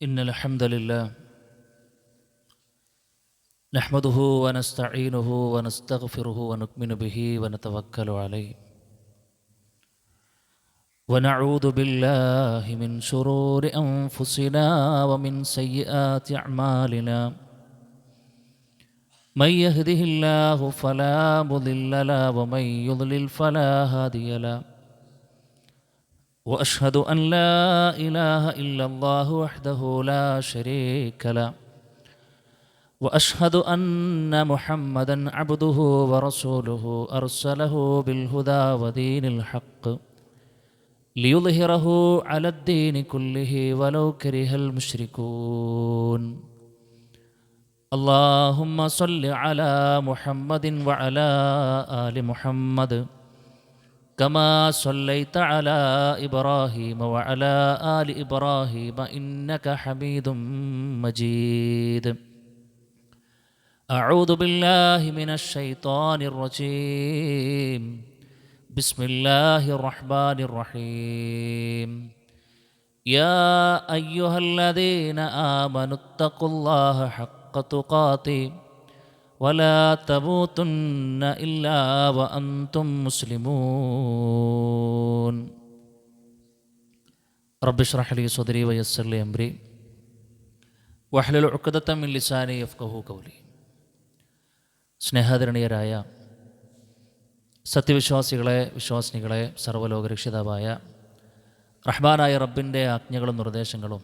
إن الحمد لله نحمده ونستعينه ونستغفره ونؤمن به ونتوكل عليه ونعوذ بالله من شرور أنفسنا ومن سيئات أعمالنا من يهده الله فلا مضل له ومن يضلل فلا هادي له وأشهد أن لا إله إلا الله وحده لا شريك له وأشهد أن محمدًا عبده ورسوله أرسله بالهدى ودين الحق ليظهره على الدين كله ولو كره المشركون اللهم صل على محمد وعلى آل محمد كما صليت على إبراهيم وعلى آل إبراهيم إنك حميد مجيد أعوذ بالله من الشيطان الرجيم بسم الله الرحمن الرحيم يا أيها الذين آمنوا اتقوا الله حق تقاته ولا تموتن إلا وأنتم مسلمون رب اشرح لي صدري ويسر لي أمري واحلل عقدة من لساني يفقهوا قولي സ്നേഹാദരണീയരായ സത്യവിശ്വാസികളെ, വിശ്വാസിനികളെ, സർവ്വലോകരക്ഷിതാവായ റഹ്മാനായ റബ്ബിൻ്റെ ആജ്ഞകളും നിർദ്ദേശങ്ങളും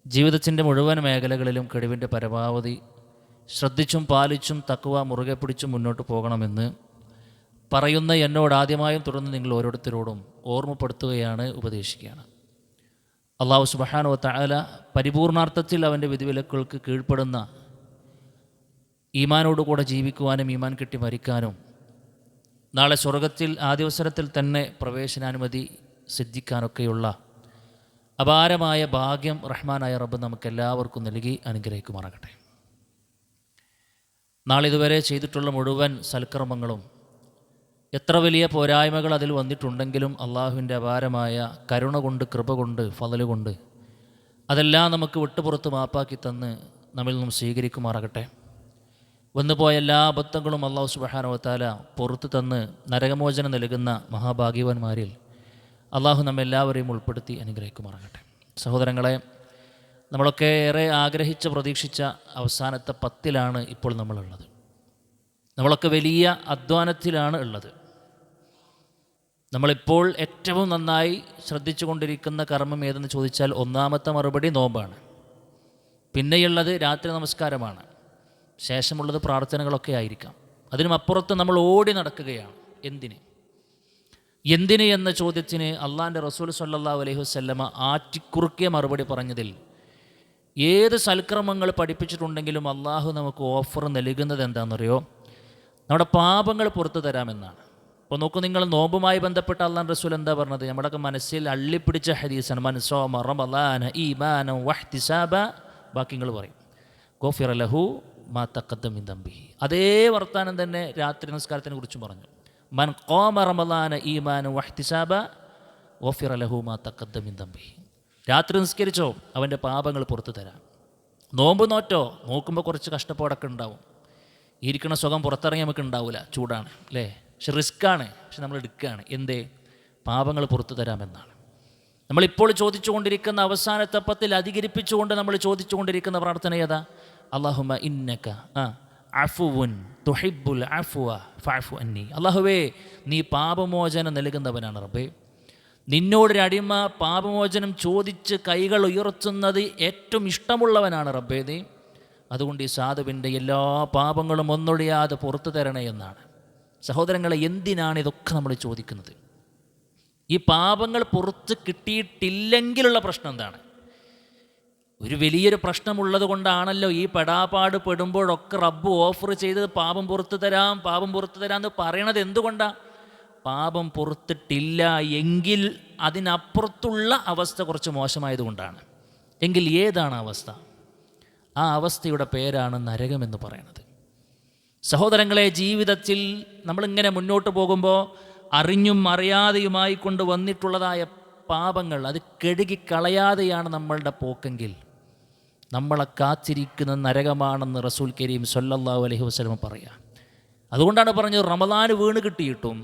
ജീവിതത്തിൻ്റെ മുഴുവൻ മേഖലകളിലും കഴിവിൻ്റെ പരമാവധി ശ്രദ്ധിച്ചും പാലിച്ചും തഖ്വ മുറുകെ പിടിച്ചും മുന്നോട്ട് പോകണമെന്ന് പറയുന്ന എന്നോട് ആദ്യമായും തുടർന്ന് നിങ്ങൾ ഓരോരുത്തരോടും ഓർമ്മപ്പെടുത്തുകയാണ്, ഉപദേശിക്കുകയാണ്. അല്ലാഹു സുബ്ഹാനഹു വ തആല പരിപൂർണാർത്ഥത്തിൽ അവൻ്റെ വിധിവിലക്കുകൾക്ക് കീഴ്പ്പെടുന്ന ഈമാനോടുകൂടെ ജീവിക്കുവാനും ഈമാൻ കിട്ടി മരിക്കാനും നാളെ സ്വർഗത്തിൽ ആദ്യാവസരത്തിൽ തന്നെ പ്രവേശനാനുമതി സിദ്ധിക്കാനൊക്കെയുള്ള അപാരമായ ഭാഗ്യം റഹ്മാനായ റബ്ബ് നമുക്കെല്ലാവർക്കും നൽകി അനുഗ്രഹിക്കുമാറാകട്ടെ. നാളിതുവരെ ചെയ്തിട്ടുള്ള മുഴുവൻ സൽക്കർമ്മങ്ങളും എത്ര വലിയ പോരായ്മകൾ അതിൽ വന്നിട്ടുണ്ടെങ്കിലും അള്ളാഹുവിൻ്റെ അപാരമായ കരുണ കൊണ്ട്, കൃപ കൊണ്ട്, ഫളല് കൊണ്ട് അതെല്ലാം നമുക്ക് വിട്ടുപുറത്ത് മാപ്പാക്കി തന്ന് നമ്മിൽ നിന്നും സ്വീകരിക്കുമാറാകട്ടെ. വന്നുപോയ എല്ലാ അബദ്ധങ്ങളും അല്ലാഹു സുബ്ഹാനഹു വ തആല പുറത്തു തന്ന് നരകമോചനം നൽകുന്ന മഹാഭാഗ്യവാന്മാരിൽ അള്ളാഹു നമ്മെല്ലാവരെയും ഉൾപ്പെടുത്തി അനുഗ്രഹിക്കുമാറാകട്ടെ. സഹോദരങ്ങളെ, നമ്മളൊക്കെ ഏറെ ആഗ്രഹിച്ച് പ്രതീക്ഷിച്ച അവസാനത്തെ 10 ഇപ്പോൾ നമ്മളുള്ളത്. നമ്മളൊക്കെ വലിയ അധ്വാനത്തിലാണ് ഉള്ളത്. നമ്മളിപ്പോൾ ഏറ്റവും നന്നായി ശ്രദ്ധിച്ചു കൊണ്ടിരിക്കുന്ന കർമ്മം ഏതെന്ന് ചോദിച്ചാൽ ഒന്നാമത്തെ മറുപടി നോമ്പാണ്. പിന്നെയുള്ളത് രാത്രി നമസ്കാരമാണ്. ശേഷമുള്ളത് പ്രാർത്ഥനകളൊക്കെ ആയിരിക്കാം. അതിനുമപ്പുറത്ത് നമ്മൾ ഓടി നടക്കുകയാണ്. എന്തിന് എന്ന ചോദ്യത്തിന് അള്ളാഹിൻ്റെ റസൂൽ സ്വല്ലല്ലാഹു അലൈഹി വസല്ലമ ആറ്റിക്കുറുക്കിയ മറുപടി പറഞ്ഞതിൽ, ഏത് സൽക്രമങ്ങൾ പഠിപ്പിച്ചിട്ടുണ്ടെങ്കിലും അള്ളാഹു നമുക്ക് ഓഫർ നൽകുന്നത് എന്താണെന്നറിയോ? നമ്മുടെ പാപങ്ങൾ പുറത്തു തരാമെന്നാണ്. അപ്പോൾ നോക്കൂ, നിങ്ങൾ നോമ്പുമായി ബന്ധപ്പെട്ട അള്ളാഹു റസൂൽ എന്താ പറഞ്ഞത്? നമ്മുടെയൊക്കെ മനസ്സിൽ അള്ളിപ്പിടിച്ച ഹദീസാണ്. മൻ സോമ റമളാന ഈമാനൻ വഹ്തിസാബ. ബാക്കി നിങ്ങൾ പറയും, ഗുഫിറ ലഹു മാ തഖദ്ദമ മിൻ ദംബിഹി. അതേ വർത്താനം തന്നെ രാത്രി നമസ്കാരത്തിനെ കുറിച്ചും പറഞ്ഞു. മൻ ഖാമ റമളാന ഈമാനൻ വഹ്തിസാബ ഗുഫിറ ലഹു മാ തഖദ്ദമ മിൻ ദംബിഹി. രാത്രി നിസ്കരിച്ചോ, അവൻ്റെ പാപങ്ങൾ പുറത്തു തരാം. നോമ്പ് നോറ്റോ, നോക്കുമ്പോൾ കുറച്ച് കഷ്ടപ്പാടൊക്കെ ഉണ്ടാവും. ഇരിക്കണ സുഖം പുറത്തിറങ്ങി നമുക്ക് ഉണ്ടാവില്ല, ചൂടാണ് അല്ലേ? പക്ഷെ റിസ്ക്കാണ്. പക്ഷെ നമ്മൾ എടുക്കുകയാണ്. എന്തേ? പാപങ്ങൾ പുറത്തു തരാമെന്നാണ്. നമ്മളിപ്പോൾ ചോദിച്ചുകൊണ്ടിരിക്കുന്ന അവസാനത്തെ 10 അധികരിപ്പിച്ചുകൊണ്ട് നമ്മൾ ചോദിച്ചുകൊണ്ടിരിക്കുന്ന പ്രാർത്ഥന ഏതാ? അല്ലാഹുമ്മ ഇന്നക അഫുവുൻ തുഹിബ്ബുൽ അഫ്വ ഫഅഫു അന്നി. അല്ലാഹുവേ, നീ പാപമോചനം നൽകുന്നവനാണ് റബ്ബേ. നിന്നോടൊരു അടിമ പാപമോചനം ചോദിച്ച് കൈകൾ ഉയർത്തുന്നത് ഏറ്റവും ഇഷ്ടമുള്ളവനാണ് റബ്ബേ നീ. അതുകൊണ്ട് ഈ സാധുവിൻ്റെ എല്ലാ പാപങ്ങളും ഒന്നൊഴിയാതെ പുറത്തു തരണേ എന്നാണ്. സഹോദരങ്ങളെ, എന്തിനാണ് ഇതൊക്കെ നമ്മൾ ചോദിക്കുന്നത്? ഈ പാപങ്ങൾ പുറത്ത് കിട്ടിയിട്ടില്ലെങ്കിലുള്ള പ്രശ്നം എന്താണ്? ഒരു വലിയൊരു പ്രശ്നമുള്ളത് കൊണ്ടാണല്ലോ ഈ പെടാപ്പാട് പെടുമ്പോഴൊക്കെ റബ്ബ് ഓഫർ ചെയ്തത് പാപം പുറത്തു തരാം, പാപം പുറത്തു തരാം എന്ന് പറയണത് എന്തുകൊണ്ടാണ്? പാപം പുറത്തിട്ടില്ല എങ്കിൽ അതിനപ്പുറത്തുള്ള അവസ്ഥ കുറച്ച് മോശമായതുകൊണ്ടാണ്. എങ്കിൽ ഏതാണ് അവസ്ഥ? ആ അവസ്ഥയുടെ പേരാണ് നരകമെന്ന് പറയുന്നത്. സഹോദരങ്ങളെ, ജീവിതത്തിൽ നമ്മളിങ്ങനെ മുന്നോട്ട് പോകുമ്പോൾ അറിഞ്ഞും അറിയാതെയുമായി കൊണ്ട് വന്നിട്ടുള്ളതായ പാപങ്ങൾ അത് കഴുകിക്കളയാതെയാണ് നമ്മളുടെ പോക്കെങ്കിൽ നമ്മളെ കാത്തിരിക്കുന്ന നരകമാണെന്ന് റസൂൽ കരീം സല്ലല്ലാഹു അലൈഹി വസല്ലം പറയുക. അതുകൊണ്ടാണ് പറഞ്ഞത് റമദാൻ വീണ് കിട്ടിയിട്ടും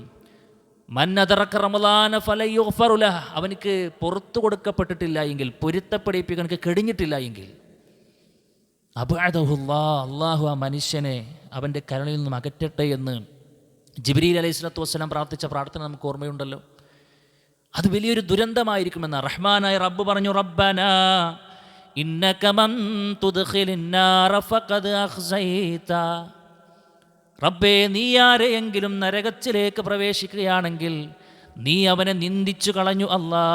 മന്നദറക്ക റമദാന ഫലയുഗ്ഫറു ലഹ്, അവനക്ക് പുറത്തു കൊടുക്കപ്പെട്ടിട്ടില്ല എങ്കിൽ, പൊരുത്തപ്പെടിപ്പിക്കാൻ കഴിഞ്ഞിട്ടില്ല എങ്കിൽ അബ്അദഹുല്ലാഹ്, അള്ളാഹു ആ മനുഷ്യനെ അവൻ്റെ കരുണയിൽ നിന്നും അകറ്റട്ടെ എന്ന് ജിബ്രീൽ അലൈഹി സ്വലാത്തു വസ്സലാം പ്രാർത്ഥിച്ച പ്രാർത്ഥന നമുക്ക് ഓർമ്മയുണ്ടല്ലോ. അത് വലിയൊരു ദുരന്തമായിരിക്കുമെന്ന് റഹ്മാനായ റബ്ബ് പറഞ്ഞു, റബ്ബനാ ഇന്നക മൻ തുദ്ഖിലിന്നാറ ഫഖദ് അഖ്സൈത, റബ്ബേ നീ ആരെയെങ്കിലും നരകത്തിലേക്ക് പ്രവേശിക്കുകയാണെങ്കിൽ നീ അവനെ നിന്ദിച്ചു കളഞ്ഞു അല്ലാ.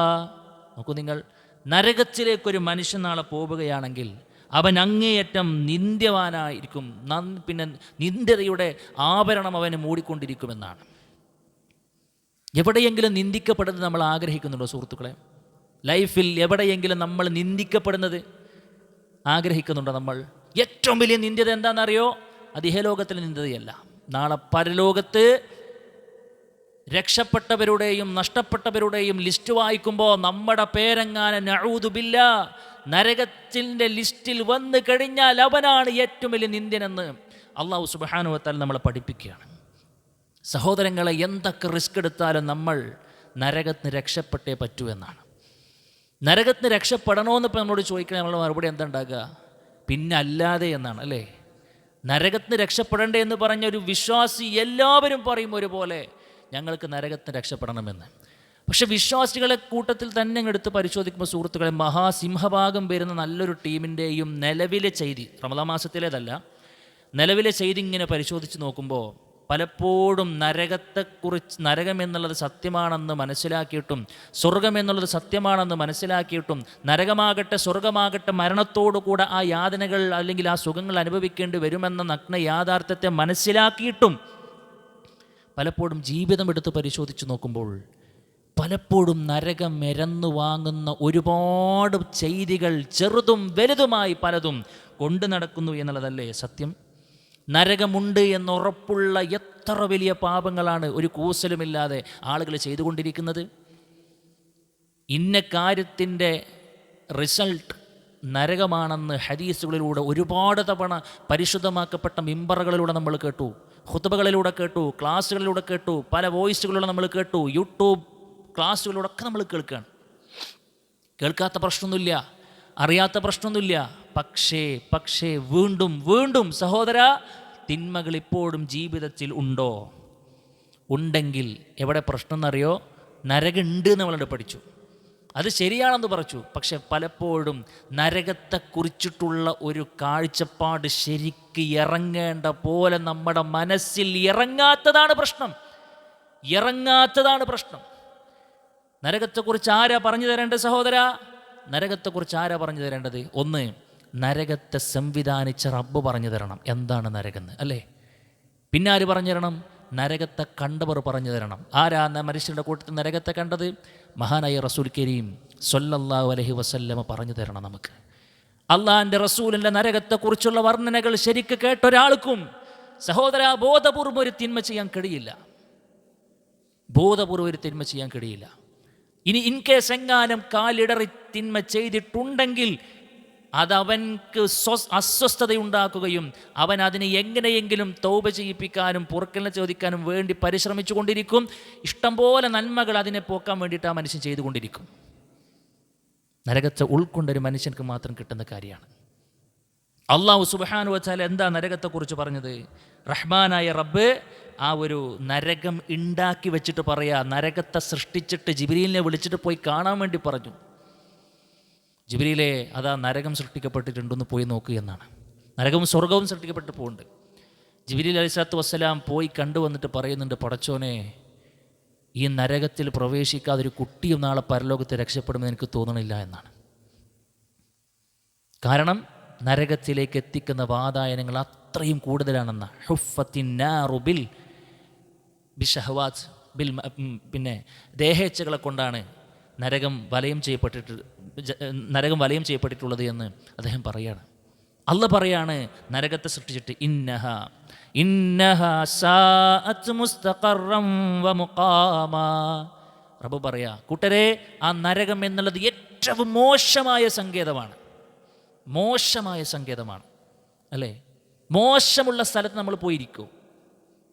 നോക്കൂ നിങ്ങൾ, നരകത്തിലേക്കൊരു മനുഷ്യൻ നാളെ പോവുകയാണെങ്കിൽ അവൻ അങ്ങേയറ്റം നിന്ദ്യവാനായിരിക്കും, പിന്നെ നിന്ദ്യതയുടെ ആഭരണം അവന് മൂടിക്കൊണ്ടിരിക്കുമെന്നാണ്. എവിടെയെങ്കിലും നിന്ദിക്കപ്പെടുന്നത് നമ്മൾ ആഗ്രഹിക്കുന്നുണ്ടോ സുഹൃത്തുക്കളെ? ലൈഫിൽ എവിടെയെങ്കിലും നമ്മൾ നിന്ദിക്കപ്പെടുന്നത് ആഗ്രഹിക്കുന്നുണ്ടോ നമ്മൾ? ഏറ്റവും വലിയ നിന്ദ്യത എന്താണെന്നറിയോ? അത് ഇഹലോകത്തിലെ നിന്ദതയല്ല, നാളെ പരലോകത്ത് രക്ഷപ്പെട്ടവരുടെയും നഷ്ടപ്പെട്ടവരുടെയും ലിസ്റ്റ് വായിക്കുമ്പോൾ നമ്മുടെ പേരെങ്ങാനും നഊദു ബില്ലാ നരകത്തിൻ്റെ ലിസ്റ്റിൽ വന്നു കഴിഞ്ഞാൽ അവനാണ് ഏറ്റവും വലിയ നിന്ദ്യനെന്ന് അല്ലാഹു സുബ്ഹാനഹു വ തആല നമ്മളെ പഠിപ്പിക്കുകയാണ്. സഹോദരങ്ങളെ, എന്തൊക്കെ റിസ്ക് എടുത്താലും നമ്മൾ നരകത്തിന് രക്ഷപ്പെട്ടേ പറ്റൂ എന്നാണ്. നരകത്തിന് രക്ഷപ്പെടണമെന്ന് ഇപ്പോൾ നമ്മളോട് ചോദിക്കണേ, നമ്മൾ മറുപടി എന്താ ഉണ്ടാകുക? പിന്നെ അല്ലാതെ എന്നാണ് അല്ലേ? നരകത്തിന് രക്ഷപ്പെടണ്ടേ എന്ന് പറഞ്ഞ ഒരു വിശ്വാസി എല്ലാവരും പറയും ഒരുപോലെ, ഞങ്ങൾക്ക് നരകത്തിന് രക്ഷപ്പെടണമെന്ന്. പക്ഷെ വിശ്വാസികളെ കൂട്ടത്തിൽ തന്നെ എടുത്ത് പരിശോധിക്കുമ്പോൾ സുഹൃത്തുക്കളെ, മഹാസിംഹഭാഗം വരുന്ന നല്ലൊരു ടീമിൻ്റെയും നിലവിലെ ചെയ്തി, റമദാൻ മാസത്തിലേതല്ല, നിലവിലെ ചെയ്തി ഇങ്ങനെ പരിശോധിച്ച് നോക്കുമ്പോൾ പലപ്പോഴും നരകം എന്നുള്ളത് സത്യമാണെന്ന് മനസ്സിലാക്കിയിട്ടും സ്വർഗം എന്നുള്ളത് സത്യമാണെന്ന് മനസ്സിലാക്കിയിട്ടും നരകമാകട്ടെ സ്വർഗമാകട്ടെ മരണത്തോടുകൂടെ ആ യാതനകൾ അല്ലെങ്കിൽ ആ സുഖങ്ങൾ അനുഭവിക്കേണ്ടി വരുമെന്ന നഗ്ന യാഥാർത്ഥ്യത്തെ മനസ്സിലാക്കിയിട്ടും പലപ്പോഴും ജീവിതം എടുത്ത് പരിശോധിച്ച് നോക്കുമ്പോൾ പലപ്പോഴും നരകം മെരന്നു വാങ്ങുന്ന ഒരുപാട് ചെയ്തികൾ ചെറുതും വലുതുമായി പലതും കൊണ്ടു നടക്കുന്നു എന്നുള്ളതല്ലേ സത്യം? നരകമുണ്ട് എന്നുറപ്പുള്ള എത്ര വലിയ പാപങ്ങളാണ് ഒരു കൂസലുമില്ലാതെ ആളുകൾ ചെയ്തുകൊണ്ടിരിക്കുന്നത്. ഇന്ന കാര്യത്തിൻ്റെ റിസൾട്ട് നരകമാണെന്ന് ഹദീസുകളിലൂടെ ഒരുപാട് തവണ പരിശുദ്ധമാക്കപ്പെട്ട മിമ്പറുകളിലൂടെ നമ്മൾ കേട്ടു, ഖുതുബകളിലൂടെ കേട്ടു, ക്ലാസ്സുകളിലൂടെ കേട്ടു, പല വോയിസുകളിലൂടെ നമ്മൾ കേട്ടു, യൂട്യൂബ് ക്ലാസ്സുകളിലൂടെ ഒക്കെ നമ്മൾ കേൾക്കുകയാണ്. കേൾക്കാത്ത പ്രശ്നമൊന്നുമില്ല, അറിയാത്ത പ്രശ്നമൊന്നുമില്ല. പക്ഷേ വീണ്ടും വീണ്ടും സഹോദര, തിന്മകൾ ഇപ്പോഴും ജീവിതത്തിൽ ഉണ്ടോ? ഉണ്ടെങ്കിൽ എവിടെ പ്രശ്നം എന്നറിയോ? നരകമുണ്ട് എന്ന് നമ്മളോട് പഠിച്ചു, അത് ശരിയാണെന്ന് പറഞ്ഞു. പക്ഷെ പലപ്പോഴും നരകത്തെക്കുറിച്ചിട്ടുള്ള ഒരു കാഴ്ചപ്പാട് ശരിക്ക് ഇറങ്ങേണ്ട പോലെ നമ്മുടെ മനസ്സിൽ ഇറങ്ങാത്തതാണ് പ്രശ്നം. നരകത്തെക്കുറിച്ച് ആരാ പറഞ്ഞു തരേണ്ടത് സഹോദര? നരകത്തെക്കുറിച്ച് ആരാ പറഞ്ഞു തരേണ്ടത്? ഒന്ന്, നരകത്തെ സംവിധാനിച്ച റബ്ബ് പറഞ്ഞു തരണം എന്താണ് നരകമെന്ന്, അല്ലേ? പിന്നെ ആര് പറഞ്ഞു തരണം? നരകത്തെ കണ്ടവർ പറഞ്ഞു തരണം. ആരാ മനുഷ്യരുടെ കൂട്ടത്തിൽ നരകത്തെ കണ്ടത്? മഹാനായ റസൂൽ കരീം സ്വല്ലല്ലാഹു അലൈഹി വസല്ലമ പറഞ്ഞു തരണം നമുക്ക്. അള്ളാഹിൻ്റെ റസൂലിൻ്റെ നരകത്തെക്കുറിച്ചുള്ള വർണ്ണനകൾ ശരിക്ക് കേട്ടൊരാൾക്കും സഹോദര ബോധപൂർവ്വം ഒരു തിന്മ ചെയ്യാൻ കഴിയില്ല. ഇനി ഇൻകേസ് എങ്ങാനും കാലിടറി തിന്മ ചെയ്തിട്ടുണ്ടെങ്കിൽ അതവൻക്ക് അസ്വസ്ഥതയുണ്ടാക്കുകയും അവൻ അതിനെ എങ്ങനെയെങ്കിലും തൗബ ചെയ്യിപ്പിക്കാനും പൊറുക്കലിനെ ചോദിക്കാനും വേണ്ടി പരിശ്രമിച്ചു കൊണ്ടിരിക്കും. ഇഷ്ടംപോലെ നന്മകൾ അതിനെ പോക്കാൻ വേണ്ടിയിട്ട് ആ മനുഷ്യൻ ചെയ്തുകൊണ്ടിരിക്കും. നരകത്തെ ഉൾക്കൊണ്ടൊരു മനുഷ്യർക്ക് മാത്രം കിട്ടുന്ന കാര്യമാണ്. അല്ലാഹു സുബ്ഹാനഹു വ തആല എന്താ നരകത്തെക്കുറിച്ച് പറഞ്ഞത്? റഹ്മാനായ റബ്ബ് ആ ഒരു നരകം ഉണ്ടാക്കി വെച്ചിട്ട് പറയാ, നരകത്തെ സൃഷ്ടിച്ചിട്ട് ജിബ്രീലിനെ വിളിച്ചിട്ട് പോയി കാണാൻ വേണ്ടി പറഞ്ഞു. ജിബ്രീലെ, അതാ നരകം സൃഷ്ടിക്കപ്പെട്ടിട്ടുണ്ടെന്ന് പോയി നോക്കുക എന്നാണ്. നരകവും സ്വർഗവും സൃഷ്ടിക്കപ്പെട്ട് പോകുന്നുണ്ട്. ജിബ്രീൽ അലൈഹിസ്സലാത്തു വസ്സലാം പോയി കണ്ടുവന്നിട്ട് പറയുന്നുണ്ട്, പടച്ചോനെ, ഈ നരകത്തിൽ പ്രവേശിക്കാതെ ഒരു കുട്ടിയും നാളെ പരലോകത്ത് രക്ഷപ്പെടുമെന്ന് എനിക്ക് തോന്നണില്ല എന്നാണ്. കാരണം നരകത്തിലേക്ക് എത്തിക്കുന്ന വാതായനങ്ങൾ അത്രയും കൂടുതലാണെന്ന പിന്നെ ദേഹേച്ഛകളെ കൊണ്ടാണ് നരകം വലയം ചെയ്യപ്പെട്ടിട്ടുള്ളത് എന്ന് അദ്ദേഹം പറയാണ്. അല്ലാഹ് പറയാണ് നരകത്തെ സൃഷ്ടിച്ചിട്ട് ഇന്നഹ സാഅത് മുസ്തഖറൻ വ മുഖാമാ. റബ്ബ് പറയാ, കൂട്ടരെ, ആ നരകം എന്നുള്ളത് ഏറ്റവും മോശമായ സങ്കേതമാണ്. മോശമായ സങ്കേതമാണ് അല്ലേ? മോശമുള്ള സ്ഥലത്ത് നമ്മൾ പോയിരിക്കുമോ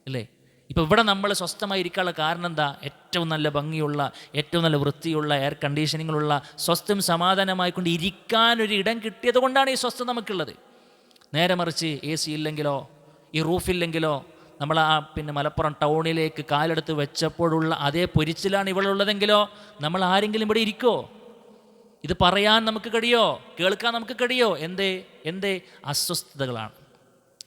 അല്ലേ? ഇപ്പോൾ ഇവിടെ നമ്മൾ സ്വസ്ഥമായി ഇരിക്കാനുള്ള കാരണം എന്താ? ഏറ്റവും നല്ല ഭംഗിയുള്ള, ഏറ്റവും നല്ല വൃത്തിയുള്ള, എയർ കണ്ടീഷനിങ്ങുള്ള, സ്വസ്ഥം സമാധാനമായിക്കൊണ്ട് ഇരിക്കാനൊരു ഇടം കിട്ടിയത് കൊണ്ടാണ് ഈ സ്വസ്ഥത നമുക്കുള്ളത്. നേരെ മറിച്ച് AC ഇല്ലെങ്കിലോ, ഈ റൂഫില്ലെങ്കിലോ, നമ്മൾ മലപ്പുറം ടൗണിലേക്ക് കാലെടുത്ത് വെച്ചപ്പോഴുള്ള അതേ പൊരിച്ചിലാണ് ഇവിടെ ഉള്ളതെങ്കിലോ നമ്മൾ ആരെങ്കിലും ഇവിടെ ഇരിക്കോ? ഇത് പറയാൻ നമുക്ക് കഴിയോ? കേൾക്കാൻ നമുക്ക് കഴിയോ? എന്തേ അസ്വസ്ഥതകളാണ്.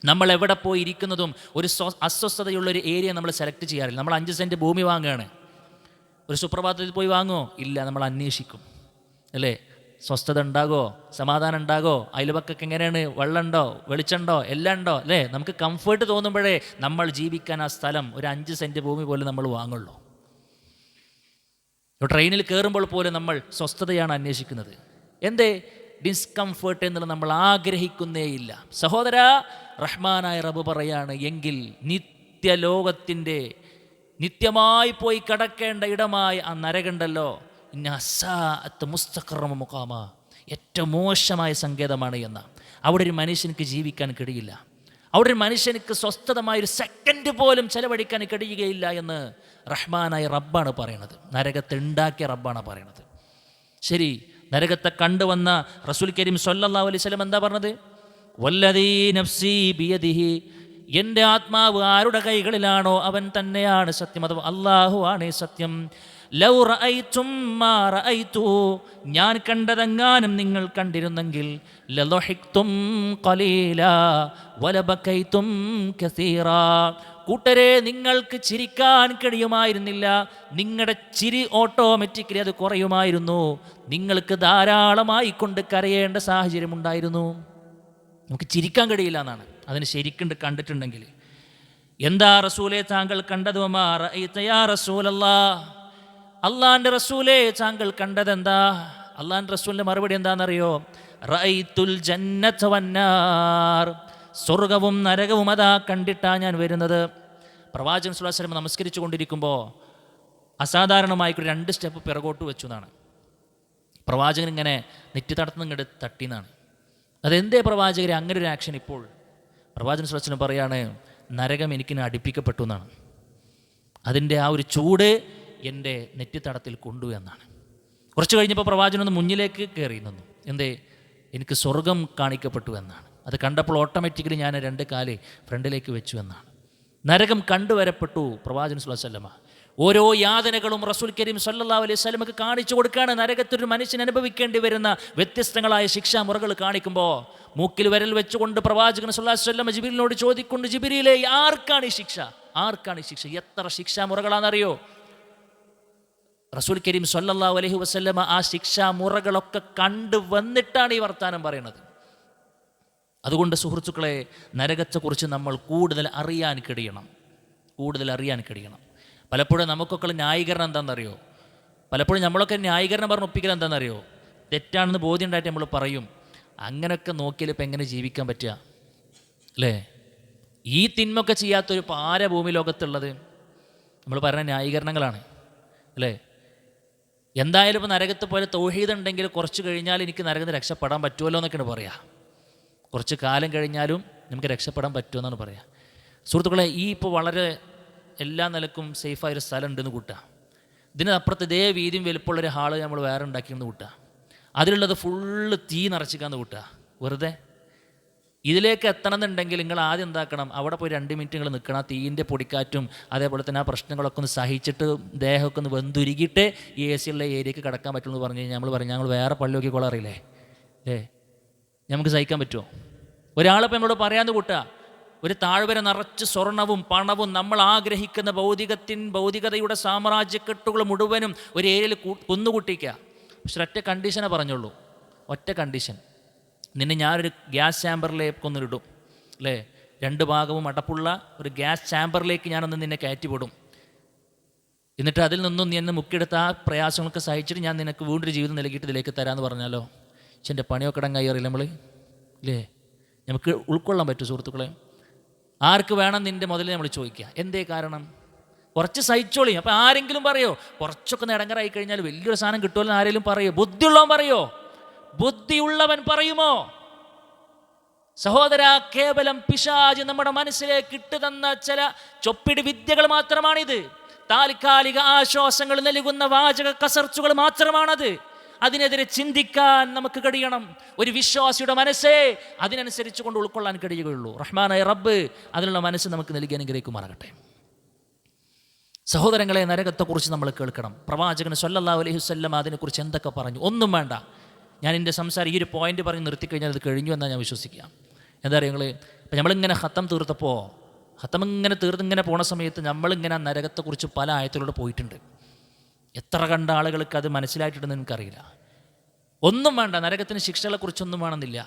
നമ്മൾ എവിടെ പോയി ഇരിക്കുന്നതും ഒരു അസ്വസ്ഥതയുള്ളൊരു ഏരിയ നമ്മൾ സെലക്ട് ചെയ്യാറില്ല. നമ്മൾ 5 സെൻറ്റ് ഭൂമി വാങ്ങുകയാണ്, ഒരു സുപ്രഭാതത്തിൽ പോയി വാങ്ങുമോ? ഇല്ല, നമ്മൾ അന്വേഷിക്കും അല്ലേ? സ്വസ്ഥത ഉണ്ടാകോ? സമാധാനം ഉണ്ടാകോ? അയൽവക്കൊക്കെ എങ്ങനെയാണ്? വെള്ളമുണ്ടോ? വെളിച്ചമുണ്ടോ? എല്ലാം ഉണ്ടോ അല്ലേ? നമുക്ക് കംഫേർട്ട് തോന്നുമ്പോഴേ നമ്മൾ ജീവിക്കാൻ ആ സ്ഥലം, ഒരു 5 സെൻറ്റ് ഭൂമി പോലും നമ്മൾ വാങ്ങുള്ളൂ. ട്രെയിനിൽ കയറുമ്പോൾ പോലും നമ്മൾ സ്വസ്ഥതയാണ് അന്വേഷിക്കുന്നത്. എന്തേ? ഡിസ്കംഫേർട്ട് എന്നുള്ളത് നമ്മൾ ആഗ്രഹിക്കുന്നേയില്ല. സഹോദര, റഹ്മാനായ റബ്ബ് പറയാണ്, എങ്കിൽ നിത്യലോകത്തിൻ്റെ നിത്യമായി പോയി കിടക്കേണ്ട ഇടമായി ആ നരകണ്ടല്ലോ, മുസ്തഖറ ഏറ്റവും മോശമായ സങ്കേതമാണ് എന്ന. അവിടെ ഒരു മനുഷ്യനിക്ക് ജീവിക്കാൻ കഴിയില്ല. അവിടെ ഒരു മനുഷ്യനിക്ക് സ്വസ്ഥതമായൊരു സെക്കൻഡ് പോലും ചെലവഴിക്കാൻ കഴിയുകയില്ല എന്ന് റഹ്മാനായ റബ്ബാണ് പറയണത്. നരകത്തെ ഉണ്ടാക്കിയ റബ്ബാണ് പറയണത്. ശരി, നരകത്തെ കണ്ടുവന്ന റസൂൽ കരീം സ്വല്ലല്ലാഹു അലൈഹി വസല്ലം എന്താ പറഞ്ഞത്? വല്ലദീ നഫ്സി ബിയദിഹി, എൻ്റെ ആത്മാവ് ആരുടെ കൈകളിലാണോ അവൻ തന്നെയാണ് സത്യം, അഥവാ അല്ലാഹു ആണ് സത്യം. ലൗ റഅയ്തും മാ റഅയ്തു, ഞാൻ കണ്ടതെങ്ങാനും നിങ്ങൾ കണ്ടിരുന്നെങ്കിൽ, ലളഹിക്തും ഖലീലാ വലബകൈതും കസീറാ, കൂട്ടരെ നിങ്ങൾക്ക് ചിരിക്കാൻ കഴിയുമായിരുന്നില്ല, നിങ്ങളുടെ ചിരി ഓട്ടോമാറ്റിക്കലി അത് കുറയുമായിരുന്നു, നിങ്ങൾക്ക് ധാരാളമായി കൊണ്ട് കരയേണ്ട സാഹചര്യം ഉണ്ടായിരുന്നു. നമുക്ക് ചിരിക്കാൻ കഴിയില്ല എന്നാണ് അതിന് ശരിക്കും കണ്ടിട്ടുണ്ടെങ്കിൽ. എന്താ റസൂലേ താങ്കൾ കണ്ടത്? വമാ റഅയ്ത യാ റസൂലല്ലാഹ്, അള്ളാൻ്റെ റസൂലേ താങ്കൾ കണ്ടതെന്താ? അള്ളാൻ്റെ റസൂലിൻ്റെ മറുപടി എന്താണെന്നറിയോ? റഅയ്തുൽ ജന്നത വന്നാർ, സ്വർഗവും നരകവും അതാ കണ്ടിട്ടാണ് ഞാൻ വരുന്നത്. പ്രവാചകൻ സ്വല്ലല്ലാഹു അലൈഹി വസല്ലം നമസ്കരിച്ചു കൊണ്ടിരിക്കുമ്പോൾ അസാധാരണമായിക്കൂടി 2 സ്റ്റെപ്പ് പിറകോട്ട് വെച്ചു എന്നാണ്. പ്രവാചകൻ ഇങ്ങനെ നെറ്റിത്തടത്തുനിന്ന് ഇങ്ങോട്ട് തട്ടിന്നാണ്. അതെന്തേ പ്രവാചകരെ അങ്ങനെ ഒരു ആക്ഷൻ? ഇപ്പോൾ പ്രവാചകൻ സ്വല്ലല്ലാഹു അലൈഹി വസല്ലം പറയാണ്, നരകം എനിക്കിനെ അടുപ്പിക്കപ്പെട്ടു എന്നാണ്. അതിൻ്റെ ആ ഒരു ചൂട് എൻ്റെ നെറ്റിത്തടത്തിൽ കൊണ്ടു എന്നാണ്. കുറച്ച് കഴിഞ്ഞപ്പോൾ പ്രവാചകനൊന്ന് മുന്നിലേക്ക് കയറി നിന്നു. എന്തേ? എനിക്ക് സ്വർഗം കാണിക്കപ്പെട്ടു എന്നാണ്. അത് കണ്ടപ്പോൾ ഓട്ടോമാറ്റിക്കലി ഞാൻ 2 കാല് ഫ്രണ്ടിലേക്ക് വെച്ചു എന്നാണ്. നരകം കണ്ടുവരപ്പെട്ടു പ്രവാചകൻ സ്വല്ലല്ലാഹു അലൈഹി വസല്ലം. ഓരോ യാതനകളും റസൂൽ കരീം സ്വല്ലല്ലാഹു അലൈഹി വസല്ലമക്ക് കാണിച്ചു കൊടുക്കുകയാണ്. നരകത്തൊരു മനുഷ്യൻ അനുഭവിക്കേണ്ടി വരുന്ന വ്യത്യസ്തങ്ങളായ ശിക്ഷാമുറകൾ കാണിക്കുമ്പോൾ മൂക്കിൽ വിരൽ വെച്ചുകൊണ്ട് പ്രവാചകൻ സ്വല്ലല്ലാഹു അലൈഹി വസല്ലം ജിബ്രീലിനോട് ചോദിക്കൊണ്ട്, ജിബ്രീലേ, ആർക്കാണ് ഈ ശിക്ഷ? ആർക്കാണ് ഈ ശിക്ഷ? എത്ര ശിക്ഷാമുറകളാണെന്നറിയോ? റസൂൽ കരീം സ്വല്ലല്ലാഹു അലൈഹി വസല്ലമ ആ ശിക്ഷാമുറകളൊക്കെ കണ്ടു വന്നിട്ടാണ് ഈ വർത്താനം പറയുന്നത്. അതുകൊണ്ട് സുഹൃത്തുക്കളെ, നരകത്തെക്കുറിച്ച് നമ്മൾ കൂടുതൽ അറിയാൻ കഴിയണം. പലപ്പോഴും നമുക്കൊക്കെ ന്യായീകരണം എന്താണെന്നറിയോ? പലപ്പോഴും നമ്മളൊക്കെ ന്യായീകരണം പറഞ്ഞ് ഒപ്പിക്കൽ എന്താണെന്നറിയോ? തെറ്റാണെന്ന് ബോധ്യം ഉണ്ടായിട്ട് നമ്മൾ പറയും, അങ്ങനെയൊക്കെ നോക്കിയാൽ ഇപ്പം എങ്ങനെ ജീവിക്കാൻ പറ്റുക അല്ലേ? ഈ തിന്മൊക്കെ ചെയ്യാത്തൊരു പാര ഭൂമി ലോകത്തുള്ളത് നമ്മൾ പറയുന്ന ന്യായീകരണങ്ങളാണ് അല്ലേ? എന്തായാലും ഇപ്പോൾ നരകത്ത് പോലെ തൗഹീദ് ഉണ്ടെങ്കിൽ കുറച്ച് കഴിഞ്ഞാൽ എനിക്ക് നരകത്തിൽ രക്ഷപ്പെടാൻ പറ്റുമല്ലോ എന്നൊക്കെയാണ് പറയുക. കുറച്ച് കാലം കഴിഞ്ഞാലും നമുക്ക് രക്ഷപ്പെടാൻ പറ്റുമെന്നാണ് പറയുക. സുഹൃത്തുക്കളെ, ഈ ഇപ്പോൾ വളരെ എല്ലാ നിലക്കും സേഫായൊരു സ്ഥലം ഉണ്ടെന്ന് കൂട്ടുക. ഇതിനപ്പുറത്ത് ഇതേ വീതിയും വലുപ്പമുള്ളൊരു ഹാള് നമ്മൾ വേറെ ഉണ്ടാക്കിയെന്ന് കൂട്ടുക. അതിലുള്ളത് ഫുള്ള് തീ നിറച്ചിക്കാന്ന് കൂട്ടുക. വെറുതെ ഇതിലേക്ക് എത്തണമെന്നുണ്ടെങ്കിൽ നിങ്ങൾ ആദ്യം എന്താക്കണം? അവിടെ പോയി 2 മിനിറ്റ് നിങ്ങൾ നിൽക്കണം. ആ തീയിൻ്റെ പൊടിക്കാറ്റും അതേപോലെ തന്നെ ആ പ്രശ്നങ്ങളൊക്കെ ഒന്ന് സഹിച്ചിട്ട് ദേഹമൊക്കെ ഒന്ന് വെന്തുരുകിയിട്ട് ഈ AC ഉള്ള ഏരിയക്ക് കിടക്കാൻ പറ്റുമെന്ന് പറഞ്ഞു കഴിഞ്ഞാൽ നമ്മൾ പറയും, ഞങ്ങൾ വേറെ പള്ളി നോക്കിക്കോളാം അറിയില്ലേ? നമുക്ക് സഹിക്കാൻ പറ്റുമോ? ഒരാളിപ്പോൾ നമ്മളോട് പറയാമെന്ന് കൂട്ടുക, ഒരു താഴ്വര നിറച്ച് സ്വർണവും പണവും നമ്മൾ ആഗ്രഹിക്കുന്ന ഭൗതികതയുടെ സാമ്രാജ്യക്കെട്ടുകൾ മുഴുവനും ഒരു ഏരിയയിൽ കുന്നുകൂട്ടിക്കുക. പക്ഷെ ഒറ്റ കണ്ടീഷനെ പറഞ്ഞുള്ളൂ, ഒറ്റ കണ്ടീഷൻ. നിന്നെ ഞാനൊരു ഗ്യാസ് ചാമ്പറിലേക്കൊന്നിടും അല്ലേ? 2 ഭാഗവും അടപ്പുള്ള ഒരു ഗ്യാസ് ചാമ്പറിലേക്ക് ഞാനൊന്ന് നിന്നെ കയറ്റിവിടും. എന്നിട്ട് അതിൽ നിന്നും നീ എന്നെ മുക്കിയെടുത്ത ആ പ്രയാസങ്ങളൊക്കെ സഹിച്ചിട്ട് ഞാൻ നിനക്ക് വീണ്ടൊരു ജീവിതം നൽകിയിട്ട് ഇതിലേക്ക് തരാമെന്ന് പറഞ്ഞാലോ? പക്ഷെ എൻ്റെ പണിയൊക്കെ ഇടങ്ങായി അറിയില്ല നമ്മൾ ഇല്ലേ? നമുക്ക് ഉൾക്കൊള്ളാൻ പറ്റും സുഹൃത്തുക്കളെ? ആർക്ക് വേണം നിൻ്റെ മുതൽ നമ്മൾ ചോദിക്കുക. എന്തേ കാരണം? കുറച്ച് സഹിച്ചോളി. അപ്പം ആരെങ്കിലും പറയോ കുറച്ചൊക്കെ ഇടങ്ങറായി കഴിഞ്ഞാൽ വലിയൊരു സാധനം കിട്ടുമല്ലോ? ആരെങ്കിലും പറയോ? ബുദ്ധിയുള്ളവൻ പറയോ? ബുദ്ധിയുള്ളവൻ പറയുമോ? സഹോദര, കേവലം പിശാച് നമ്മുടെ മനസ്സിലേക്ക് ഇട്ടുതന്ന ചില ചൊപ്പിടി വിദ്യകൾ മാത്രമാണിത്. താൽക്കാലിക ആശ്വാസങ്ങൾ നൽകുന്ന വാചക കസർച്ചുകൾ മാത്രമാണത്. അതിനെതിരെ ചിന്തിക്കാൻ നമുക്ക് കഴിയണം. ഒരു വിശ്വാസിയുടെ മനസ്സേ അതിനനുസരിച്ച് കൊണ്ട് ഉൾക്കൊള്ളാൻ കഴിയുകയുള്ളൂ. റഹ്മാനായ റബ്ബ് അതിനുള്ള മനസ്സ് നമുക്ക് നൽകി അനുഗ്രഹിക്കുമാറാകട്ടെ. സഹോദരങ്ങളെ, നരകത്തെക്കുറിച്ച് നമ്മൾ കേൾക്കണം. പ്രവാചകൻ സ്വല്ലല്ലാഹു അലൈഹി വസല്ലം അതിനെക്കുറിച്ച് എന്തൊക്കെ പറഞ്ഞു? ഒന്നും വേണ്ട, ഞാൻ എൻ്റെ സംസാരം ഈ ഒരു പോയിന്റ് പറഞ്ഞ് നിർത്തിക്കഴിഞ്ഞാൽ അത് കഴിഞ്ഞു എന്നാണ് ഞാൻ വിശ്വസിക്കുക. എന്താ പറയുക, ഇപ്പം നമ്മളിങ്ങനെ ഖത്തം തീർത്തപ്പോൾ ഇങ്ങനെ തീർന്നിങ്ങനെ പോണ സമയത്ത് നമ്മളിങ്ങനെ നരകത്തെക്കുറിച്ച് പല ആയത്തിലൂടെ പോയിട്ടുണ്ട്. എത്ര കണ്ട ആളുകൾക്ക് അത് മനസ്സിലായിട്ടുണ്ടെന്ന് എനിക്കറിയില്ല. ഒന്നും വേണ്ട, നരകത്തിന് ശിക്ഷകളെക്കുറിച്ചൊന്നും വേണമെന്നില്ല.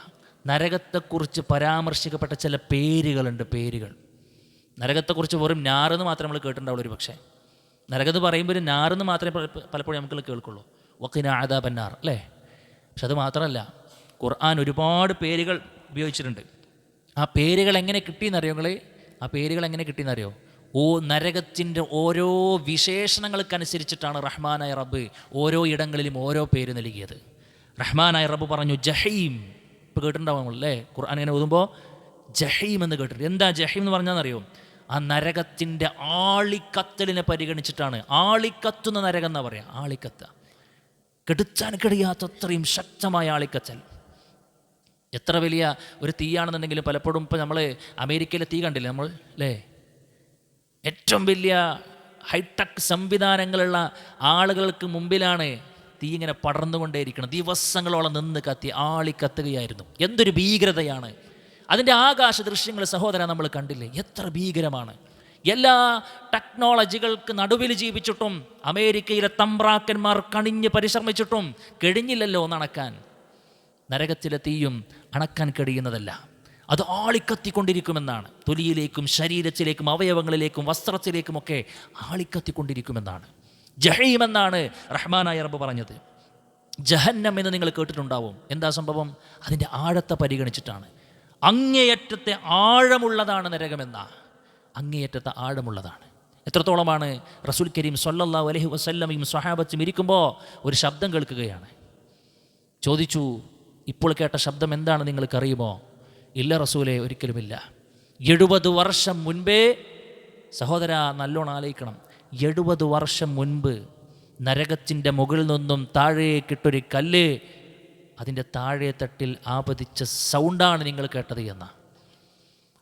നരകത്തെക്കുറിച്ച് പരാമർശിക്കപ്പെട്ട ചില പേരുകളുണ്ട്, പേരുകൾ. നരകത്തെക്കുറിച്ച് വെറും നാറെന്ന് മാത്രമേ നമ്മൾ കേട്ടിട്ടുണ്ടാവുള്ളൂ. ഒരു പക്ഷേ നരകത്ത് പറയുമ്പോൾ ഒരു നാറെന്ന് മാത്രമേ പലപ്പോഴും നമുക്ക് കേൾക്കുള്ളൂ. വഖിനാ അദാബന്നാർ, അല്ലേ? പക്ഷെ അത് മാത്രമല്ല, ഖുർആൻ ഒരുപാട് പേരുകൾ ഉപയോഗിച്ചിട്ടുണ്ട്. ആ പേരുകൾ എങ്ങനെ കിട്ടിയെന്നറിയോ നിങ്ങൾ? ആ പേരുകൾ എങ്ങനെ കിട്ടിയെന്നറിയോ? നരകത്തിൻ്റെ ഓരോ വിശേഷണങ്ങൾക്കനുസരിച്ചിട്ടാണ് റഹ്മാനായ റബ്ബ് ഓരോ ഇടങ്ങളിലും ഓരോ പേര് നൽകിയത്. റഹ്മാനായ റബ്ബ് പറഞ്ഞു ജഹീം. ഇപ്പോൾ കേട്ടിട്ടുണ്ടാവും അല്ലേ? ഖുർആൻ ഇങ്ങനെ ഓതുമ്പോൾ ജഹീം എന്ന് കേട്ടിട്ടുണ്ട്. എന്താ ജഹീം എന്ന് പറഞ്ഞാൽ? ആ നരകത്തിൻ്റെ ആളിക്കത്തലിനെ പരിഗണിച്ചിട്ടാണ്. ആളിക്കത്തുന്ന നരകം എന്നാ പറയാം. ആളിക്കത്ത, കെടുത്താൻ കഴിയാത്തത്രയും ശക്തമായ ആളിക്കത്തൽ. എത്ര വലിയ ഒരു തീയാണെന്നുണ്ടെങ്കിലും പലപ്പോഴും ഇപ്പോൾ നമ്മൾ അമേരിക്കയിലെ തീ കണ്ടില്ലേ നമ്മൾ, അല്ലേ? ഏറ്റവും വലിയ ഹൈടെക് സംവിധാനങ്ങളുള്ള ആളുകൾക്ക് മുമ്പിലാണ് തീ ഇങ്ങനെ പടർന്നുകൊണ്ടേയിരിക്കണം. ദിവസങ്ങളോളം നിന്ന് കത്തി ആളിക്കത്തുകയായിരുന്നു. എന്തൊരു ഭീകരതയാണ്! അതിൻ്റെ ആകാശ ദൃശ്യങ്ങൾ സഹോദര നമ്മൾ കണ്ടില്ലേ? എത്ര ഭീകരമാണ്! എല്ലാ ടെക്നോളജികൾക്ക് നടുവിൽ ജീവിച്ചിട്ടും അമേരിക്കയിലെ തമ്പ്രാക്കന്മാർ കണിഞ്ഞ് പരിശ്രമിച്ചിട്ടും കഴിഞ്ഞില്ലല്ലോ ഒന്നണക്കാൻ. നരകത്തിലെ തീയും അണക്കാൻ കഴിയുന്നതല്ല. അത് ആളിക്കത്തിക്കൊണ്ടിരിക്കുമെന്നാണ്. തൊലിയിലേക്കും ശരീരത്തിലേക്കും അവയവങ്ങളിലേക്കും വസ്ത്രത്തിലേക്കുമൊക്കെ ആളിക്കത്തിക്കൊണ്ടിരിക്കുമെന്നാണ്. ജഹീം എന്നാണ് റഹ്മാനായ റബ്ബ് പറഞ്ഞത്. ജഹന്നം എന്ന് നിങ്ങൾ കേട്ടിട്ടുണ്ടാവും. എന്താ സംഭവം? അതിൻ്റെ ആഴത്തെ പരിഗണിച്ചിട്ടാണ്. അങ്ങേയറ്റത്തെ ആഴമുള്ളതാണ് നരകമെന്ന, അങ്ങേയറ്റത്തെ ആഴമുള്ളതാണ്. എത്രത്തോളമാണ്? റസൂൽ കരീം സ്വല്ലല്ലാഹു അലൈഹി വസല്ലമയും സ്വഹാബത്തും ഇരിക്കുമ്പോൾ ഒരു ശബ്ദം കേൾക്കുകയാണ്. ചോദിച്ചു, ഇപ്പോൾ കേട്ട ശബ്ദം എന്താണ് നിങ്ങൾക്കറിയുമോ? ഇല്ല റസൂലേ, ഒരിക്കലുമില്ല. 70 വർഷം മുൻപേ, സഹോദര നല്ലോണം ആലോചിക്കണം, 70 വർഷം മുൻപ് നരകത്തിൻ്റെ മുകളിൽ നിന്നും താഴേക്കിട്ടൊരു കല്ല് അതിൻ്റെ താഴെ തട്ടിൽ ആപതിച്ച സൗണ്ടാണ് നിങ്ങൾ കേട്ടത് എന്ന.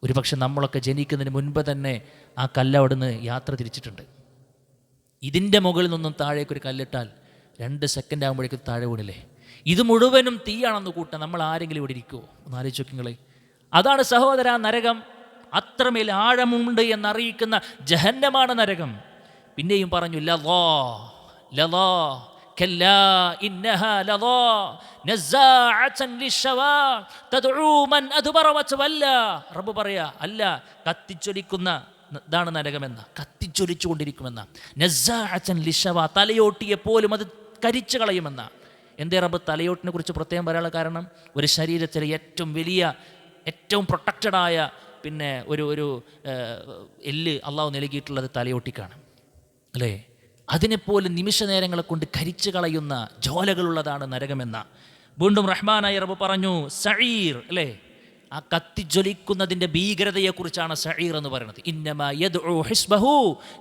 ഒരുപക്ഷെ നമ്മളൊക്കെ ജനിക്കുന്നതിന് മുൻപ് തന്നെ ആ കല്ല് അവിടുന്ന് യാത്ര തിരിച്ചിട്ടുണ്ട്. ഇതിൻ്റെ മുകളിൽ നിന്നും താഴേക്കൊരു കല്ലിട്ടാൽ 2 സെക്കൻഡ് ആകുമ്പോഴേക്കും താഴെ വീണില്ലേ? ഇത് മുഴുവനും തീയാണെന്ന് കൂട്ടാൻ നമ്മൾ ആരെങ്കിലും ഇവിടെ ഇരിക്കുമോ? ഒന്ന് ആലോചിച്ച് നോക്കിങ്ങളെ. അതാണ് സഹോദര നരകം. അത്രമേൽ ആഴമുണ്ട് എന്നറിയിക്കുന്ന ജഹന്നമാണ് നരകം. പിന്നെയും പറഞ്ഞു ലളാ ലളാ കല്ലാ ഇന്നഹാ ലളാ നസാഅതൻ ലിശ്ശവാ തദ്ഉ മൻ അദ്ബറ വതവല്ല. റബ്ബ് പറയാ, അല്ല, കത്തിച്ചൊലിക്കുന്ന ഇതാണ് നരകമെന്ന, കത്തിച്ചൊലിച്ചു കൊണ്ടിരിക്കുമെന്ന. നസാഅതൻ ലിശ്ശവാ, തലയോട്ടിയെ പോലും അത് കരിച്ചു കളയുമെന്ന. എന്തേ റബ്ബ് തലയോട്ടിനെ കുറിച്ച് പ്രത്യേകം പറയാനുള്ള കാരണം? ഒരു ശരീരത്തിലെ ഏറ്റവും വലിയ, ഏറ്റവും പ്രൊട്ടക്റ്റഡായ പിന്നെ ഒരു എല്ല് അള്ളാഹു നൽകിയിട്ടുള്ളത് തലയോട്ടിക്കാണ്, അല്ലേ? അതിനെപ്പോലും നിമിഷ നേരങ്ങളെ കൊണ്ട് കരിച്ചു കളയുന്ന ജ്വാലകളുള്ളതാണ് നരകമെന്ന. വീണ്ടും റഹ്മാനായ റബ്ബ് പറഞ്ഞു സഈർ, അല്ലേ? ആ കത്തിജ്വലിക്കുന്നതിൻ്റെ ഭീകരതയെക്കുറിച്ചാണ് സഈർ എന്ന് പറയുന്നത്. ഇന്നമാ യദ്ഉ ഹിസ്ബഹു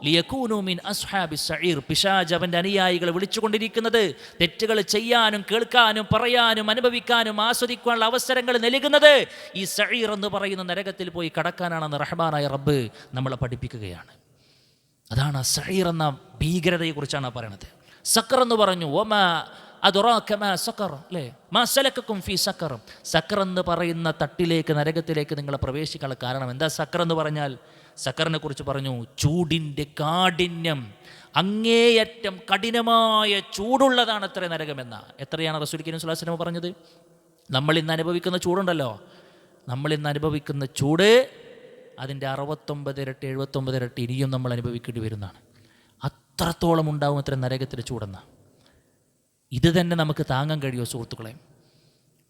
ലിയകൂനു മിൻ അസ്ഹാബിസ് സഈർ. പിശാച് അവൻ്റെ അനുയായികളെ വിളിച്ചുകൊണ്ടിരിക്കുന്നത് തെറ്റുകൾ ചെയ്യാനും കേൾക്കാനും പറയാനും അനുഭവിക്കാനും ആസ്വദിക്കാനുള്ള അവസരങ്ങൾ നൽകുന്നത് ഈ സഈർ എന്ന് പറയുന്ന നരകത്തിൽ പോയി കടക്കാനാണെന്ന് റഹ്മാനായ റബ്ബ് നമ്മളെ പഠിപ്പിക്കുകയാണ്. അതാണ് സഈർ എന്ന ഭീകരതയെക്കുറിച്ചാണ് പറയണത്. സഖർ എന്ന് പറഞ്ഞു, വമാ അദ്റാക മാ സഖർ, അല്ലേ? മാ സലക്കക്കും ഫീ സഖർ. സഖർ എന്ന് പറയുന്ന തട്ടിലേക്ക്, നരകത്തിലേക്ക് നിങ്ങളെ പ്രവേശിക്കാനുള്ള കാരണം എന്താ? സഖർ എന്ന് പറഞ്ഞാൽ, സഖറിനെ കുറിച്ച് പറഞ്ഞു, ചൂടിൻ്റെ കാഠിന്യം, അങ്ങേയറ്റം കഠിനമായ ചൂടുള്ളതാണ് അത്ര നരകമെന്ന. എത്രയാണ് റസൂൽ കരീം സ്വല്ലല്ലാഹു അലൈഹി വസല്ലം പറഞ്ഞത്? നമ്മളിന്ന് അനുഭവിക്കുന്ന ചൂടുണ്ടല്ലോ, നമ്മളിന്ന് അനുഭവിക്കുന്ന ചൂട് അതിൻ്റെ 69 ഇരട്ടി 79 ഇരട്ടി ഇനിയും നമ്മൾ അനുഭവിക്കേണ്ടി വരുന്നതാണ്. അത്രത്തോളം ഉണ്ടാവും അത്ര നരകത്തിൻ്റെ ചൂടെന്ന. ഇത് തന്നെ നമുക്ക് താങ്ങാൻ കഴിയുമോ സുഹൃത്തുക്കളെ?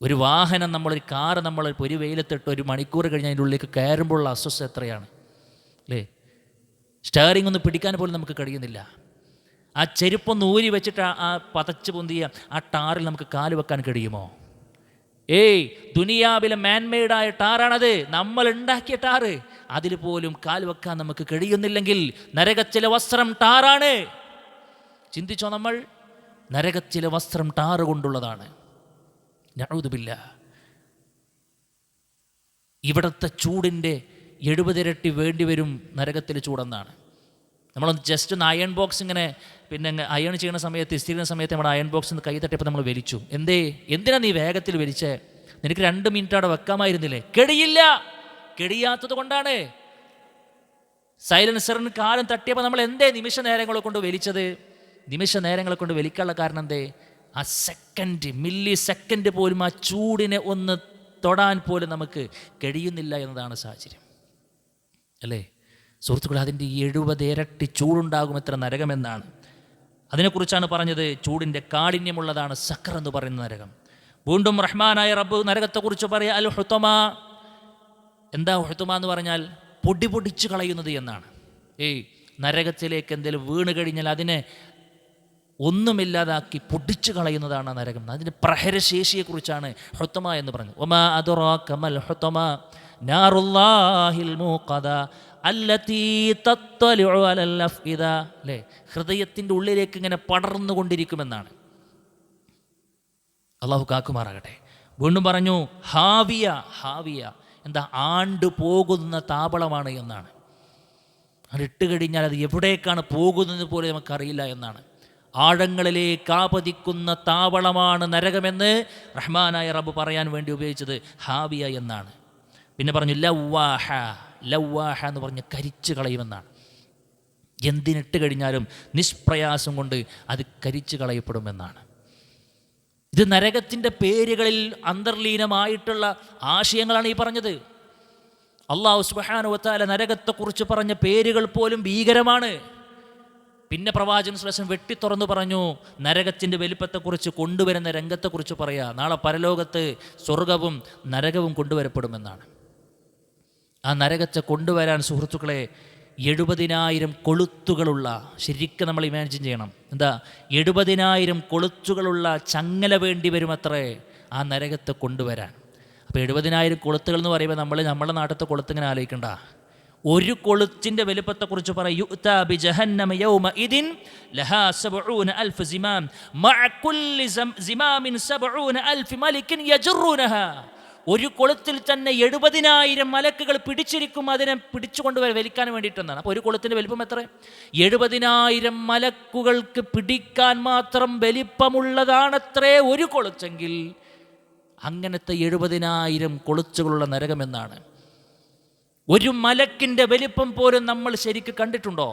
ഒരു വാഹനം, നമ്മളൊരു കാറ് നമ്മൾ ഒരു വെയിലത്തിട്ട് 1 മണിക്കൂർ കഴിഞ്ഞ് അതിൻ്റെ ഉള്ളിലേക്ക് കയറുമ്പോഴുള്ള അസ്വസ്ഥത എത്രയാണ്, അല്ലേ? സ്റ്റെയറിംഗ് ഒന്ന് പിടിക്കാൻ പോലും നമുക്ക് കഴിയുന്നില്ല. ആ ചെരുപ്പൊന്ന് ഊരി വെച്ചിട്ട് ആ പതച്ച് പൊന്തിയ ആ ടാറിൽ നമുക്ക് കാല് വെക്കാൻ കഴിയുമോ? ദുനിയാവിലെ മാൻമെയ്ഡായ ടാറാണത്, നമ്മൾ ഉണ്ടാക്കിയ ടാറ്. അതിൽ പോലും കാൽ വെക്കാൻ നമുക്ക് കഴിയുന്നില്ലെങ്കിൽ നരകത്തിലെ വസ്ത്രം ടാറാണ്. ചിന്തിച്ചോ, നമ്മൾ നരകത്തിലെ വസ്ത്രം ടാറ് കൊണ്ടുള്ളതാണ്. നഊദു ബില്ലാഹ്. ഇവിടുത്തെ ചൂടിൻ്റെ 70 ഇരട്ടി വേണ്ടി വരും നരകത്തിലെ ചൂടെന്നാണ്. നമ്മളൊന്ന് ജസ്റ്റ് ഒന്ന് അയൺ ബോക്സ് ഇങ്ങനെ അയൺ ചെയ്യുന്ന സമയത്ത്, ഇസ്തിരി ചെയ്യുന്ന സമയത്ത് നമ്മുടെ അയൺ ബോക്സ് ഒന്ന് കൈ തട്ടിയപ്പോൾ നമ്മൾ വലിച്ചു. എന്തിനാ നീ വേഗത്തിൽ വലിച്ചേ? നിനക്ക് 2 മിനിറ്റ് അവിടെ വെക്കാമായിരുന്നില്ലേ? കെടിയില്ല. കെടിയാത്തത് കൊണ്ടാണ്. സൈലൻസറിന് കാലം തട്ടിയപ്പോൾ നമ്മൾ നിമിഷ നേരങ്ങളെ കൊണ്ട് വലിച്ചത്? നിമിഷ നേരങ്ങളെ കൊണ്ട് വലിക്കാനുള്ള കാരണം ആ സെക്കൻഡ്, മില്ലി സെക്കൻഡ് പോലും ആ ചൂടിനെ ഒന്ന് തൊടാൻ പോലും നമുക്ക് കഴിയുന്നില്ല എന്നതാണ് സാഹചര്യം, അല്ലേ സുഹൃത്തുക്കളെ? അതിൻ്റെ 70 ഇരട്ടി ചൂടുണ്ടാകും എത്ര നരകമെന്നാണ്. അതിനെക്കുറിച്ചാണ് പറഞ്ഞത്. ചൂടിൻ്റെ കാഠിന്യമുള്ളതാണ് സഖർ എന്ന് പറയുന്ന നരകം. വീണ്ടും റഹ്മാനായ റബ്ബ് നരകത്തെക്കുറിച്ച് പറയുക, അൽ ഹുതമ. എന്താ ഹുതമ എന്ന് പറഞ്ഞാൽ? പൊടിച്ചു കളയുന്നത് എന്നാണ്. നരകത്തിലേക്ക് എന്തെങ്കിലും വീണ് കഴിഞ്ഞാൽ അതിനെ ഒന്നുമില്ലാതാക്കി പൊടിച്ചു കളയുന്നതാണ് നരകം. അതിൻ്റെ പ്രഹരശേഷിയെക്കുറിച്ചാണ് ഹുതമ എന്ന് പറഞ്ഞത്. ഒമാ അദ്റാക മൽ ഹുതമ നാറുല്ലാഹിൽ മൂഖദ അല്ലതീ തത്വലിഉ അലൽ അഫ്ഇദ. അല്ലേ, ഹൃദയത്തിൻ്റെ ഉള്ളിലേക്ക് ഇങ്ങനെ പടർന്നുകൊണ്ടിരിക്കുമെന്നാണ്. അള്ളാഹു കാക്കുമാറാകട്ടെ. വീണ്ടും പറഞ്ഞു ഹാവിയ. ഹാവിയ എന്താ? ആണ്ട് പോകുന്ന താവളമാണ് എന്നാണ്. അതിട്ട് കഴിഞ്ഞാൽ അത് എവിടേക്കാണ് പോകുന്നത് പോലെ നമുക്കറിയില്ല എന്നാണ്. ആഴങ്ങളിലേക്ക് ആപതിക്കുന്ന താവളമാണ് നരകമെന്ന് റഹ്മാനായ റബ്ബ് പറയാൻ വേണ്ടി ഉപയോഗിച്ചത് ഹാവിയ എന്നാണ്. പിന്നെ പറഞ്ഞു ലവ്വാഹ. ലവ്വാഹ എന്ന് പറഞ്ഞ് കരിച്ചു കളയുമെന്നാണ്. എന്തിനിട്ട് കഴിഞ്ഞാലും നിഷ്പ്രയാസം കൊണ്ട് അത് കരിച്ചു കളയപ്പെടുമെന്നാണ്. ഇത് നരകത്തിൻ്റെ പേരുകളിൽ അന്തർലീനമായിട്ടുള്ള ആശയങ്ങളാണ് ഈ പറഞ്ഞത്. അല്ലാഹു സുബ്ഹാനഹു വ തആല നരകത്തെക്കുറിച്ച് പറഞ്ഞ പേരുകൾ പോലും ഭീകരമാണ്. പിന്നെ പ്രവാചകൻ സ്വല്ലല്ലാഹു അലൈഹി വസല്ലം വെട്ടിത്തുറന്നു പറഞ്ഞു നരകത്തിൻ്റെ വലിപ്പത്തെക്കുറിച്ച്, കൊണ്ടുവരുന്ന രംഗത്തെക്കുറിച്ച് പറയാ. നാളെ പരലോകത്ത് സ്വർഗവും നരകവും കൊണ്ടുവരപ്പെടുമെന്നാണ്. ആ നരകത്തെ കൊണ്ടുവരാൻ സുഹൃത്തുക്കളെ 70,000 കൊളുത്തുകളുള്ള, ശരിക്കും നമ്മൾ ഇമാജിൻ ചെയ്യണം, എന്താ 70,000 കൊളുത്തുകളുള്ള ചങ്ങല വേണ്ടി വരും അത്രേ ആ നരകത്തെ കൊണ്ടുവരാൻ. അപ്പോൾ 70,000 കൊളുത്തുകൾ എന്ന് പറയുമ്പോൾ നമ്മുടെ നാട്ടിലത്തെ കൊളുത്ത് ഇങ്ങനെ ആലോചിക്കണ്ട. ഒരു കൊളുത്തിൻ്റെ വലുപ്പത്തെക്കുറിച്ച് പറയും. യുഅ്താ ബിജഹന്നമ യൗമഇദിൻ ലഹാ 70,000 സിമാം മഅ കുല്ലി സിമാമിൻ 70,000 മലികിൻ യജറുനഹാ. ഒരു കൊളുത്തിൽ തന്നെ 70,000 മലക്കുകൾ പിടിച്ചിരിക്കും, അതിനെ പിടിച്ചുകൊണ്ട് വലിക്കാൻ വേണ്ടിയിട്ടെന്നാണ്. അപ്പോൾ ഒരു കൊളുത്തിൻ്റെ വലിപ്പം എത്ര? 70,000 മലക്കുകൾക്ക് പിടിക്കാൻ മാത്രം വലിപ്പമുള്ളതാണത്രേ ഒരു കൊളുത്തെങ്കിൽ. അങ്ങനത്തെ 70,000 കൊളുത്തുകളുള്ള നരകമെന്നാണ്. ഒരു മലക്കിൻ്റെ വലിപ്പം പോലും നമ്മൾ ശരിക്ക് കണ്ടിട്ടുണ്ടോ?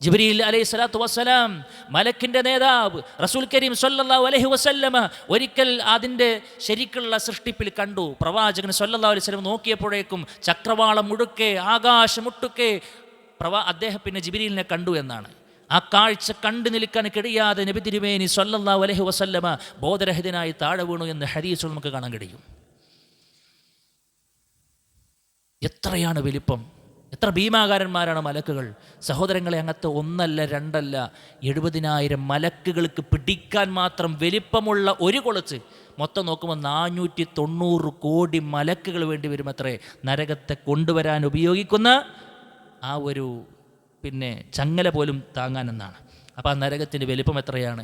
ജിബ്രീൽ അലൈഹി സ്വലാത്തു വസ്സലാം, മലക്കിൻ്റെ നേതാവ് റസൂൽ കരീം സ്വല്ലല്ലാഹു അലൈഹി വസല്ലമ ഒരിക്കൽ അതിൻ്റെ ശരിക്കുള്ള സൃഷ്ടിപ്പിൽ കണ്ടു. പ്രവാചകൻ സ്വല്ലല്ലാഹു അലൈഹി വസല്ലം നോക്കിയപ്പോഴേക്കും ചക്രവാളം മുഴുക്കെ, ആകാശമുട്ടുക്കെ അദ്ദേഹം പിന്നെ ജിബ്രീലിനെ കണ്ടു എന്നാണ്. ആ കാഴ്ച കണ്ടു നിൽക്കാൻ കഴിയാതെ നബി തിരുമേനി സ്വല്ലല്ലാഹു അലൈഹി വസല്ലമ ബോധരഹിതനായി താഴെ വീണു എന്ന് ഹദീസിൽ നമുക്ക് കാണാൻ കഴിയും. എത്രയാണ് വലിപ്പം! എത്ര ഭീമാകാരന്മാരാണ് മലക്കുകൾ! സഹോദരങ്ങളെ, അങ്ങനത്തെ ഒന്നല്ല രണ്ടല്ല, 70,000 മലക്കുകൾക്ക് പിടിക്കാൻ മാത്രം വലിപ്പമുള്ള ഒരു കൊളുത്ത്. മൊത്തം നോക്കുമ്പോൾ 490 കോടി മലക്കുകൾ വേണ്ടി വരും അത്രേ നരകത്തെ കൊണ്ടുവരാൻ ഉപയോഗിക്കുന്ന ആ ഒരു ചങ്ങല പോലും താങ്ങാനെന്നാണ്. അപ്പോൾ ആ നരകത്തിൻ്റെ വലിപ്പം എത്രയാണ്?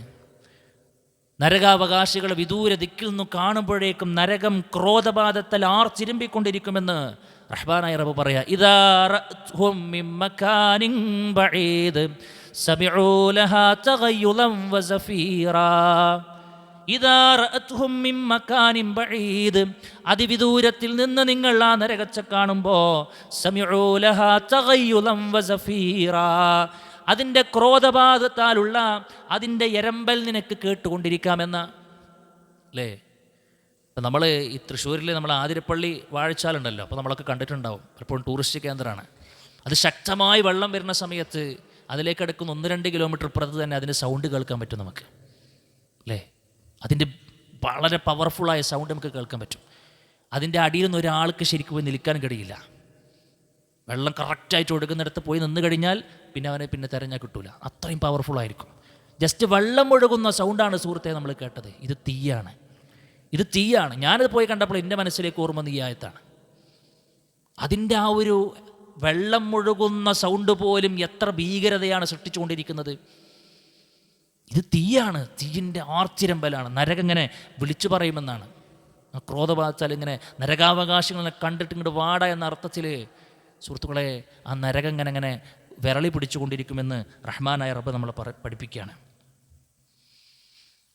നരകാവകാശികൾ വിദൂര ദിക്കിൽ നിന്നും കാണുമ്പോഴേക്കും നരകം ക്രോധബാധത്താൽ ആർച്ചിരുമ്പിക്കൊണ്ടിരിക്കുമെന്ന് റഹ്മാനായ റബ്ബ് പറയാ. ഇദാ റഅത്ഹും മിൻ മകാനിൻ ബഈദ് സമിഉ ലഹാ തഗയ്യുലൻ വസഫീറാ. ഇദാ റഅത്ഹും മിൻ മകാനിൻ ബഈദ്, അതിവിദൂരത്തിൽ നിന്ന് നിങ്ങൾ ആ നരകത്തെ കാണുമ്പോൾ സമിഉ ലഹാ തഗയ്യുലൻ വസഫീറാ, അതിൻ്റെ ക്രോധബാധത്താലുള്ള അതിൻ്റെ എരമ്പൽ നിനക്ക് കേട്ടുകൊണ്ടിരിക്കാമെന്ന. അല്ലേ, ഇപ്പം നമ്മൾ ഈ തൃശ്ശൂരിൽ നമ്മൾ ആതിരപ്പള്ളി വാഴച്ചാലുണ്ടല്ലോ, അപ്പോൾ നമ്മളൊക്കെ കണ്ടിട്ടുണ്ടാവും. പലപ്പോഴും ടൂറിസ്റ്റ് കേന്ദ്രമാണ്. അത് ശക്തമായി വെള്ളം വരുന്ന സമയത്ത് അതിലേക്ക് അടുക്കുന്ന 1-2 കിലോമീറ്റർ ഇപ്പുറത്ത് തന്നെ അതിൻ്റെ സൗണ്ട് കേൾക്കാൻ പറ്റും നമുക്ക്. അല്ലേ, അതിൻ്റെ വളരെ പവർഫുള്ളായ സൗണ്ട് നമുക്ക് കേൾക്കാൻ പറ്റും. അതിൻ്റെ അടിയിൽ നിന്ന് ഒരാൾക്ക് ശരിക്കും പോയി നിൽക്കാൻ കഴിയില്ല. വെള്ളം കറക്റ്റായിട്ട് ഒഴുകുന്നിടത്ത് പോയി നിന്ന് കഴിഞ്ഞാൽ പിന്നെ അവനെ തിരഞ്ഞാൽ കിട്ടൂല. അത്രയും പവർഫുള്ളായിരിക്കും. ജസ്റ്റ് വെള്ളം ഒഴുകുന്ന സൗണ്ടാണ് സുഹൃത്തെ നമ്മൾ കേട്ടത്. ഇത് തീയാണ്. ഇത് തീയാണ്. ഞാനത് പോയി കണ്ടപ്പോൾ എൻ്റെ മനസ്സിലേക്ക് ഓർമ്മ ഈ ആയത്താണ്. അതിൻ്റെ ആ ഒരു വെള്ളം മുഴുകുന്ന സൗണ്ട് പോലും എത്ര ഭീകരതയാണ് സൃഷ്ടിച്ചുകൊണ്ടിരിക്കുന്നത്. ഇത് തീയാണ്, തീയിൻ്റെ ആർത്തിരമ്പലാണ്. നരകം ഇങ്ങനെ വിളിച്ചു പറയുമെന്നാണ്. ക്രോധബാധിച്ചാൽ ഇങ്ങനെ നരകാവകാശങ്ങളെ കണ്ടിട്ട് ഇങ്ങോട്ട് വാട എന്ന അർത്ഥത്തിൽ സുഹൃത്തുക്കളെ ആ നരകം ഇങ്ങനെ വിരളി പിടിച്ചുകൊണ്ടിരിക്കുമെന്ന് റഹ്മാനായ റബ്ബ് നമ്മളെ പഠിപ്പിക്കുകയാണ്.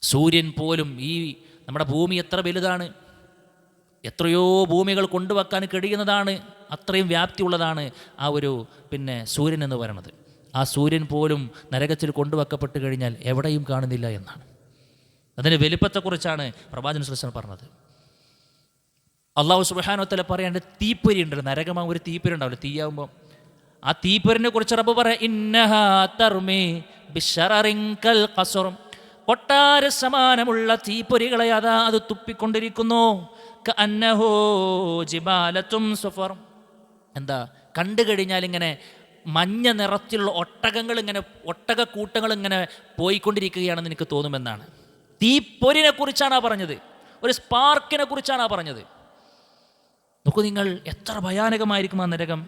സൂര്യൻ പോലും, ഈ നമ്മുടെ ഭൂമി എത്ര വലുതാണ്, എത്രയോ ഭൂമികൾ കൊണ്ടുവെക്കാൻ കഴിയുന്നതാണ്, അത്രയും വ്യാപ്തിയുള്ളതാണ് ആ ഒരു സൂര്യൻ എന്ന് പറയുന്നത്. ആ സൂര്യൻ പോലും നരകത്തിൽ കൊണ്ടുവെക്കപ്പെട്ട് കഴിഞ്ഞാൽ എവിടെയും കാണുന്നില്ല എന്നാണ്. അതിൻ്റെ വലിപ്പത്തെക്കുറിച്ചാണ് പ്രവാചകൻ സ്വല്ലല്ലാഹു അലൈഹി വസല്ലം പറഞ്ഞത്. അല്ലാഹു സുബ്ഹാനഹു വ തആല പറയാണ്ട് തീപ്പൊരി ഉണ്ടല്ലോ, നരകമാകുമ്പോൾ ഒരു തീപ്പൊരി ഉണ്ടാവില്ല, തീയാകുമ്പോൾ ആ തീപ്പൊരിനെ കുറിച്ച് റബ്ബ് പറയാം, ഇന്നഹാ തർമി ബിശററിൻ കൽ ഖസ്ർ, കൊട്ടാര സമാനമുള്ള തീപ്പൊരികളെ അതാ അത് തുപ്പിക്കൊണ്ടിരിക്കുന്നു. കഅന്നഹു ജിബാലത്തും സുഫർ, എന്താ കണ്ടു കഴിഞ്ഞാൽ ഇങ്ങനെ മഞ്ഞ നിറത്തിലുള്ള ഒട്ടകക്കൂട്ടങ്ങൾ ഇങ്ങനെ പോയിക്കൊണ്ടിരിക്കുകയാണെന്ന് എനിക്ക് തോന്നുമെന്നാണ്. തീപ്പൊരിനെ കുറിച്ചാണ് പറഞ്ഞത്, ഒരു സ്പാർക്കിനെ കുറിച്ചാണ് പറഞ്ഞത്. നോക്കൂ നിങ്ങൾ, എത്ര ഭയാനകമായിരിക്കും ആ നരകം.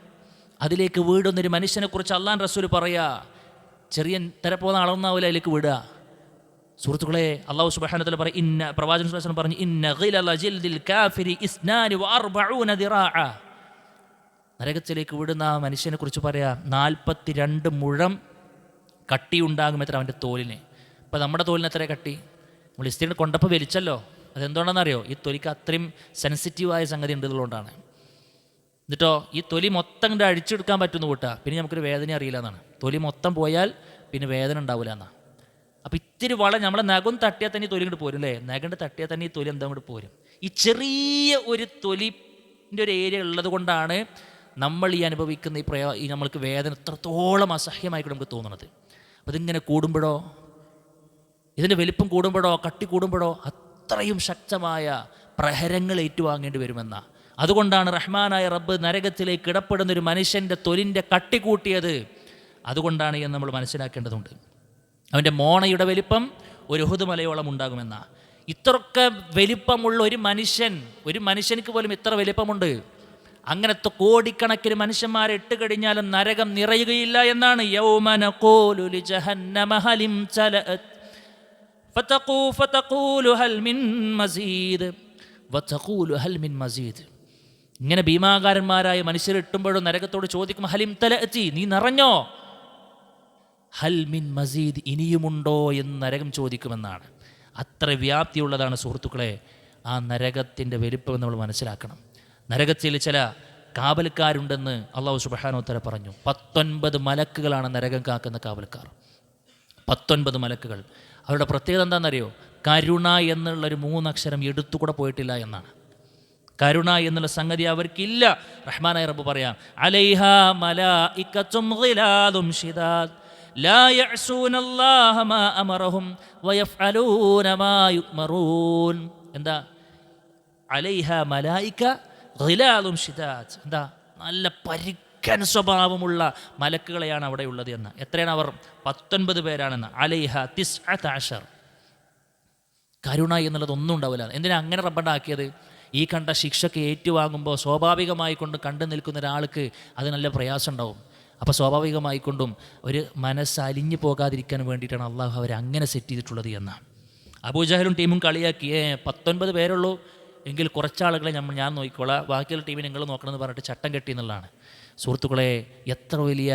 അതിലേക്ക് വീടുന്നൊരു മനുഷ്യനെ കുറിച്ച് അള്ളാഹുവിൻ്റെ റസൂൽ പറയാ, ചെറിയ തരപ്പോന്ന അളന്നാവില്ല അതിലേക്ക് വിടുക. സുഹൃത്തുക്കളെ, അല്ലാഹു സുബ്ഹാനഹു വ തആല പറയും, പ്രവാചകൻ സ്വല്ലല്ലാഹു അലൈഹി വസല്ലം പറഞ്ഞു, ഇന്ന ഗിലല ജിൽദിൽ കാഫിരി 42 ദിറാഅ, നരകത്തിലേക്ക് വിടുന്ന ആ മനുഷ്യനെ കുറിച്ച് പറയാ 42 മുഴം കട്ടിയുണ്ടാകും എത്ര അവൻ്റെ തോലിന്. ഇപ്പം നമ്മുടെ തോലിന് എത്ര കട്ടി? നമ്മൾ ഇസ്തിരി കൊണ്ടപ്പോൾ വലിച്ചല്ലോ, അതെന്തുകൊണ്ടാണെന്നറിയോ? ഈ തൊലിക്ക് അത്രയും സെൻസിറ്റീവായ സംഗതി ഉള്ളതുകൊണ്ടാണ്. എന്നിട്ടോ ഈ തൊലി മൊത്തം കണ്ട് അഴിച്ചെടുക്കാൻ പറ്റുന്ന കൂട്ടാ, പിന്നെ നമുക്കൊരു വേദന അറിയില്ല എന്നാണ്. തൊലി മൊത്തം പോയാൽ പിന്നെ വേദന ഉണ്ടാവില്ല എന്നാണ്. അപ്പോൾ ഇത്തിരി നമ്മളെ നഖം തട്ടിയാൽ തന്നെ ഈ തൊലി ഇങ്ങോട്ട് പോരും അല്ലേ, നഖം തട്ടിയാൽ തന്നെ ഈ തൊലി എന്താ അങ്ങോട്ട് പോരും. ഈ ചെറിയ ഒരു തൊലിൻ്റെ ഒരു ഏരിയ ഉള്ളത് കൊണ്ടാണ് നമ്മൾ ഈ അനുഭവിക്കുന്ന ഈ നമ്മൾക്ക് വേദന എത്രത്തോളം അസഹ്യമായിട്ട് നമുക്ക് തോന്നുന്നത്. അപ്പോൾ ഇതിങ്ങനെ കൂടുമ്പോഴോ, ഇതിൻ്റെ വലിപ്പം കൂടുമ്പോഴോ, കട്ടി കൂടുമ്പോഴോ അത്രയും ശക്തമായ പ്രഹരങ്ങൾ ഏറ്റുവാങ്ങേണ്ടി വരുമെന്ന. അതുകൊണ്ടാണ് റഹ്മാനായ റബ്ബ് നരകത്തിലേക്ക് ഇടപെടുന്നൊരു മനുഷ്യൻ്റെ തൊലിൻ്റെ കട്ടി കൂട്ടിയത്. അതുകൊണ്ടാണ് എന്ന് നമ്മൾ മനസ്സിലാക്കേണ്ടതുണ്ട്. അവൻ്റെ മോണയുടെ വലിപ്പം ഒരു ഉഹുദ് മലയോളം ഉണ്ടാകുമെന്ന. ഇത്രയൊക്കെ വലിപ്പമുള്ള ഒരു മനുഷ്യനിക്ക് പോലും ഇത്ര വലിപ്പമുണ്ട്. അങ്ങനത്തെ കോടിക്കണക്കിന് മനുഷ്യന്മാരെ ഇട്ട് കഴിഞ്ഞാലും നരകം നിറയുകയില്ല എന്നാണ്. യൗമ നഖൂലു ലിജഹന്നമ ഹലിം തലഅത് ഫതഖൂലു ഹൽ മിൻ മസീദ് വതഖൂലു ഹൽ മിൻ മസീദ്. ഇങ്ങനെ ഭീമാകാരന്മാരായ മനുഷ്യർ ഇട്ടുമ്പോഴും നരകത്തോട് ചോദിക്കും, ഹലിം തലഅതി, നീ നിറഞ്ഞോ? ഹൽ മിൻ മസീദ്, ഇനിയുമുണ്ടോ എന്ന് നരകം ചോദിക്കുമെന്നാണ്. അത്ര വ്യാപ്തിയുള്ളതാണ് സുഹൃത്തുക്കളെ ആ നരകത്തിൻ്റെ വലിപ്പം നമ്മൾ മനസ്സിലാക്കണം. നരകത്തിൽ ചില കാവൽക്കാരുണ്ടെന്ന് അല്ലാഹു സുബ്ഹാനഹു വ തആല പറഞ്ഞു. 19 മലക്കുകളാണ് നരകം കാക്കുന്ന കാവൽക്കാർ. 19 മലക്കുകൾ. അവരുടെ പ്രത്യേകത എന്താണെന്നറിയോ? കരുണ എന്നുള്ളൊരു 3 അക്ഷരം എടുത്തുകൂടെ പോയിട്ടില്ല എന്നാണ്. കരുണ എന്നുള്ള സംഗതി അവർക്കില്ല. റഹ്മാനായ റബ്ബ് പറയാം, അലൈഹാ മലായികത്തും ഗിലാദും ശിദാദ് ലാ യഅ്സൂനല്ലാഹ മാ അമറഹും വയഫ്അലൂന മാ യുഅ്മറൂൻ. എന്താ? അലൈഹ മലായിക ഗിലാദും ശിദാദ്, എന്താ? നല്ല പരുക്കൻ സ്വഭാവമുള്ള മലക്കുകളെയാണ് അവിടെ ഉള്ളത് എന്ന്. എത്രയാണ് അവർ? 19 പേരാണെന്ന്. അലൈഹ 19. കരുണ എന്നുള്ളത് ഒന്നും ഉണ്ടാവില്ല. എന്തിനാ അങ്ങനെ റബ്ബണ്ടാക്കിയത്? ഈ കണ്ട ശിക്ഷയ്ക്ക് ഏറ്റുവാങ്ങുമ്പോൾ സ്വാഭാവികമായി കൊണ്ട് കണ്ടു നിൽക്കുന്ന ഒരാൾക്ക് അത് നല്ല പ്രയാസം ഉണ്ടാവും. അപ്പോൾ സ്വാഭാവികമായിക്കൊണ്ടും ഒരു മനസ്സ് അലിഞ്ഞു പോകാതിരിക്കാൻ വേണ്ടിയിട്ടാണ് അള്ളാഹു അവരെ അങ്ങനെ സെറ്റ് ചെയ്തിട്ടുള്ളത് എന്നാണ്. അബൂജഹലും ടീമും കളിയാക്കി, 19 പേരുള്ളൂ എങ്കിൽ കുറച്ചാളുകളെ ഞാൻ നോക്കിക്കോളാം, ബാക്കിയുള്ള ടീമിനെ നിങ്ങൾ നോക്കണമെന്ന് പറഞ്ഞിട്ട് ചട്ടം കെട്ടി എന്നുള്ളതാണ്. സുഹൃത്തുക്കളെ, എത്ര വലിയ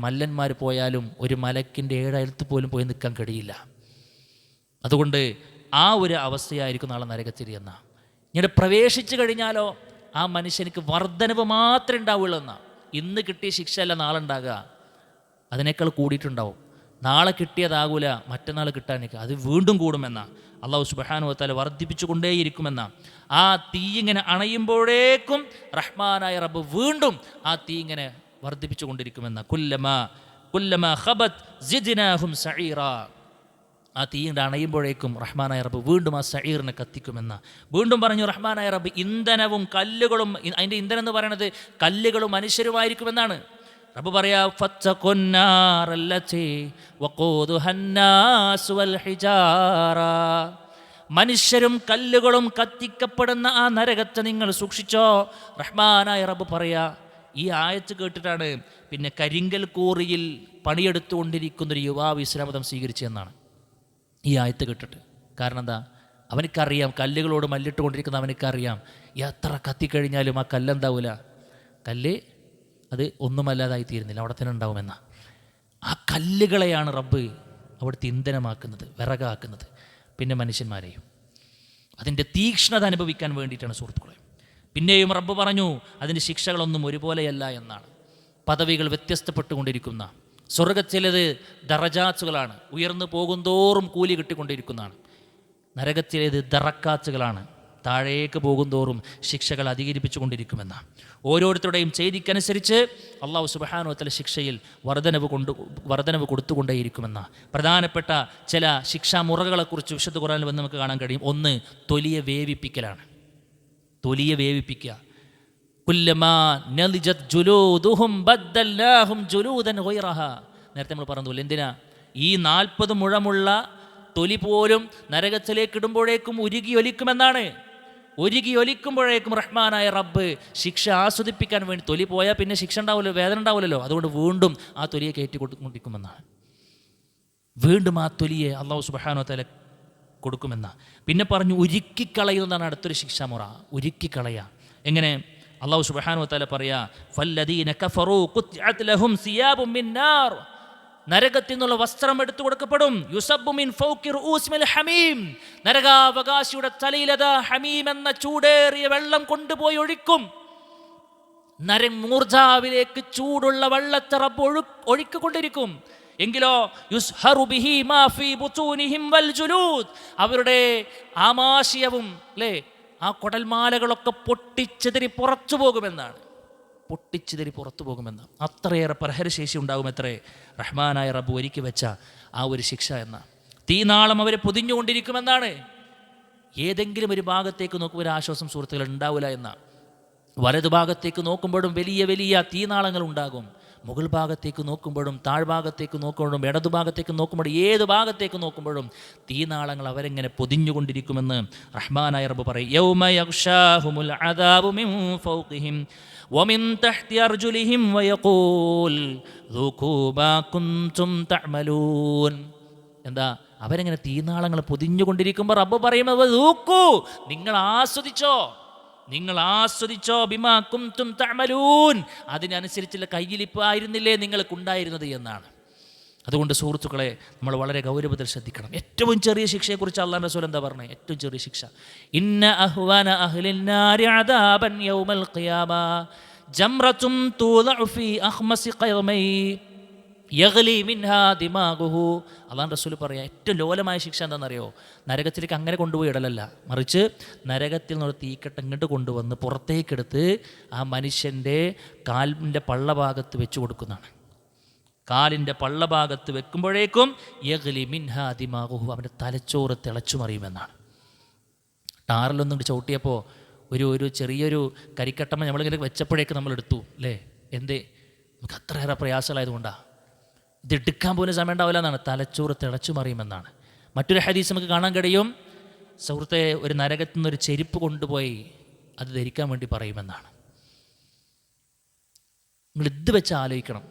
മല്ലന്മാർ പോയാലും ഒരു മലക്കിൻ്റെ 7 അയലത്ത് പോലും പോയി നിൽക്കാൻ കഴിയില്ല. അതുകൊണ്ട് ആ ഒരു അവസ്ഥയായിരിക്കും നാളെ നരകത്തിൽ എന്ന. ഇങ്ങനെ പ്രവേശിച്ചു കഴിഞ്ഞാലോ ആ മനുഷ്യനിക്ക് വർധനവ് മാത്രമേ ഉണ്ടാവുള്ളൂ എന്നാണ്. ഇന്ന് കിട്ടിയ ശിക്ഷയല്ല നാളെ ഉണ്ടാകുക, അതിനേക്കാൾ കൂടിയിട്ടുണ്ടാവും. നാളെ കിട്ടിയതാകൂല മറ്റന്നാൾ കിട്ടാനേക്ക്, അത് വീണ്ടും കൂടുമെന്ന. അല്ലാഹു സുബ്ഹാനഹു വ തആല വർദ്ധിപ്പിച്ചു കൊണ്ടേയിരിക്കുമെന്ന. ആ തീ ഇങ്ങനെ അണയുമ്പോഴേക്കും റഹ്മാനായ റബ്ബ് വീണ്ടും ആ തീ ഇങ്ങനെ വർദ്ധിപ്പിച്ചു കൊണ്ടിരിക്കുമെന്ന. കുല്ലമാ ഖബത് സിദ്നാഹും സഈറാ. ആ തീയുടെ അണയുമ്പോഴേക്കും റഹ്മാനായ റബ്ബ് വീണ്ടും ആ സഈറിനെ കത്തിക്കുമെന്ന. വീണ്ടും പറഞ്ഞു റഹ്മാനായ റബ്ബ്, ഇന്ധനവും കല്ലുകളും, അതിൻ്റെ ഇന്ധനം എന്ന് പറയുന്നത് കല്ലുകളും മനുഷ്യരുമായിരിക്കുമെന്നാണ്. റബ്ബ് പറയാ, ഫത്തഖുന്നാറല്ലതി വഖൂദുഹന്നാസ് വൽ ഹിജാറ മനുഷ്യരും കല്ലുകളും കത്തിക്കപ്പെടുന്ന ആ നരകത്തെ നിങ്ങൾ സൂക്ഷിച്ചോ. റഹ്മാനായ റബ്ബ് പറയാ. ഈ ആയത്ത് കേട്ടിട്ടാണ് പിന്നെ കരിങ്കൽ കോറിയിൽ പണിയെടുത്തുകൊണ്ടിരിക്കുന്നൊരു യുവാവ് ഇസ്ലാം മതം സ്വീകരിച്ചതെന്നാണ് ഈ ആയത്ത് കേട്ടിട്ട്. കാരണം എന്താ? അവനക്കറിയാം, കല്ലുകളോട് മല്ലിട്ട് കൊണ്ടിരിക്കുന്ന അവനക്കറിയാം, എത്ര കത്തിക്കഴിഞ്ഞാലും ആ കല്ലെന്താവില്ല, കല്ല് അത് ഒന്നുമല്ലാതായി തീരുന്നില്ല, അവിടെ തന്നെ ഉണ്ടാവുമെന്ന. ആ കല്ലുകളെയാണ് റബ്ബ് അവിടുത്തെ ഇന്ധനമാക്കുന്നത്, വിറകാക്കുന്നത്. പിന്നെ മനുഷ്യന്മാരെയും അതിൻ്റെ തീക്ഷ്ണത അനുഭവിക്കാൻ വേണ്ടിയിട്ടാണ് സുഹൃത്തുക്കളെ. പിന്നെയും റബ്ബ് പറഞ്ഞു അതിൻ്റെ ശിക്ഷകളൊന്നും ഒരുപോലെയല്ല എന്നാണ്. പദവികൾ വ്യത്യസ്തപ്പെട്ടുകൊണ്ടിരിക്കുന്ന, സ്വർഗത്തിലേത് ദറജാത്തുകളാണ്, ഉയർന്നു പോകുന്തോറും കൂലി കിട്ടിക്കൊണ്ടിരിക്കുന്നതാണ്. നരകത്തിലേത് ദറക്കാത്തുകളാണ്, താഴേക്ക് പോകുന്തോറും ശിക്ഷകൾ അധികരിപ്പിച്ചു ഓരോരുത്തരുടെയും ചെയ്തിക്കനുസരിച്ച് അള്ളാഹു സുബ്ഹാനഹു വ തആല ശിക്ഷയിൽ വർധനവ് കൊടുത്തുകൊണ്ടേയിരിക്കുമെന്ന പ്രധാനപ്പെട്ട ചില ശിക്ഷാമുറകളെക്കുറിച്ച് വിശുദ്ധ ഖുർആനിൽ വന്ന് നമുക്ക് കാണാൻ കഴിയും. ഒന്ന്, തൊലിയെ വേവിപ്പിക്കലാണ്. തൊലിയെ വേവിപ്പിക്കുക. കുല്ലമാ നളിജത് ജുലൂദുഹും ബദ്ദൽനാഹും ജുലൂദൻ ഗൈറഹാ. നേരത്തെ നമ്മൾ പറഞ്ഞതുപോലെ എന്തിനാ ഈ 40 മുഴമുള്ള തൊലി പോലും നരകത്തിലേക്ക് ഇടുമ്പോഴേക്കും ഉരുകി ഒലിക്കുമെന്നാണ്. ഉരുകി ഒലിക്കുമ്പോഴേക്കും റഹ്മാനായ റബ്ബ് ശിക്ഷ ആസ്വദിപ്പിക്കാൻ വേണ്ടി, തൊലി പോയാൽ പിന്നെ ശിക്ഷ ഉണ്ടാവില്ലല്ലോ, വേദന ഉണ്ടാവില്ലല്ലോ, അതുകൊണ്ട് വീണ്ടും ആ തൊലിയെ കയറ്റി കൊടുക്കൊണ്ടിരിക്കുമെന്നാണ്. വീണ്ടും ആ തൊലിയെ അല്ലാഹു സുബ്ഹാനഹു വ തആല കൊടുക്കുമെന്ന. പിന്നെ പറഞ്ഞു ഉരുക്കിക്കളയുന്നതാണ് അടുത്തൊരു ശിക്ഷാമുറ. ഉരുക്കിക്കളയുക എങ്ങനെ? അല്ലാഹു സുബ്ഹാനഹു വ തആല പറയാ, ഫല്ലദീന കഫറൂ ഖുത്അത് ലഹും സിയാബും മിൻ നാർ. നരകത്തിൽ നിന്നുള്ള വസ്ത്രം എടുത്തു കൊടുക്കപ്പെടും. യുസബ്ബു മിൻ ഫൗഖി റൂസിൽ ഹമീം. നരകാവകാശിയുടെ തലയിലതാ ഹമീം എന്ന ചൂടേറിയ വെള്ളം കൊണ്ടുപോയി ഒഴിക്കും. നരമൂർജാവിലേക്ക് ചൂടുള്ള വെള്ളത്തെ റബ്ബ് ഒഴിക്കൊണ്ടിരിക്കും. എങ്കിലോ യുസ്ഹറു ബിഹി മാ ഫീ ബുതൂനിഹിം വൽ ജുലൂദ്. അവരുടെ ആമാശയവും അല്ലേ ആ കുടൽമാലകളൊക്കെ പൊട്ടിച്ചെതിരി പുറത്തു പോകുമെന്നാണ്. പൊട്ടിച്ചിതറി പുറത്തു പോകുമെന്ന്. അത്രയേറെ പ്രഹരശേഷി ഉണ്ടാകുമത്രേ റഹ്മാനായ റബ്ബ് ഒരുക്കി വെച്ച ആ ഒരു ശിക്ഷ എന്ന. തീനാളം അവരെ പൊതിഞ്ഞുകൊണ്ടിരിക്കുമെന്നാണ്. ഏതെങ്കിലും ഒരു ഭാഗത്തേക്ക് നോക്കുമ്പോൾ ഒരു ആശ്വാസം സുഹൃത്തുക്കൾ ഉണ്ടാവില്ല എന്ന. വലതുഭാഗത്തേക്ക് നോക്കുമ്പോഴും വലിയ വലിയ തീനാളങ്ങൾ ഉണ്ടാകും. മുകൾ ഭാഗത്തേക്ക് നോക്കുമ്പോഴും താഴ്ഭാഗത്തേക്ക് നോക്കുമ്പോഴും ഇടതുഭാഗത്തേക്ക് നോക്കുമ്പോഴും ഏത് ഭാഗത്തേക്ക് നോക്കുമ്പോഴും തീനാളങ്ങൾ അവരെങ്ങനെ പൊതിഞ്ഞുകൊണ്ടിരിക്കുമെന്ന് റഹ്മാനായ റബ്ബ് പറയും. യൗമ യഗ്ഷാഹുമുൽ അദാബു മിൻ ഫൗഖിഹിം വമിൻ തഹ്തി അർജുലിഹിം വയഖൂൽ ദുഖൂ മാ കുൻതും തഅമലൂൻ. എന്താ? അവരെങ്ങനെ തീനാളങ്ങൾ പൊതിഞ്ഞുകൊണ്ടിരിക്കുമ്പോൾ റബ്ബ് പറയുന്നത് ദൂക്കൂ, നിങ്ങൾ ആസ്വദിച്ചോ ബിമാ കുൻതും തഅമലൂൻ. അതിനനുസരിച്ചുള്ള കയ്യിലിപ്പ് ആയിരുന്നില്ലേ നിങ്ങൾക്കുണ്ടായിരുന്നത് എന്നാണ്. അതുകൊണ്ട് സുഹൃത്തുക്കളെ, നമ്മൾ വളരെ ഗൗരവത്തിൽ ശ്രദ്ധിക്കണം. ഏറ്റവും ചെറിയ ശിക്ഷയെക്കുറിച്ച് അല്ലാഹു റസൂൽ എന്താ പറഞ്ഞത്? ഏറ്റവും ചെറിയ ശിക്ഷ, ഇന്ന അഹ്വാന അഹ്ലിൻ നാരി അദാബൻ യൗമൽ ഖിയാമ ജംറത്തും തൂദഉ ഫീ അഖ്മസി ഖൈമൈ യഗ്ലി മിൻഹാ ദിമാഗുഹു. അല്ലാഹു റസൂൽ പറയാ ഏറ്റവും ലോലമായ ശിക്ഷ എന്താണെന്നറിയോ? നരകത്തിലേക്ക് അങ്ങനെ കൊണ്ടുപോയി ഇടലല്ല, മറിച്ച് നരകത്തിൽ നിന്നുള്ള തീക്കട്ട ഇങ്ങോട്ട് കൊണ്ടുവന്ന് പുറത്തേക്കെടുത്ത് ആ മനുഷ്യൻ്റെ കാലിൻ്റെ പള്ളഭാഗത്ത് വെച്ച് കൊടുക്കുന്നതാണ്. കാലിൻ്റെ പള്ളഭാഗത്ത് വെക്കുമ്പോഴേക്കും യഗ്ലി മിൻഹാ ദിമാഗുഹു, അവൻ്റെ തലച്ചോറ് തിളച്ചു മറിയുമെന്നാണ്. ടാറിലൊന്നും ചവിട്ടിയപ്പോൾ ഒരു ചെറിയൊരു കരിക്കട്ടമ്മ നമ്മളിങ്ങനെ വെച്ചപ്പോഴേക്ക് നമ്മൾ എടുത്തു അല്ലേ? എന്തേ? നമുക്ക് അത്രയേറെ പ്രയാസമായതുകൊണ്ടാണ്. ഇതെടുക്കാൻ പോലും സമയം ഉണ്ടാവില്ല എന്നാണ്. തലച്ചോറ് തിളച്ചു മറിയുമെന്നാണ്. മറ്റൊരു ഹദീസ് നമുക്ക് കാണാൻ കഴിയും, സുഹൃത്തെ, ഒരു നരകത്തിൽ നിന്നൊരു ചെരുപ്പ് കൊണ്ടുപോയി അത് ധരിക്കാൻ വേണ്ടി പറയുമെന്നാണ്. നിങ്ങൾ ഇത് വെച്ച് ആലോചിക്കണം.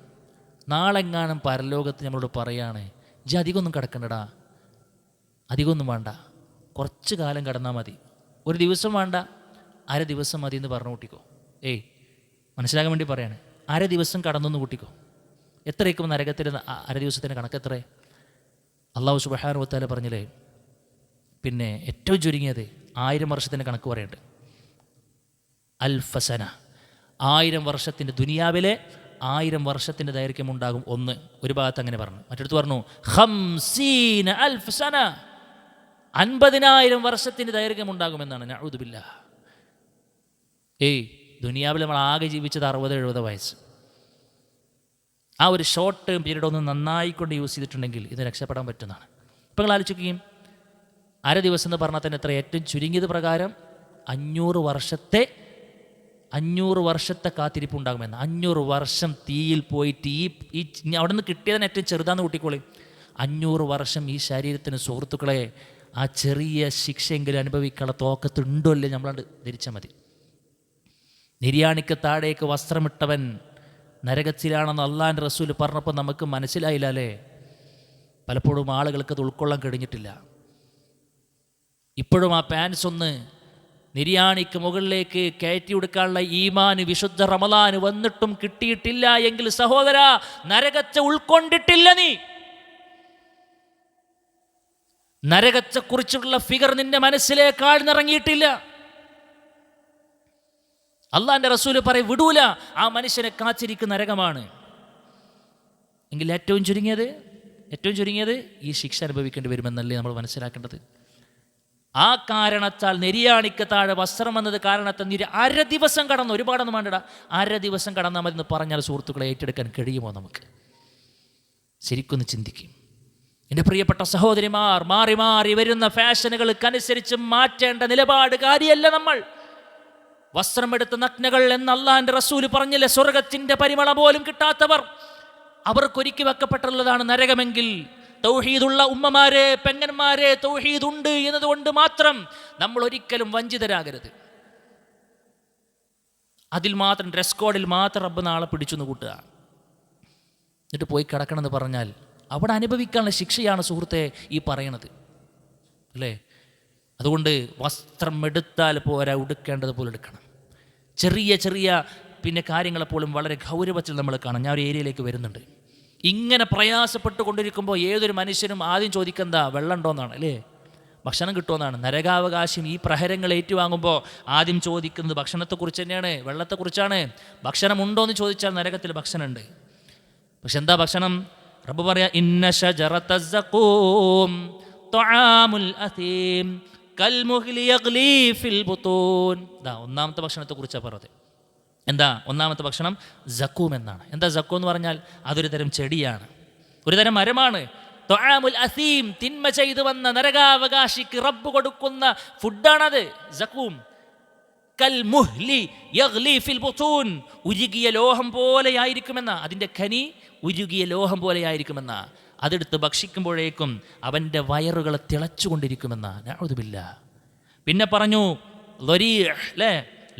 നാളെങ്ങാനും പരലോകത്ത് നമ്മളോട് പറയാണ്, ഇജ്ജ് അധികമൊന്നും കിടക്കണ്ടടാ, അധികമൊന്നും വേണ്ട, കുറച്ച് കാലം കിടന്നാൽ മതി, ഒരു ദിവസം വേണ്ട, അര ദിവസം മതി എന്ന് പറഞ്ഞു കൂട്ടിക്കോ. മനസ്സിലാക്കാൻ വേണ്ടി പറയാണ്, അര ദിവസം കടന്നൊന്ന് കൂട്ടിക്കോ. എത്രയൊക്കെ നരകത്തിൽ അര ദിവസത്തിൻ്റെ കണക്ക് എത്ര? അല്ലാഹു സുബ്ഹാനഹു വ തആല പറഞ്ഞില്ലേ, പിന്നെ ഏറ്റവും ചുരുങ്ങിയത് 1000 വർഷത്തിൻ്റെ കണക്ക് പറയുന്നുണ്ട്. അൽഫസന, 1000 വർഷത്തിൻ്റെ, ദുനിയാവിലെ 1000 വർഷത്തിൻ്റെ ദൈർഘ്യം ഉണ്ടാകും. ഒരു ഭാഗത്ത് അങ്ങനെ പറഞ്ഞു. മറ്റടുത്ത് പറഞ്ഞു 50 അൽഫ് സന, 50,000 വർഷത്തിൻ്റെ ദൈർഘ്യം ഉണ്ടാകുമെന്നാണ്. നഊദു ബില്ലാഹ്. ദുനിയാവിൽ നമ്മൾ ആകെ ജീവിച്ചത് 60-70 വയസ്സ്. ആ ഒരു ഷോർട്ട് ടേം പീരീഡ് ഒന്ന് നന്നായിക്കൊണ്ട് യൂസ് ചെയ്തിട്ടുണ്ടെങ്കിൽ ഇത് രക്ഷപ്പെടാൻ പറ്റുന്നതാണ്. ഇപ്പം നിങ്ങൾ ആലോചിക്കുകയും, അര ദിവസം എന്ന് പറഞ്ഞാൽ തന്നെ എത്ര? ഏറ്റവും ചുരുങ്ങിയത് പ്രകാരം 500 വർഷത്തെ കാത്തിരിപ്പ് ഉണ്ടാകുമെന്ന്. 500 വർഷം തീയിൽ പോയിട്ട് ഈ അവിടെ നിന്ന് കിട്ടിയതിന് ഏറ്റവും ചെറുതാന്ന് കൂട്ടിക്കോളി. 500 വർഷം ഈ ശരീരത്തിന് സുഹൃത്തുക്കളെ ആ ചെറിയ ശിക്ഷയെങ്കിലും അനുഭവിക്കാനുള്ള തോക്കത്തുണ്ടോ ഇല്ലേ നമ്മളത് ധരിച്ചാൽ മതി. നിര്യാണിക്ക് താഴേക്ക് വസ്ത്രമിട്ടവൻ നരകത്തിലാണെന്ന് അള്ളാഹിൻ്റെ റസൂൽ പറഞ്ഞപ്പോൾ നമുക്ക് മനസ്സിലായില്ല അല്ലേ? പലപ്പോഴും ആളുകൾക്ക് അത് ഉൾക്കൊള്ളാൻ കഴിഞ്ഞിട്ടില്ല. ഇപ്പോഴും ആ പാൻസ് ഒന്ന് നിര്യാണിക്ക് മുകളിലേക്ക് കയറ്റി കൊടുക്കാനുള്ള ഈമാന് വിശുദ്ധ റമളാൻ വന്നിട്ടും കിട്ടിയിട്ടില്ല എങ്കിൽ സഹോദര, നരകത്തെ ഉൾക്കൊണ്ടിട്ടില്ല. നീ നരകത്തെക്കുറിച്ചുള്ള ഫിഗർ നിന്റെ മനസ്സിലേക്ക് ആഴ്ന്നിറങ്ങിയിട്ടില്ല. അള്ളാഹിൻ്റെ റസൂല് പറയും, വിടൂല, ആ മനുഷ്യനെ കാത്തിരിക്കുന്ന നരകമാണ്. എങ്കിൽ ഏറ്റവും ചുരുങ്ങിയത് ഈ ശിക്ഷ അനുഭവിക്കേണ്ടി വരുമെന്നല്ലേ നമ്മൾ മനസ്സിലാക്കേണ്ടത്. ആ കാരണത്താൽ നെരിയാണിക്ക് താഴെ വസ്ത്രം വന്നത് കാരണത്താൽ അര ദിവസം കടന്നു, ഒരുപാടൊന്നും വേണ്ടടാ, അര ദിവസം കടന്നാൽ മതി എന്ന് പറഞ്ഞാൽ സുഹൃത്തുക്കളെ ഏറ്റെടുക്കാൻ കഴിയുമോ നമുക്ക്? ശരിക്കൊന്ന് ചിന്തിക്കും. എൻ്റെ പ്രിയപ്പെട്ട സഹോദരിമാർ, മാറി മാറി വരുന്ന ഫാഷനുകൾക്കനുസരിച്ച് മാറ്റേണ്ട നിലപാട് കാര്യമല്ല നമ്മൾ. വസ്ത്രമെടുത്ത നഗ്നകൾ എന്ന് അള്ളാഹിൻ്റെ റസൂല് പറഞ്ഞില്ലേ, സ്വർഗത്തിൻ്റെ പരിമള പോലും കിട്ടാത്തവർ, അവർക്കൊരുക്കി വെക്കപ്പെട്ടുള്ളതാണ് നരകമെങ്കിൽ തൗഹീദുള്ള ഉമ്മമാരെ, പെങ്ങന്മാരെ, തൗഹീദുണ്ട് എന്നതുകൊണ്ട് മാത്രം നമ്മൾ ഒരിക്കലും വഞ്ചിതരാകരുത്. അതിൽ മാത്രം ഡ്രസ് കോഡിൽ മാത്രം റബ്ബ് നാളെ പിടിച്ചു കൂട്ടുക, എന്നിട്ട് പോയി കിടക്കണമെന്ന് പറഞ്ഞാൽ അവിടെ അനുഭവിക്കാനുള്ള ശിക്ഷയാണ് സുഹൃത്തെ ഈ പറയണത് അല്ലേ? അതുകൊണ്ട് വസ്ത്രം എടുത്താൽ പോരാ, ഉടുക്കേണ്ടത് പോലെ എടുക്കണം. ചെറിയ ചെറിയ കാര്യങ്ങളെപ്പോലും വളരെ ഗൗരവത്തിൽ നമ്മൾ കാണാം. ഞാൻ ഒരു ഏരിയയിലേക്ക് വരുന്നുണ്ട്. ഇങ്ങനെ പ്രയാസപ്പെട്ടുകൊണ്ടിരിക്കുമ്പോൾ ഏതൊരു മനുഷ്യനും ആദ്യം ചോദിക്കുന്നതാ, വെള്ളം ഉണ്ടോയെന്നാണ് അല്ലേ? ഭക്ഷണം കിട്ടുമെന്നാണ്. നരകാവകാശം ഈ പ്രഹരങ്ങൾ ഏറ്റുവാങ്ങുമ്പോൾ ആദ്യം ചോദിക്കുന്നത് ഭക്ഷണത്തെക്കുറിച്ച് തന്നെയാണ്, വെള്ളത്തെക്കുറിച്ചാണ്. ഭക്ഷണം ഉണ്ടോ എന്ന് ചോദിച്ചാൽ നരകത്തിൽ ഭക്ഷണമുണ്ട്. പക്ഷെ എന്താ ഭക്ഷണം? റബ്ബ് പറയാ, ഇന്ന ശജറത സഖൂം തആമുൽ അസീം കൽമുഹ്ലി യഗ്ലി ഫിൽ ബുതൂൻ. ഒന്നാമത്തെ ഭക്ഷണത്തെക്കുറിച്ചാണ് പറഞ്ഞത്. എന്താ ഒന്നാമത്തെ ഭക്ഷണം? സഖൂം എന്നാണ്. എന്താ സഖൂം എന്ന് പറഞ്ഞാൽ? അതൊരു തരം ചെടിയാണ്, ഒരു തരം മരമാണ്. തആമുൽ അസീം, തിന്മ ചെയ്തു വന്ന നരകാവകാശിക്ക് റബ്ബ് കൊടുക്കുന്ന ഫുഡാണത് സഖൂം. കൽമുഹ്ലി യഗ്ലി ഫിൽ ബുതൂൻ, ഉരുകിയ ലോഹം പോലെയായിരിക്കുമെന്ന, അതിൻ്റെ ഖനി ഉരുകിയ ലോഹം പോലെയായിരിക്കുമെന്ന. അതെടുത്ത് ഭക്ഷിക്കുമ്പോഴേക്കും അവൻ്റെ വയറുകളെ തിളച്ചുകൊണ്ടിരിക്കുമെന്ന. നഊദു ബില്ലാഹ്. പിന്നെ പറഞ്ഞു ളരീഅ്, അല്ലേ?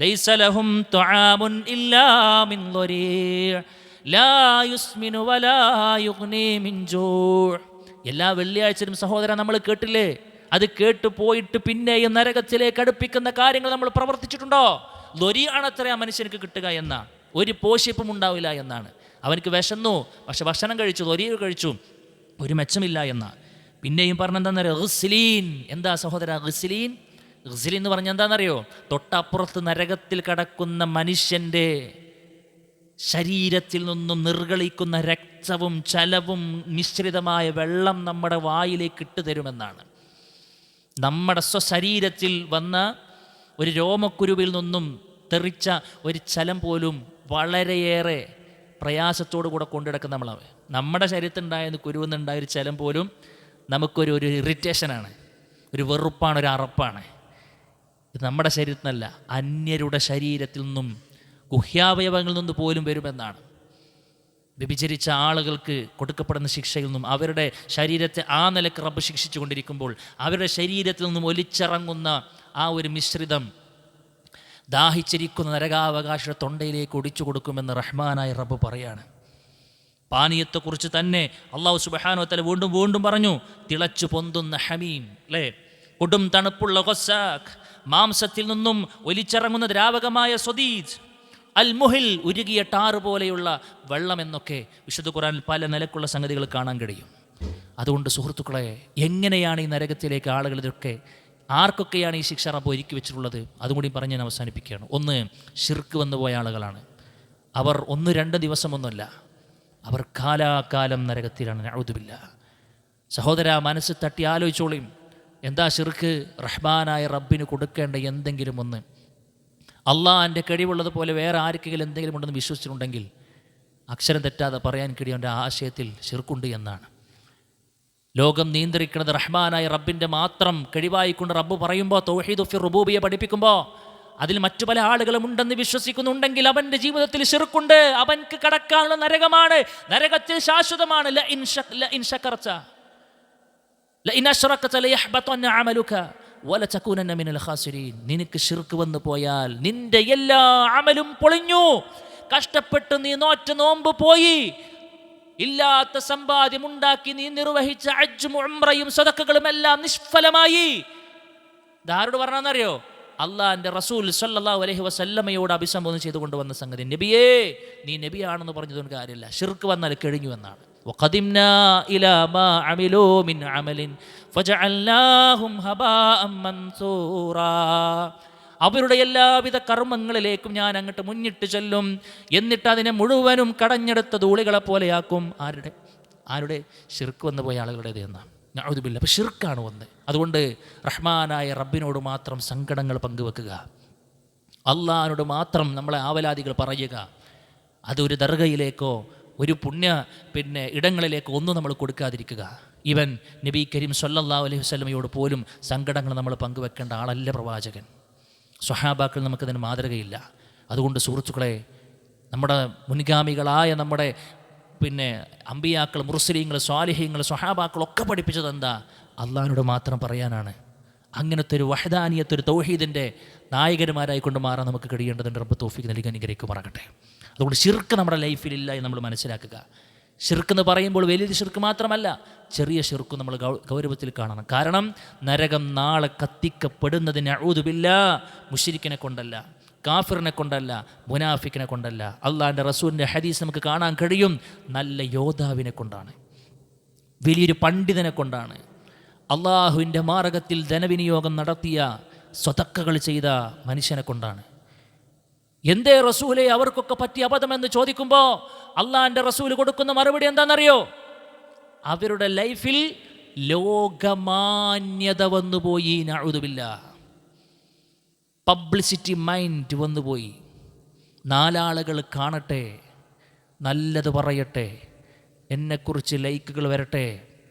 ലൈസ ലഹും തുആമുൻ ഇല്ലാ മിൻ ളരീഅ് ലാ യുസ്മിനു വലാ യുഗ്നി മിൻ ജൂഅ്. എല്ലാ വെള്ളിയാഴ്ചയും സഹോദര നമ്മൾ കേട്ടില്ലേ? അത് കേട്ട് പോയിട്ട് പിന്നെയും നരകത്തിലേക്ക് അടുപ്പിക്കുന്ന കാര്യങ്ങൾ നമ്മൾ പ്രവർത്തിച്ചിട്ടുണ്ടോ? ളരീഅണത്ര ആ മനുഷ്യർക്ക് കിട്ടുക എന്ന ഒരു പോഷിപ്പും ഉണ്ടാവില്ല എന്നാണ്. അവനക്ക് വിശന്നു, പക്ഷെ ഭക്ഷണം കഴിച്ചു, ളരീഅ് കഴിച്ചു, ഒരു മെച്ചമില്ല എന്ന. പിന്നെയും പറഞ്ഞെന്താണെന്നറിയോ? ഗിസ്ലീൻ. എന്താ സഹോദര ഗിസ്ലീൻ? ഗിസ്ലീൻ എന്ന് പറഞ്ഞാൽ എന്താണെന്നറിയോ? തൊട്ടപ്പുറത്ത് നരകത്തിൽ കിടക്കുന്ന മനുഷ്യൻ്റെ ശരീരത്തിൽ നിന്നും നിർഗളിക്കുന്ന രക്തവും ചലവും മിശ്രിതമായ വെള്ളം നമ്മുടെ വായിലേക്ക് ഇട്ട് തരുമെന്നാണ്. നമ്മുടെ സ്വശരീരത്തിൽ വന്ന ഒരു രോമക്കുരുവിൽ നിന്നും തെറിച്ച ഒരു ചലം പോലും വളരെയേറെ പ്രയാസത്തോടു കൂടെ കൊണ്ടുനടക്കുന്ന നമ്മളാണ്. നമ്മുടെ ശരീരത്തിലുണ്ടായ കുരുവെന്നുണ്ടായ ഒരു ചലം പോലും നമുക്കൊരു ഇറിറ്റേഷനാണ്, ഒരു വെറുപ്പാണ്, ഒരു അറപ്പാണ്. ഇത് നമ്മുടെ ശരീരത്തിനല്ല, അന്യരുടെ ശരീരത്തിൽ നിന്നും ഗുഹ്യാവയവങ്ങളിൽ നിന്ന് പോലും വരുമെന്നാണ്. വ്യഭിചരിച്ച ആളുകൾക്ക് കൊടുക്കപ്പെടുന്ന ശിക്ഷയിൽ നിന്നും അവരുടെ ശരീരത്തെ ആ നിലക്ക് റബ്ബ് ശിക്ഷിച്ചു കൊണ്ടിരിക്കുമ്പോൾ അവരുടെ ശരീരത്തിൽ നിന്നും ഒലിച്ചിറങ്ങുന്ന ആ ഒരു മിശ്രിതം ദാഹിച്ചിരിക്കുന്ന നരകാവകാശ തൊണ്ടയിലേക്ക് ഒടിച്ചു കൊടുക്കുമെന്ന് റഹ്മാനായ റബ്ബ് പറയാണ്. പാനീയത്തെക്കുറിച്ച് തന്നെ അള്ളാഹു സുബ്ഹാനഹു വ തആല വീണ്ടും വീണ്ടും പറഞ്ഞു, തിളച്ചു പൊന്തുന്ന ഹമീം, അല്ലേ? കൊടും തണുപ്പുള്ള ഖസാഖ്, മാംസത്തിൽ നിന്നും ഒലിച്ചിറങ്ങുന്ന ദ്രാവകമായ സ്വദീജ്, അൽ മുഹിൽ, ഉരുകിയ ടാറ് പോലെയുള്ള വെള്ളം എന്നൊക്കെ വിശുദ്ധ ഖുർആനിൽ പല നിലക്കുള്ള സംഗതികൾ കാണാൻ കഴിയും. അതുകൊണ്ട് സുഹൃത്തുക്കളെ, എങ്ങനെയാണ് ഈ നരകത്തിലേക്ക് ആളുകൾ ഇതൊക്കെ, ആർക്കൊക്കെയാണ് ഈ ശിക്ഷ റബ്ബ് ഒരുക്കി വെച്ചിട്ടുള്ളത്? അതും കൂടി പറഞ്ഞ് ഞാൻ അവസാനിപ്പിക്കുകയാണ്. ഒന്ന്, ശിർക്ക് വന്നു പോയ ആളുകളാണ്. അവർ 1-2 ദിവസമൊന്നുമല്ല, അവർ കാലാകാലം നരകത്തിലാണ്. നഊദു ബില്ലാഹ്. സഹോദര, മനസ്സ് തട്ടി ആലോചിച്ചോളിയും. എന്താ ശിർക്ക്? റഹ്മാനായ റബ്ബിന് കൊടുക്കേണ്ട എന്തെങ്കിലും ഒന്ന്, അള്ളാഹിൻ്റെ കഴിവുള്ളതുപോലെ വേറെ ആർക്കെങ്കിലും എന്തെങ്കിലും ഉണ്ടെന്ന് വിശ്വസിച്ചിട്ടുണ്ടെങ്കിൽ അക്ഷരം തെറ്റാതെ പറയാൻ കഴിയേണ്ട ആശയത്തിൽ ശിർക്കുണ്ട് എന്നാണ്. ലോകം നിയന്ത്രിക്കുന്നത് റഹ്മാനായ റബ്ബിൻ്റെ മാത്രം കഴിവായിക്കൊണ്ട് റബ്ബ് പറയുമ്പോൾ, തൗഹീദ് ഫി റുബൂബിയ്യ പഠിപ്പിക്കുമ്പോൾ അതിൽ മറ്റു പല ആളുകളും ഉണ്ടെന്ന് വിശ്വസിക്കുന്നുണ്ടെങ്കിൽ അവൻ്റെ ജീവിതത്തിൽ ശിർക്കുണ്ട്. അവൻക്ക് കടക്കാനുള്ള നരകമാണ്, നരകത്തിൽ ശാശ്വതമാണ്. ലഇൻ അശ്റകത ലയഹ്ബതന്ന അമലുക വലതകൂനന്ന മിനൽ ഖാസിരീൻ. നിനക്ക് ശിർക്ക് വന്നു പോയാൽ നിന്റെ എല്ലാ അമലും പൊളിഞ്ഞു. കഷ്ടപ്പെട്ട് നീ നോറ്റ നോമ്പ് പോയി, ഇല്ലാത്ത സമ്പാദ്യം ഉണ്ടാക്കി നീ നിർവഹിച്ച ഹജ്ജും ഉംറയും സദഖകളും എല്ലാം നിഷ്ഫലമായി. ഇതാരോട് പറഞ്ഞാന്നറിയോ? അള്ളാഹിന്റെ റസൂൽ സല്ലല്ലാഹു അലൈഹി വസല്ലമയോട് അഭിസംബോധന ചെയ്തുകൊണ്ട് വന്ന സംഗതി. നബിയേ, നീ നബിയാണെന്ന് പറഞ്ഞതുകൊണ്ട് കാര്യമില്ല, ശിർക്ക് വന്നാൽ കഴിഞ്ഞു എന്നാണ്. വഖദിംനാ ഇലാ മാ അമിലൂ മിൻ അമലിൻ ഫജഅൽനാഹും ഹബാഅൻ മൻസൂറാ. അവരുടെ എല്ലാവിധ കർമ്മങ്ങളിലേക്കും ഞാൻ അങ്ങോട്ട് മുന്നിട്ട് ചെല്ലും, എന്നിട്ട് അതിനെ മുഴുവനും കടഞ്ഞെടുത്ത ധൂളികളെ പോലെയാക്കും. ആരുടെ? ശിർക്ക് വന്നു പോയ ആളുകളുടേത് എന്നാണ്. നഅൂദുബില്ല. അപ്പോൾ ശിർക്കാണ് ഒന്ന്. അതുകൊണ്ട് റഹ്മാനായ റബ്ബിനോട് മാത്രം സങ്കടങ്ങൾ പങ്കുവെക്കുക, അള്ളാഹിനോട് മാത്രം നമ്മളെ ആവലാദികൾ പറയുക. അതൊരു ദർഗയിലേക്കോ ഒരു പുണ്യ ഇടങ്ങളിലേക്കോ ഒന്നും നമ്മൾ കൊടുക്കാതിരിക്കുക. ഇവൻ നബി കരീം സല്ലല്ലാഹു അലൈഹി വസല്ലമയോട് പോലും സങ്കടങ്ങൾ നമ്മൾ പങ്കുവെക്കേണ്ട ആളല്ല പ്രവാചകൻ. സ്വഹാബാക്കൾ നമുക്കതിന് മാതൃകയില്ല. അതുകൊണ്ട് സുഹൃത്തുക്കളെ, നമ്മുടെ മുൻഗാമികളായ നമ്മുടെ അമ്പിയാക്കൾ, മുർസലീങ്ങൾ, സ്വാലിഹീങ്ങൾ, സ്വഹാബാക്കളൊക്കെ പഠിപ്പിച്ചത് എന്താ? അള്ളാഹിനോട് മാത്രം പറയാനാണ്. അങ്ങനത്തെ ഒരു വഹദാനിയത്ത്, ഒരു തൗഹീദിൻ്റെ നായകന്മാരായിക്കൊണ്ട് മാറാൻ നമുക്ക് കഴിയേണ്ടതുണ്ട്. റബ്ബ് തൗഫീഖ് നൽകി അനുഗ്രഹിക്കുമാറാകട്ടെ. അതുകൊണ്ട് ശിർക്ക് നമ്മുടെ ലൈഫിലില്ല എന്ന് നമ്മൾ മനസ്സിലാക്കുക. ശിർക്ക് എന്ന് പറയുമ്പോൾ വലിയ ശിർക്ക് മാത്രമല്ല, ചെറിയ ശിർക്ക് നമ്മൾ ഗൗരവത്തിൽ കാണണം. കാരണം നരകം നാളെ കത്തിക്കപ്പെടുന്നതിന് നഊദു ബില്ലാഹ് മുശ്രിക്കിനെ കൊണ്ടല്ല, കാഫിറിനെ കൊണ്ടല്ല, മുനാഫിക്കിനെ കൊണ്ടല്ല. അള്ളാഹിൻ്റെ റസൂലിൻ്റെ ഹദീസ് നമുക്ക് കാണാൻ കഴിയും. നല്ല യോദ്ധാവിനെ കൊണ്ടാണ്, വലിയൊരു പണ്ഡിതനെ കൊണ്ടാണ്, അള്ളാഹുവിൻ്റെ മാർഗത്തിൽ ധനവിനിയോഗം നടത്തിയ സ്വതക്കകൾ ചെയ്ത മനുഷ്യനെ കൊണ്ടാണ്. എന്തേ റസൂലെ അവർക്കൊക്കെ പറ്റിയ അബദ്ധമെന്ന് ചോദിക്കുമ്പോൾ അള്ളാഹിൻ്റെ റസൂൽ കൊടുക്കുന്ന മറുപടി എന്താണെന്നറിയോ? അവരുടെ ലൈഫിൽ ലോകമാന്യത വന്നുപോയി. നഊദു ബില്ലാഹ്. പബ്ലിസിറ്റി മൈൻഡ് വന്നുപോയി. നാലാളുകൾ കാണട്ടെ, നല്ലത് പറയട്ടെ, എന്നെക്കുറിച്ച് ലൈക്കുകൾ വരട്ടെ,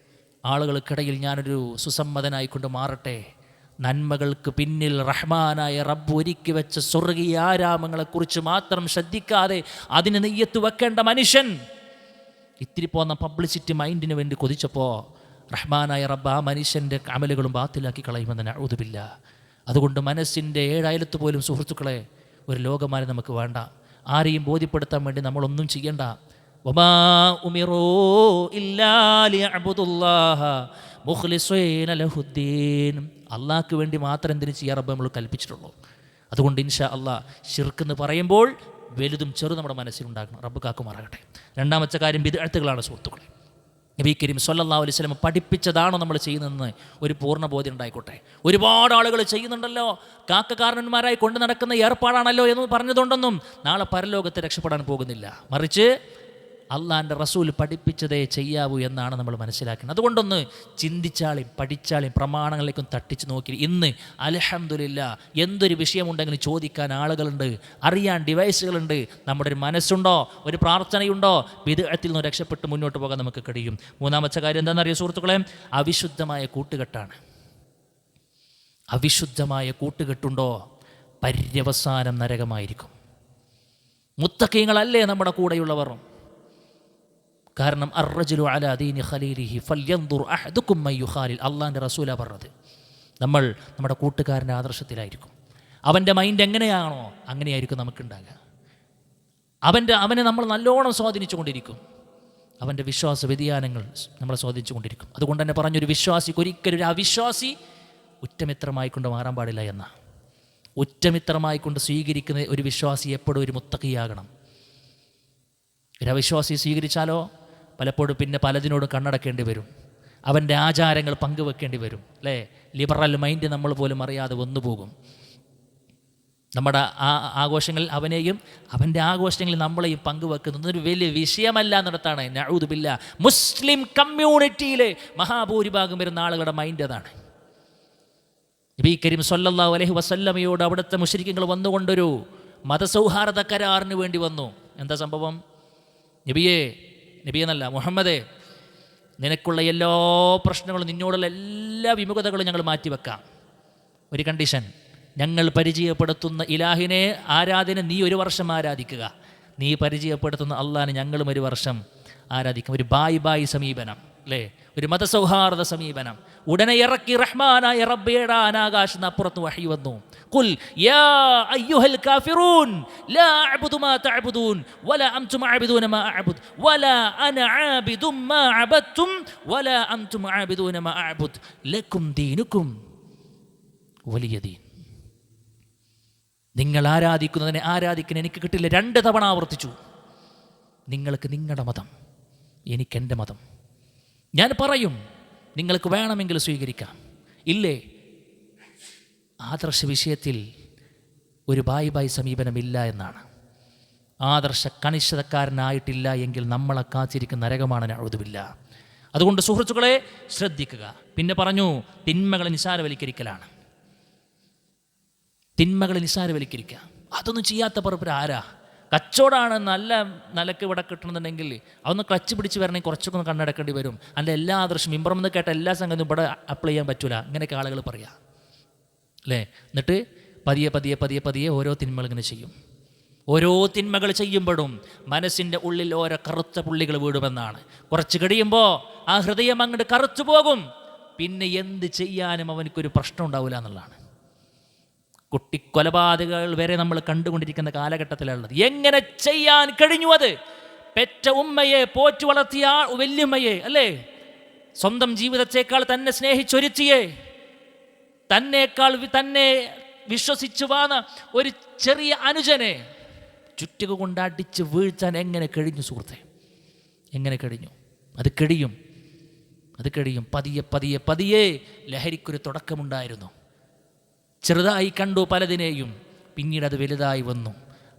ആളുകൾക്കിടയിൽ ഞാനൊരു സുസമ്മതനായിക്കൊണ്ട് മാറട്ടെ, നന്മകൾക്ക് പിന്നിൽ റഹ്മാനായ റബ്ബ് ഒരുക്കി വെച്ച സ്വർഗീയ ആരാമങ്ങളെക്കുറിച്ച് മാത്രം ശ്രദ്ധിക്കാതെ അതിന് നെയ്യത്ത് വെക്കേണ്ട മനുഷ്യൻ ഇത്തിരി പോന്ന പബ്ലിസിറ്റി മൈൻഡിന് വേണ്ടി കൊതിച്ചപ്പോൾ റഹ്മാനായ റബ്ബ് ആ മനുഷ്യൻ്റെ അമലുകളും ബാത്തിലാക്കി കളയുമെന്ന് നഊദു ബില്ലാഹ്. അതുകൊണ്ട് മനസ്സിൻ്റെ ഏഴയലത്ത് പോലും സുഹൃത്തുക്കളെ ഒരു ലോകമാരെ നമുക്ക് വേണ്ട. ആരെയും ബോധ്യപ്പെടുത്താൻ വേണ്ടി നമ്മളൊന്നും ചെയ്യണ്ട. വമാ ഉമിറൂ ഇല്ലാ ലിയഅ്ബുദുല്ലാഹ മുഖ്ലിസീന ലഹുദ്ദീൻ. അള്ളാഹ്ക്ക് വേണ്ടി മാത്രം എന്തിനു ചെയ്യാൻ റബ്ബ് നമ്മൾ കൽപ്പിച്ചിട്ടുള്ളൂ. അതുകൊണ്ട് ഇൻഷാ അള്ളാഹ് ശിർക്ക് എന്ന് പറയുമ്പോൾ വലുതും ചെറുതും നമ്മുടെ മനസ്സിലുണ്ടാകണം. റബ്ബ് കാക്കുമാറാകട്ടെ. രണ്ടാമത്തെ കാര്യം ബിദ്അത്തുകളാണ് സുഹൃത്തുക്കളെ. നബി കരീം സല്ലല്ലാഹു അലൈഹി വസല്ലം പഠിപ്പിച്ചതാണോ നമ്മൾ ചെയ്യുന്നതെന്ന് ഒരു പൂർണ്ണ ബോധ്യം ഉണ്ടായിക്കോട്ടെ. ഒരുപാട് ആളുകൾ ചെയ്യുന്നുണ്ടല്ലോ, കാക്കക്കാരന്മാരായി കൊണ്ട് നടക്കുന്ന ഏർപ്പാടാണല്ലോ എന്ന് പറഞ്ഞതുകൊണ്ടൊന്നും നാളെ പരലോകത്ത് രക്ഷപ്പെടാൻ പോകുന്നില്ല. മറിച്ച് അള്ളാഹിൻ്റെ റസൂൽ പഠിപ്പിച്ചതേ ചെയ്യാവൂ എന്നാണ് നമ്മൾ മനസ്സിലാക്കുന്നത്. അതുകൊണ്ടൊന്ന് ചിന്തിച്ചാളെയും പഠിച്ചാളെയും പ്രമാണങ്ങളിലേക്കും തട്ടിച്ച് നോക്കി. ഇന്ന് അൽഹംദുലില്ലാ എന്തൊരു വിഷയമുണ്ടെങ്കിലും ചോദിക്കാൻ ആളുകളുണ്ട്, അറിയാൻ ഡിവൈസുകളുണ്ട്. നമ്മുടെ ഒരു മനസ്സുണ്ടോ, ഒരു പ്രാർത്ഥനയുണ്ടോ, ബിദ്അത്തിൽ നിന്ന് രക്ഷപ്പെട്ട് മുന്നോട്ട് പോകാൻ നമുക്ക് കഴിയും. മൂന്നാമത്തെ കാര്യം എന്താണെന്നറിയോ സുഹൃത്തുക്കളെ? അവിശുദ്ധമായ കൂട്ടുകെട്ടാണ്. അവിശുദ്ധമായ കൂട്ടുകെട്ടുണ്ടോ, പര്യവസാനം നരകമായിരിക്കും. മുത്തഖീങ്ങളല്ലേ നമ്മുടെ കൂടെയുള്ളവർ? കാരണം അർറജുലു അലാ ദീനി ഖലീലിഹി ഫൽയൻദുർ അഹദുക്കും മൻ യുഖാലിൽ. അള്ളാഹിൻ്റെ റസൂലാ പറഞ്ഞത്. നമ്മൾ നമ്മുടെ കൂട്ടുകാരൻ്റെ ആദർശത്തിലായിരിക്കും. അവൻ്റെ മൈൻഡ് എങ്ങനെയാണോ അങ്ങനെയായിരിക്കും നമുക്കുണ്ടാകുക. അവനെ നമ്മൾ നല്ലോണം സ്വാധീനിച്ചു കൊണ്ടിരിക്കും. അവൻ്റെ വിശ്വാസ വ്യതിയാനങ്ങൾ നമ്മളെ സ്വാധീനിച്ചു കൊണ്ടിരിക്കും. അതുകൊണ്ട് തന്നെ പറഞ്ഞൊരു വിശ്വാസിക്ക് ഒരിക്കലും ഒരു അവിശ്വാസി ഉറ്റമിത്രമായിക്കൊണ്ട് മാറാൻ പാടില്ല എന്ന. ഉറ്റമിത്രമായിക്കൊണ്ട് സ്വീകരിക്കുന്ന ഒരു വിശ്വാസി എപ്പോഴും ഒരു മുത്തഖിയാകണം. ഒരു അവിശ്വാസി സ്വീകരിച്ചാലോ പലപ്പോഴും പിന്നെ പലതിനോടും കണ്ണടക്കേണ്ടി വരും. അവൻ്റെ ആചാരങ്ങൾ പങ്കുവെക്കേണ്ടി വരും, അല്ലേ? ലിബറൽ മൈൻഡ് നമ്മൾ പോലും അറിയാതെ വന്നുപോകും. നമ്മുടെ ആഘോഷങ്ങളിൽ അവനെയും അവൻ്റെ ആഘോഷങ്ങളിൽ നമ്മളെയും പങ്കുവെക്കുന്നത് ഒരു വലിയ വിഷയമല്ല എന്നിടത്താണ് നഊദു ബില്ലാഹ് മുസ്ലിം കമ്മ്യൂണിറ്റിയിലെ മഹാഭൂരിഭാഗം വരുന്ന ആളുകളുടെ മൈൻഡ് അതാണ്. നബി കരീം സല്ലല്ലാഹു അലൈഹി വസല്ലമയോട് അവിടുത്തെ മുശ്രിക്കുകൾ വന്നുകൊണ്ടൊരു മതസൗഹാർദ്ദ കരാറിന് വേണ്ടി വന്നു. എന്താ സംഭവം? നബിയെന്നല്ല, മുഹമ്മദേ, നിനക്കുള്ള എല്ലാ പ്രശ്നങ്ങളും, നിന്നോടുള്ള എല്ലാ വിമുഖതകളും ഞങ്ങൾ മാറ്റിവെക്കാം. ഒരു കണ്ടീഷൻ, ഞങ്ങൾ പരിചയപ്പെടുത്തുന്ന ഇലാഹിനെ ആരാധന നീ ഒരു വർഷം ആരാധിക്കുക, നീ പരിചയപ്പെടുത്തുന്ന അള്ളാഹിനെ ഞങ്ങളും ഒരു വർഷം ആരാധിക്കും. ഒരു ബായ് സമീപനം, അല്ലേ? ഒരു മതസൗഹാർദ്ദ സമീപനം. ഉടനെ ഇറക്കി റഹ്മാനായ റബ്ബേടെ അനാകാശത്ത് അപ്പുറത്ത് വഹി വന്നു. ഖുൽ യാ അയ്യുഹൽ കാഫിറൂൻ ലാ അഅ്ബുദു മാ തഅ്ബുദൂൻ വലാ അൻതും അഅ്ബുദൂന മാ അഅ്ബുദ് വലാ അന ആബിദും മാ അബദ്തും വലാ അൻതും ആബിദൂന മാ അഅ്ബുദ് ലക്കും ദീനുക്കും വലിയ ദീൻ. നിങ്ങൾ ആരാധിക്കുന്നതിനെ ആരാധിക്കാൻ എനിക്ക് കിട്ടില്ല. 2 തവണ ആവർത്തിച്ചു. നിങ്ങൾക്ക് നിങ്ങളുടെ മതം, എനിക്കെൻ്റെ മതം. ഞാൻ പറയും, നിങ്ങൾക്ക് വേണമെങ്കിൽ സ്വീകരിക്കാം. ഇല്ലേ, ആദർശ വിഷയത്തിൽ ഒരു ബായ് സമീപനമില്ല എന്നാണ്. ആദർശ കണിശതക്കാരനായിട്ടില്ല എങ്കിൽ നമ്മളെ കാത്തിരിക്കുന്ന നരകമാണ് നഅൂദുബില്ലാ. അതുകൊണ്ട് സുഹൃത്തുക്കളെ ശ്രദ്ധിക്കുക. പിന്നെ പറഞ്ഞു, തിന്മകളെ നിസാരവൽക്കരിക്കലാണ്. തിന്മകളെ നിസാരവൽക്കരിക്കുക. അതൊന്നും ചെയ്യാത്ത പറപ്പ് ആരാ? കച്ചവടമാണ് നല്ല നിലക്ക് ഇവിടെ കിട്ടണമെന്നുണ്ടെങ്കിൽ അതൊന്ന് ക്ലച്ച് പിടിച്ച് വരണമെങ്കിൽ കുറച്ചൊക്കെ ഒന്ന് കണ്ണടക്കേണ്ടി വരും. അല്ല എല്ലാ ആദർശം ഇമ്പ്രമെന്ന് കേട്ട എല്ലാ സംഗതിയും ഇവിടെ അപ്ലൈ ചെയ്യാൻ പറ്റൂല. അങ്ങനെയൊക്കെ ആളുകൾ പറയാം അല്ലേ. എന്നിട്ട് പതിയെ പതിയെ പതിയെ പതിയെ ഓരോ തിന്മകൾ ഇങ്ങനെ ചെയ്യും. ഓരോ തിന്മകൾ ചെയ്യുമ്പോഴും മനസ്സിൻ്റെ ഉള്ളിൽ ഓരോ കറുത്ത പുള്ളികൾ വീടുമെന്നാണ്. കുറച്ച് കഴിയുമ്പോൾ ആ ഹൃദയം അങ്ങോട്ട് കറുത്തു പോകും. പിന്നെ എന്ത് ചെയ്യാനും അവനക്കൊരു പ്രശ്നം ഉണ്ടാവില്ല എന്നുള്ളതാണ്. കുട്ടിക്കൊലപാതകങ്ങൾ വരെ നമ്മൾ കണ്ടുകൊണ്ടിരിക്കുന്ന കാലഘട്ടത്തിലുള്ളത്. എങ്ങനെ ചെയ്യാൻ കഴിഞ്ഞു? അത് പെറ്റ ഉമ്മയെ, പോറ്റു വളർത്തിയ വല്യമ്മയെ, അല്ലേ, സ്വന്തം ജീവിതത്തെക്കാൾ തന്നെ സ്നേഹിച്ചൊരുത്തിയെ, തന്നെ വിശ്വസിച്ചു വാന്ന ഒരു ചെറിയ അനുജനെ ചുറ്റുക കൊണ്ട് അടിച്ച് വീഴ്ത്താൻ എങ്ങനെ കഴിഞ്ഞു സുഹൃത്തെ? എങ്ങനെ കഴിഞ്ഞു? അത് കഴിയും. പതിയെ പതിയെ പതിയെ ലഹരിക്കൊരു തുടക്കമുണ്ടായിരുന്നു. ചെറുതായി കണ്ടു പലതിനെയും, പിന്നീട് അത് വലുതായി വന്നു.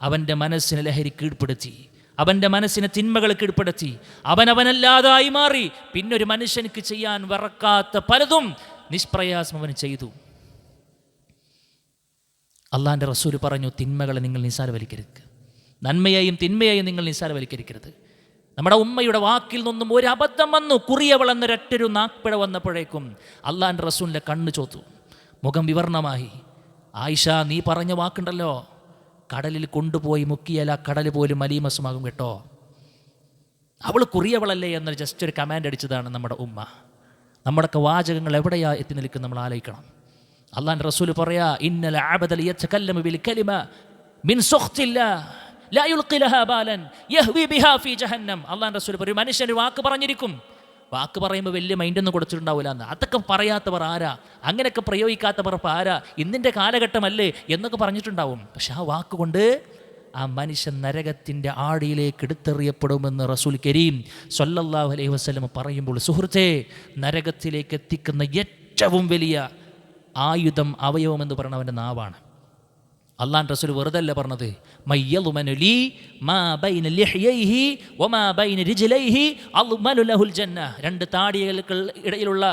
അവൻ്റെ മനസ്സിനെ ലഹരി കീഴ്പ്പെടുത്തി, അവൻ്റെ മനസ്സിനെ തിന്മകൾ കീഴ്പ്പെടുത്തി, അവനല്ലാതായി മാറി. പിന്നൊരു മനുഷ്യനിക്ക് ചെയ്യാൻ വറക്കാത്ത പലതും നിഷ്പ്രയാസം അവൻ ചെയ്തു. അള്ളാൻ്റെ റസൂൽ പറഞ്ഞു, തിന്മകളെ നിങ്ങൾ നിസ്സാരവൽക്കരിക്കുക, നന്മയെയും തിന്മയെയും നിങ്ങൾ നിസ്സാരവൽക്കരിക്കരുത്. നമ്മുടെ ഉമ്മയുടെ വാക്കിൽ നിന്നും ഒരു അബദ്ധം വന്നു, കുറിയവൾ എന്നൊരൊറ്റൊരു നാക്പിഴ വന്നപ്പോഴേക്കും അള്ളാൻ്റെ റസൂലിൻ്റെ കണ്ണ് ചോത്തു, മുഖം വിവർണമായി. ആയിഷ, നീ പറഞ്ഞ വാക്കുണ്ടല്ലോ, കടലിൽ കൊണ്ടുപോയി മുക്കിയാൽ ആ കടൽ പോലും മലീമസമാകും കേട്ടോ. അവൾ കുറിയവളല്ലേ എന്നൊരു ജസ്റ്റ് ഒരു കമാൻഡ് അടിച്ചതാണ് നമ്മുടെ ഉമ്മ. നമ്മുടെയൊക്കെ വാചകങ്ങൾ എവിടെയാ എത്തി നിൽക്കും നമ്മൾ ആലോചിക്കണം. അള്ളാൻ്റെ റസൂൽ പറയാ, ഇന്നൽ അബ്ദ യതകല്ലമു ബിൽ കലിമ മിൻ സുഖ്തില്ലാ ലാ യുൽഖി ലഹാ ബാലൻ യഹ്വി ബിഹാ ഫീ ജഹന്നം. അള്ളാൻ്റെ റസൂൽ ഒരു മനുഷ്യൻ ഒരു വാക്ക് പറഞ്ഞിരിക്കും, വാക്ക് പറയുമ്പോൾ വലിയ മൈൻഡൊന്നും കൊടുത്തിട്ടുണ്ടാവില്ല എന്ന്. അതൊക്കെ പറയാത്തവർ ആരാ? അങ്ങനെയൊക്കെ പ്രയോഗിക്കാത്തവർ ആരാ? ഇന്നിൻ്റെ കാലഘട്ടമല്ലേ എന്നൊക്കെ പറഞ്ഞിട്ടുണ്ടാവും. പക്ഷെ ആ വാക്കുകൊണ്ട് ആ മനുഷ്യൻ നരകത്തിൻ്റെ ആഴിയിലേക്ക് എടുത്തെറിയപ്പെടുമെന്ന് റസൂൽ കരീം സ്വല്ലല്ലാഹു അലൈഹി വസല്ലം പറയുമ്പോൾ, സുഹൃത്തേ, നരകത്തിലേക്ക് എത്തിക്കുന്ന ഏറ്റവും വലിയ ആയുധം, അവയവം എന്ന് പറയുന്നത് അവൻ്റെ നാവാണ്. അള്ളാൻ റസൂൽ വെറുതെ അല്ല പറഞ്ഞത്, മയ്യളുമനു ലീ മാ ബൈന ലിഹ്യൈഹി വമാ ബൈന റിജ്ലൈഹി അൾമനു ലഹുൽ ജന്ന. 2 താടികൾക്ക് ഇടയിലുള്ള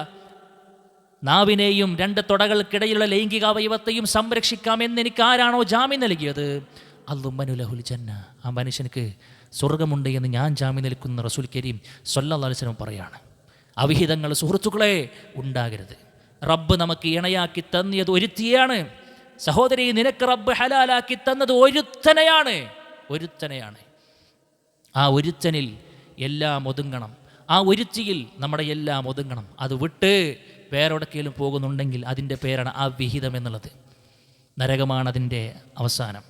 നാവിനെയും 2 തൊടകൾക്കിടയിലുള്ള ലൈംഗികാവയവത്തെയും സംരക്ഷിക്കാമെന്ന് എനിക്ക് ആരാണോ ജാമ്യം നൽകിയത്, അൾമനു ലഹുൽ ജന്ന, ആ മനുഷ്യനക്ക് സ്വർഗമുണ്ട് എന്ന് ഞാൻ ജാമ്യം നൽകുന്ന റസൂൽ കരീം സ്വല്ലല്ലാഹു അലൈഹി വസല്ലം പറയാണ്. അവിഹിതങ്ങൾ സുഹൃത്തുക്കളെ ഉണ്ടാകരുത്. റബ്ബ് നമുക്ക് ഇണയാക്കി തന്നിയത് ഒരുത്തിയാണ്. സഹോദരി, നിനക്ക് റബ്ബ് ഹലാലാക്കി തന്നത് ഒരുത്തനെയാണ്. ആ ഒരുത്തനിൽ എല്ലാം ഒതുങ്ങണം. ആ ഒരുത്തിയിൽ നമ്മുടെ എല്ലാം ഒതുങ്ങണം. അത് വിട്ട് വേറെവിടേക്കെങ്കിലും പോകുന്നുണ്ടെങ്കിൽ അതിൻ്റെ പേരാണ് അവിഹിതം എന്നുള്ളത്. നരകമാണ് അതിൻ്റെ അവസാനം.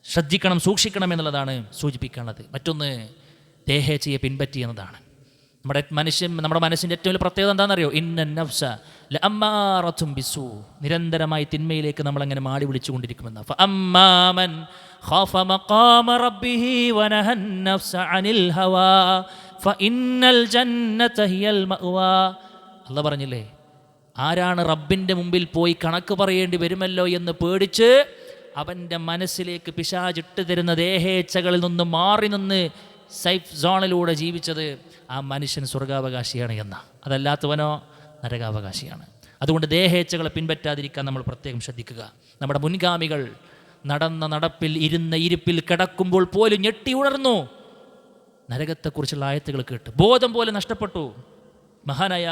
ശ്രദ്ധിക്കണം, സൂക്ഷിക്കണം എന്നുള്ളതാണ് സൂചിപ്പിക്കാനുള്ളത്. മറ്റൊന്ന്, ദേഹേച്ഛയെ പിൻപറ്റി എന്നതാണ്. നമ്മുടെ മനസ്സിൻ്റെ ഏറ്റവും വലിയ പ്രത്യേകത എന്താണെന്നറിയോ? ഇന്നൻ നഫ്സ ലഅമ്മാറത്തും ബിസൂ. നിരന്തരമായി തിന്മയിലേക്ക് നമ്മളങ്ങനെ മാടി വിളിച്ചുകൊണ്ടിരിക്കുമെന്ന്. ഫഅമ്മാ മൻ ഖാഫ മഖാമ റബ്ബിഹി വനഹൻ നഫ്സ അനിൽ ഹവാ ഫഇന്നൽ ജന്നത ഹിയൽ മഅ്വാ. അല്ലാഹ് പറഞ്ഞില്ലേ, ആരാണ് റബ്ബിൻ്റെ മുമ്പിൽ പോയി കണക്ക് പറയേണ്ടി വരുമല്ലോ എന്ന് പേടിച്ച് അവൻ്റെ മനസ്സിലേക്ക് പിശാചിട്ട് തരുന്ന ദേഹേച്ഛകളിൽ നിന്ന് മാറി നിന്ന് സേഫ് സോണിലൂടെ ജീവിച്ചത്, ആ മനുഷ്യൻ സ്വർഗാവകാശിയാണ് എന്ന. അതല്ലാത്തവനോ നരകാവകാശിയാണ്. അതുകൊണ്ട് ദേഹേച്ഛകളെ പിൻപറ്റാതിരിക്കാൻ നമ്മൾ പ്രത്യേകം ശ്രദ്ധിക്കുക. നമ്മുടെ മുൻഗാമികൾ നടന്ന നടപ്പിൽ, ഇരുന്ന ഇരിപ്പിൽ, കിടക്കുമ്പോൾ പോലും ഞെട്ടി ഉണർന്നു. നരകത്തെക്കുറിച്ചുള്ള ആയത്തുകൾ കേട്ട് ബോധം പോലെ നഷ്ടപ്പെട്ടു. മഹാനായ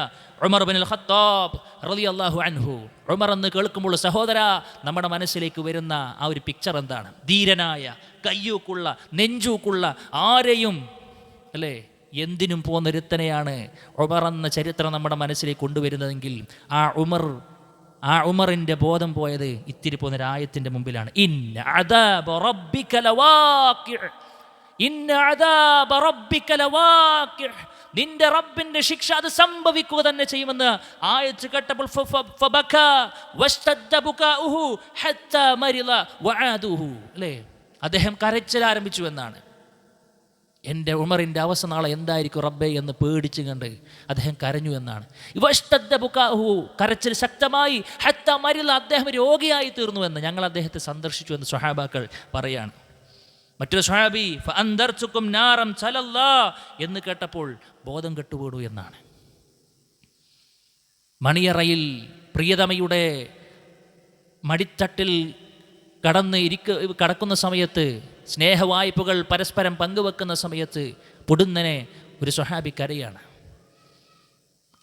ഉമർ ഇബ്നുൽ ഖത്താബ് റളിയല്ലാഹു അൻഹു, ഉമർ എന്ന് കേൾക്കുമ്പോൾ സഹോദര, നമ്മുടെ മനസ്സിലേക്ക് വരുന്ന ആ ഒരു പിക്ചർ എന്താണ്? ധീരനായ, കയ്യൂക്കുള്ള, നെഞ്ചൂക്കുള്ള, ആരെയും അല്ലേ എന്തിനും പോന്നൊരുത്തനെയാണ് ഉമർ എന്ന ചരിത്രം നമ്മുടെ മനസ്സിലേക്ക് കൊണ്ടുവരുന്നതെങ്കിൽ ആ ഉമറിൻ്റെ ബോധം പോയത് ഇത്തിരി പോകുന്നൊരായത്തിൻ്റെ മുമ്പിലാണ്. ഇന്ന അദാബ റബ്ബിക ലവാഖിഅ്, ഇന്ന അദാബ റബ്ബിക ലവാഖിഅ്, നിന്റെ റബ്ബിന്റെ ശിക്ഷ അത് സംഭവിക്കുക തന്നെ ചെയ്യുമെന്ന് ആയത്ത് കേട്ടപ്പോൾ ഫബക വസ്തദ്ദ ബുകാഉഹു ഹത്താ മരിള വആദുഹു, അല്ലേ? അദ്ദേഹം കരച്ചിൽ ആരംഭിച്ചു എന്നാണ്. എൻ്റെ ഉമറിൻ്റെ അവസ്ഥ നാളെ എന്തായിരിക്കും റബ്ബേ എന്ന് പേടിച്ച് കണ്ട് അദ്ദേഹം കരഞ്ഞു എന്നാണ്. വസ്തദ്ദ ബുകാഉഹു, കരച്ചിൽ ശക്തമായി, ഹത്താ മരിള, അദ്ദേഹം രോഗിയായി തീർന്നു എന്ന് ഞങ്ങൾ അദ്ദേഹത്തെ സന്ദർശിച്ചു എന്ന് സ്വഹാബാക്കൾ പറയാണ്. മറ്റൊരു സ്വഹാബി ഫഅൻദർതുകും നാറം സലല്ലാ എന്ന് കേട്ടപ്പോൾ ബോധം കെട്ടുപോടു എന്നാണ്. മണിയറയിൽ പ്രിയതമയുടെ മടിത്തട്ടിൽ കടക്കുന്ന സമയത്ത്, സ്നേഹവായ്പകൾ പരസ്പരം പങ്കുവെക്കുന്ന സമയത്ത് പൊടുന്നനെ ഒരു സ്വഹാബി കരയാണ്.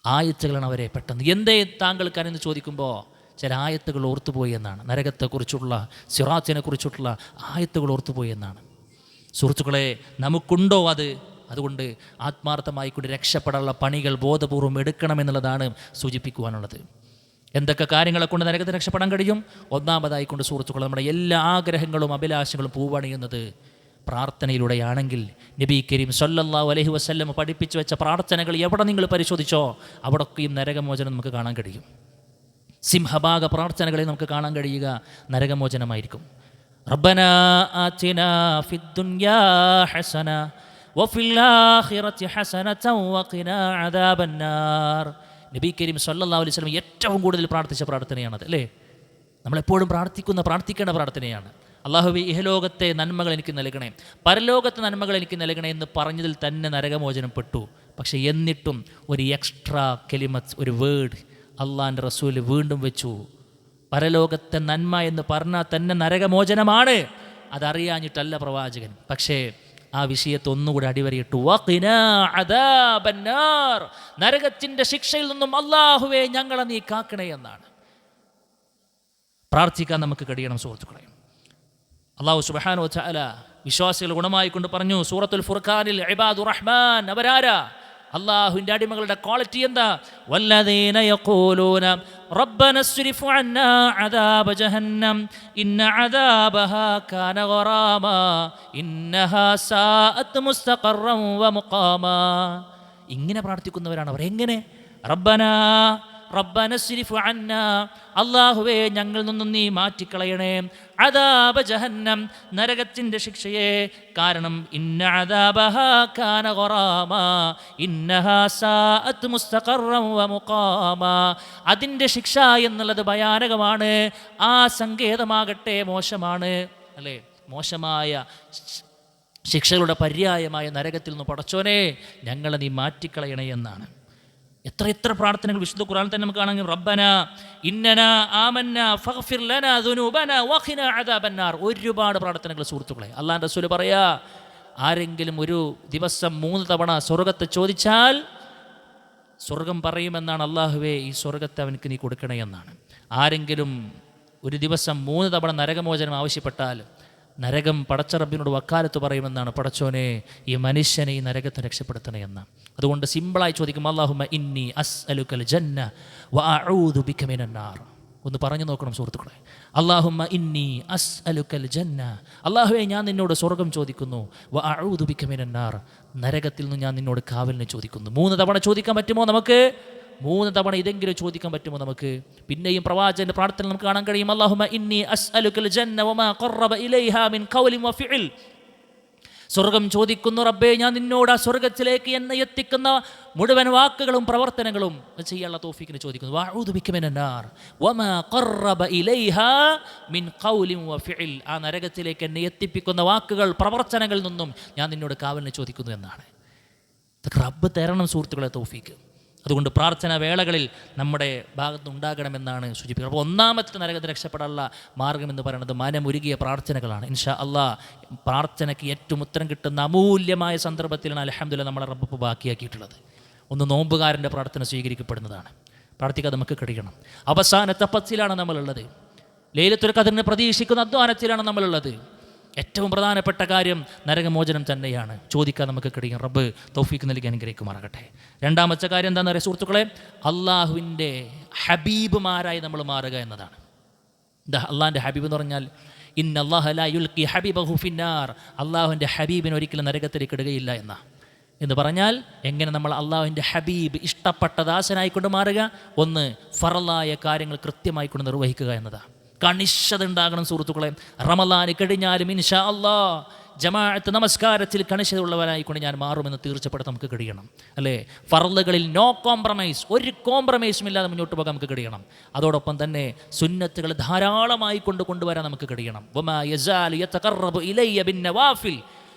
ആയത്തുകളാണ് അവരെ പെട്ടെന്ന് എന്തേ താങ്കൾ കരയെന്ന് ചോദിക്കുമ്പോൾ ചില ആയത്തുകൾ ഓർത്തുപോയി എന്നാണ്. നരകത്തെക്കുറിച്ചുള്ള, സിറാത്തിനെ കുറിച്ചുള്ള ആയത്തുകൾ ഓർത്തുപോയി എന്നാണ്. സുഹൃത്തുക്കളെ, നമുക്കുണ്ടോ അത്? അതുകൊണ്ട് ആത്മാർത്ഥമായിക്കൊണ്ട് രക്ഷപ്പെടാനുള്ള പണികൾ ബോധപൂർവം എടുക്കണമെന്നുള്ളതാണ് സൂചിപ്പിക്കുവാനുള്ളത്. എന്തൊക്കെ കാര്യങ്ങളെ കൊണ്ട് നരകത്തിൽ രക്ഷപ്പെടാൻ കഴിയും? ഒന്നാമതായിക്കൊണ്ട് സുഹൃത്തുക്കളെ, നമ്മുടെ എല്ലാ ആഗ്രഹങ്ങളും അഭിലാഷങ്ങളും പൂവണിയുന്നത് പ്രാർത്ഥനയിലൂടെയാണെങ്കിൽ നബി കരീം സല്ലല്ലാഹു അലൈഹി വസല്ലം പഠിപ്പിച്ചു വെച്ച പ്രാർത്ഥനകൾ എവിടെ നിങ്ങൾ പരിശോധിച്ചോ അവിടൊക്കെയും നരകമോചനം നമുക്ക് കാണാൻ കഴിയും. സിംഹഭാഗ പ്രാർത്ഥനകളെ നമുക്ക് കാണാൻ കഴിയുക നരകമോചനമായിരിക്കും. റബ്ബനാ ആതിനാ ഫിദ്ദുനിയാ ഹസന വഫിൽ ആഖിറതി ഹസനതൻ വഖിനാ അദാബന്നാർ. നബി കരീം സല്ലല്ലാഹു അലൈഹി വസല്ലം ഏറ്റവും കൂടുതൽ പ്രാർത്ഥിച്ച പ്രാർത്ഥനയാണത്, അല്ലേ? നമ്മളെപ്പോഴും പ്രാർത്ഥിക്കേണ്ട പ്രാർത്ഥനയാണ്. അല്ലാഹുവേ, ഇഹലോകത്തെ നന്മകൾ എനിക്ക് നൽകണേ, പരലോകത്തെ നന്മകൾ എനിക്ക് നൽകണേ എന്ന് പറഞ്ഞതിൽ തന്നെ നരകമോചനം പെട്ടു. പക്ഷേ എന്നിട്ടും ഒരു എക്സ്ട്രാ കലിമത്ത്, ഒരു വേർഡ് അള്ളാഹിൻ്റെ റസൂൽ വീണ്ടും വെച്ചു. പരലോകത്തെ നന്മ എന്ന് പറഞ്ഞാൽ തന്നെ നരകമോചനമാണ്. അതറിയാഞ്ഞിട്ടല്ല പ്രവാചകൻ, പക്ഷേ ആ വിഷയത്തെ ഒന്നുകൂടി അടിവരയിട്ടു. വഖിനാ അദാബന്നാർ, നരകത്തിൻ്റെ ശിക്ഷയിൽ നിന്നും അല്ലാഹുവേ ഞങ്ങളെ നീ കാക്കണേ എന്നാണ്. പ്രാർത്ഥിക്കാൻ നമുക്ക് കഴിയണം സുഹൃത്തുക്കളെ. അല്ലാഹു സുബ്ഹാനഹു വ തആല വിശ്വാസികൾ ഗുണമായിക്കൊണ്ട് പറഞ്ഞു സൂറത്തുൽ ഫുർഖാനിൽ, ഇബാദുർ റഹ്മാൻ, അവരാരാ? അല്ലാഹുവിൻ്റെ അടിമകളുടെ ക്വാളിറ്റി എന്താ? വല്ലദീന യഖൂലൂന റബ്ബന സ്രിഫ് അന്നാ അദാബ ജഹന്നം ഇന്ന അദാബഹാ കാന ഗറാമാ ഇന്നഹാ സാഅത് മുസ്തഖറൻ വ മുഖാമാ. ഇങ്ങനെ പ്രാർത്ഥിക്കുന്നവരാണ് അവർ. എങ്ങനെ? റബ്ബന സ്രിഫ് അന്നാ, അല്ലാഹുവേ ഞങ്ങളിൽ നിന്നും നീ മാറ്റിക്കളയണേ, അദാബ ജഹന്നം, നരകത്തിൻ്റെ ശിക്ഷയെ. കാരണം ഇന്ന അദാബഹാ കാന ഗറാമാ ഇന്നഹാ സാഅത് മുസ്തഖറൻ വ മുഖാമാ, അതിൻ്റെ ശിക്ഷ എന്നുള്ളത് ഭയാനകമാണ്, ആ സങ്കേതമാകട്ടെ മോശമാണ്, അല്ലേ? മോശമായ ശിക്ഷകളുടെ പര്യായമായ നരകത്തിൽ നിന്ന് പടച്ചോനെ ഞങ്ങളെ നീ മാറ്റിക്കളയണേ എന്നാണ്. എത്ര പ്രാർത്ഥനകൾ വിശുദ്ധ ഖുർആനിൽ തന്നെ നമുക്ക് കാണാം. റബ്ബന ഇന്നനാ ആമന്നാ ഫഗ്ഫിർ ലനാ ദുനൂബനാ വഖിനാ അദാബന്നാർ. ഒരുപാട് പ്രാർത്ഥനകൾ സുഹൃത്തുക്കളെ. അല്ലാഹുവിൻ്റെ റസൂൽ പറയാ, ആരെങ്കിലും ഒരു ദിവസം 3 തവണ സ്വർഗത്തെ ചോദിച്ചാൽ സ്വർഗം പറയുമെന്നാണ്, അല്ലാഹുവേ ഈ സ്വർഗത്തെ അവനക്ക് നീ കൊടുക്കണേ എന്നാണ്. ആരെങ്കിലും ഒരു ദിവസം 3 തവണ നരകമോചനം ആവശ്യപ്പെട്ടാൽ നരകം പടച്ച റബ്ബിനോട് വക്കാലത്ത് പറയുമെന്നാണ്, പടച്ചോനെ ഈ മനുഷ്യനെ ഈ നരകത്തെ രക്ഷപ്പെടുത്തണേ എന്ന്. അതുകൊണ്ട് സിമ്പിളായി ചോദിക്കും, അല്ലാഹുമ്മ ഇന്നി അസ്അലുക്കൽ ജന്ന വ അഊദു ബിക മിനന്നാർ. ഒന്ന് പറഞ്ഞു നോക്കണം സുഹൃത്തുക്കളെ. അല്ലാഹുമ്മ ഇന്നി അസ്അലുക്കൽ ജന്ന, അല്ലാഹുവേ ഞാൻ നിന്നോട് സ്വർഗം ചോദിക്കുന്നു, വ അഊദു ബിക മിനന്നാർ, നരകത്തിൽ നിന്ന് ഞാൻ നിന്നോട് കാവലിനെ ചോദിക്കുന്നു. 3 തവണ ചോദിക്കാൻ പറ്റുമോ നമുക്ക്? 3 തവണ ഇതെങ്കിലും ചോദിക്കാൻ പറ്റുമോ നമുക്ക്? പിന്നെയും പ്രവാചകന്റെ പ്രാർത്ഥന നമുക്ക് കാണാൻ കഴിയും. അല്ലാഹുമ്മ ഇന്നി അസ്അലുക്കൽ ജന്ന വമാ ഖറബ ഇലൈഹാ മിൻ ഖൗലിൻ വഫിഇൽ. സ്വർഗം ചോദിക്കുന്നു റബ്ബേ, ഞാൻ നിന്നോട് ആ സ്വർഗത്തിലേക്ക് എന്നെ എത്തിക്കുന്ന മുഴുവൻ വാക്കുകളും പ്രവർത്തനങ്ങളും ചെയ്യാനുള്ള തൗഫീഖിനെ ചോദിക്കുന്നു. വഅഊദു ബിക മിനന്നാർ വമാ ഖറബ ഇലൈഹാ മിൻ ഖൗലിൻ വഫിഇൽ. ആ നരകത്തിലേക്ക് എന്നെ എത്തിപ്പിക്കുന്ന വാക്കുകൾ, പ്രവർത്തനങ്ങളിൽ നിന്നും ഞാൻ നിന്നോട് കാവലിനെ ചോദിക്കുന്നു എന്നാണ്. റബ്ബ് തരണം സുഹൃത്തുക്കളെ തൗഫീഖ്. അതുകൊണ്ട് പ്രാർത്ഥനാ വേളകളിൽ നമ്മുടെ ഭാഗത്തുനിന്നുണ്ടാകണമെന്നാണ് സൂചിപ്പിക്കുന്നത്. അപ്പോൾ ഒന്നാമത്തെ നരകത്തിൽ രക്ഷപ്പെടാനുള്ള മാർഗം എന്ന് പറയുന്നത് മനമുരുകിയ പ്രാർത്ഥനകളാണ്. ഇൻഷാ അല്ലാഹ് പ്രാർത്ഥനയ്ക്ക് ഏറ്റവും ഉത്തരം കിട്ടുന്ന അമൂല്യമായ സന്ദർഭത്തിലാണ് അൽഹംദുലില്ലാഹ് നമ്മളെ റബ്ബ് ബാക്കിയാക്കിയിട്ടുള്ളത്. ഒന്ന് നോമ്പുകാരൻ്റെ പ്രാർത്ഥന സ്വീകരിക്കപ്പെടുന്നതാണ്. പ്രാർത്ഥിക്കാൻ നമുക്ക് കഴിയണം. അവസാനത്തെ 10-ലാണ് നമ്മളുള്ളത്. ലൈലത്തുൽ ഖദ്റിനെ പ്രതീക്ഷിക്കുന്ന അധ്വാനത്തിലാണ് നമ്മളുള്ളത്. ഏറ്റവും പ്രധാനപ്പെട്ട കാര്യം നരകമോചനം തന്നെയാണ്. ചോദിക്കാൻ നമുക്ക് കഴിയും. റബ്ബ് തൗഫീക്ക് നൽകി അനുഗ്രഹിക്കുമാറാകട്ടെ. രണ്ടാമത്തെ കാര്യം എന്താണെന്ന് പറയുക സുഹൃത്തുക്കളെ, അള്ളാഹുവിൻ്റെ ഹബീബുമാരായി നമ്മൾ മാറുക എന്നതാണ്. അള്ളാഹിൻ്റെ ഹബീബ് എന്ന് പറഞ്ഞാൽ ഇന്നല്ലാഹ ലാ യുൽഖി ഹബീബഹു ഫിന്നാർ, അള്ളാഹുവിൻ്റെ ഹബീബിനെ ഒരിക്കലും നരകത്തിലേക്ക് ഇടുകയില്ല എന്ന് പറഞ്ഞാൽ എങ്ങനെ നമ്മൾ അള്ളാഹുവിൻ്റെ ഹബീബ് ഇഷ്ടപ്പെട്ട ദാസനായിക്കൊണ്ട് മാറുക? ഒന്ന്, ഫറലായ കാര്യങ്ങൾ കൃത്യമായിക്കൊണ്ട് നിർവഹിക്കുക എന്നതാണ്. കണിശത ഉണ്ടാകണം സുഹൃത്തുക്കളെ. റമളാന് കഴിഞ്ഞാലും ഇൻഷാ അല്ലാഹ് ജമാഅത്ത് നമസ്കാരത്തിൽ കണിശതയുള്ളവരായിക്കൊണ്ട് ഞാൻ മാറുമെന്ന് തീർച്ചപ്പെടുത്താൻ നമുക്ക് കഴിയണം, അല്ലേ? ഫർളുകളിൽ നോ കോംപ്രമൈസ്, ഒരു കോംപ്രമൈസും ഇല്ലാതെ മുന്നോട്ട് പോകാൻ നമുക്ക് കഴിയണം. അതോടൊപ്പം തന്നെ സുന്നത്തുകൾ ധാരാളമായി കൊണ്ടുവരാൻ നമുക്ക് കഴിയണം. വമാ യസാലു യതഖറബു ഇലയ്യ ബിന്നവാഫിൽ,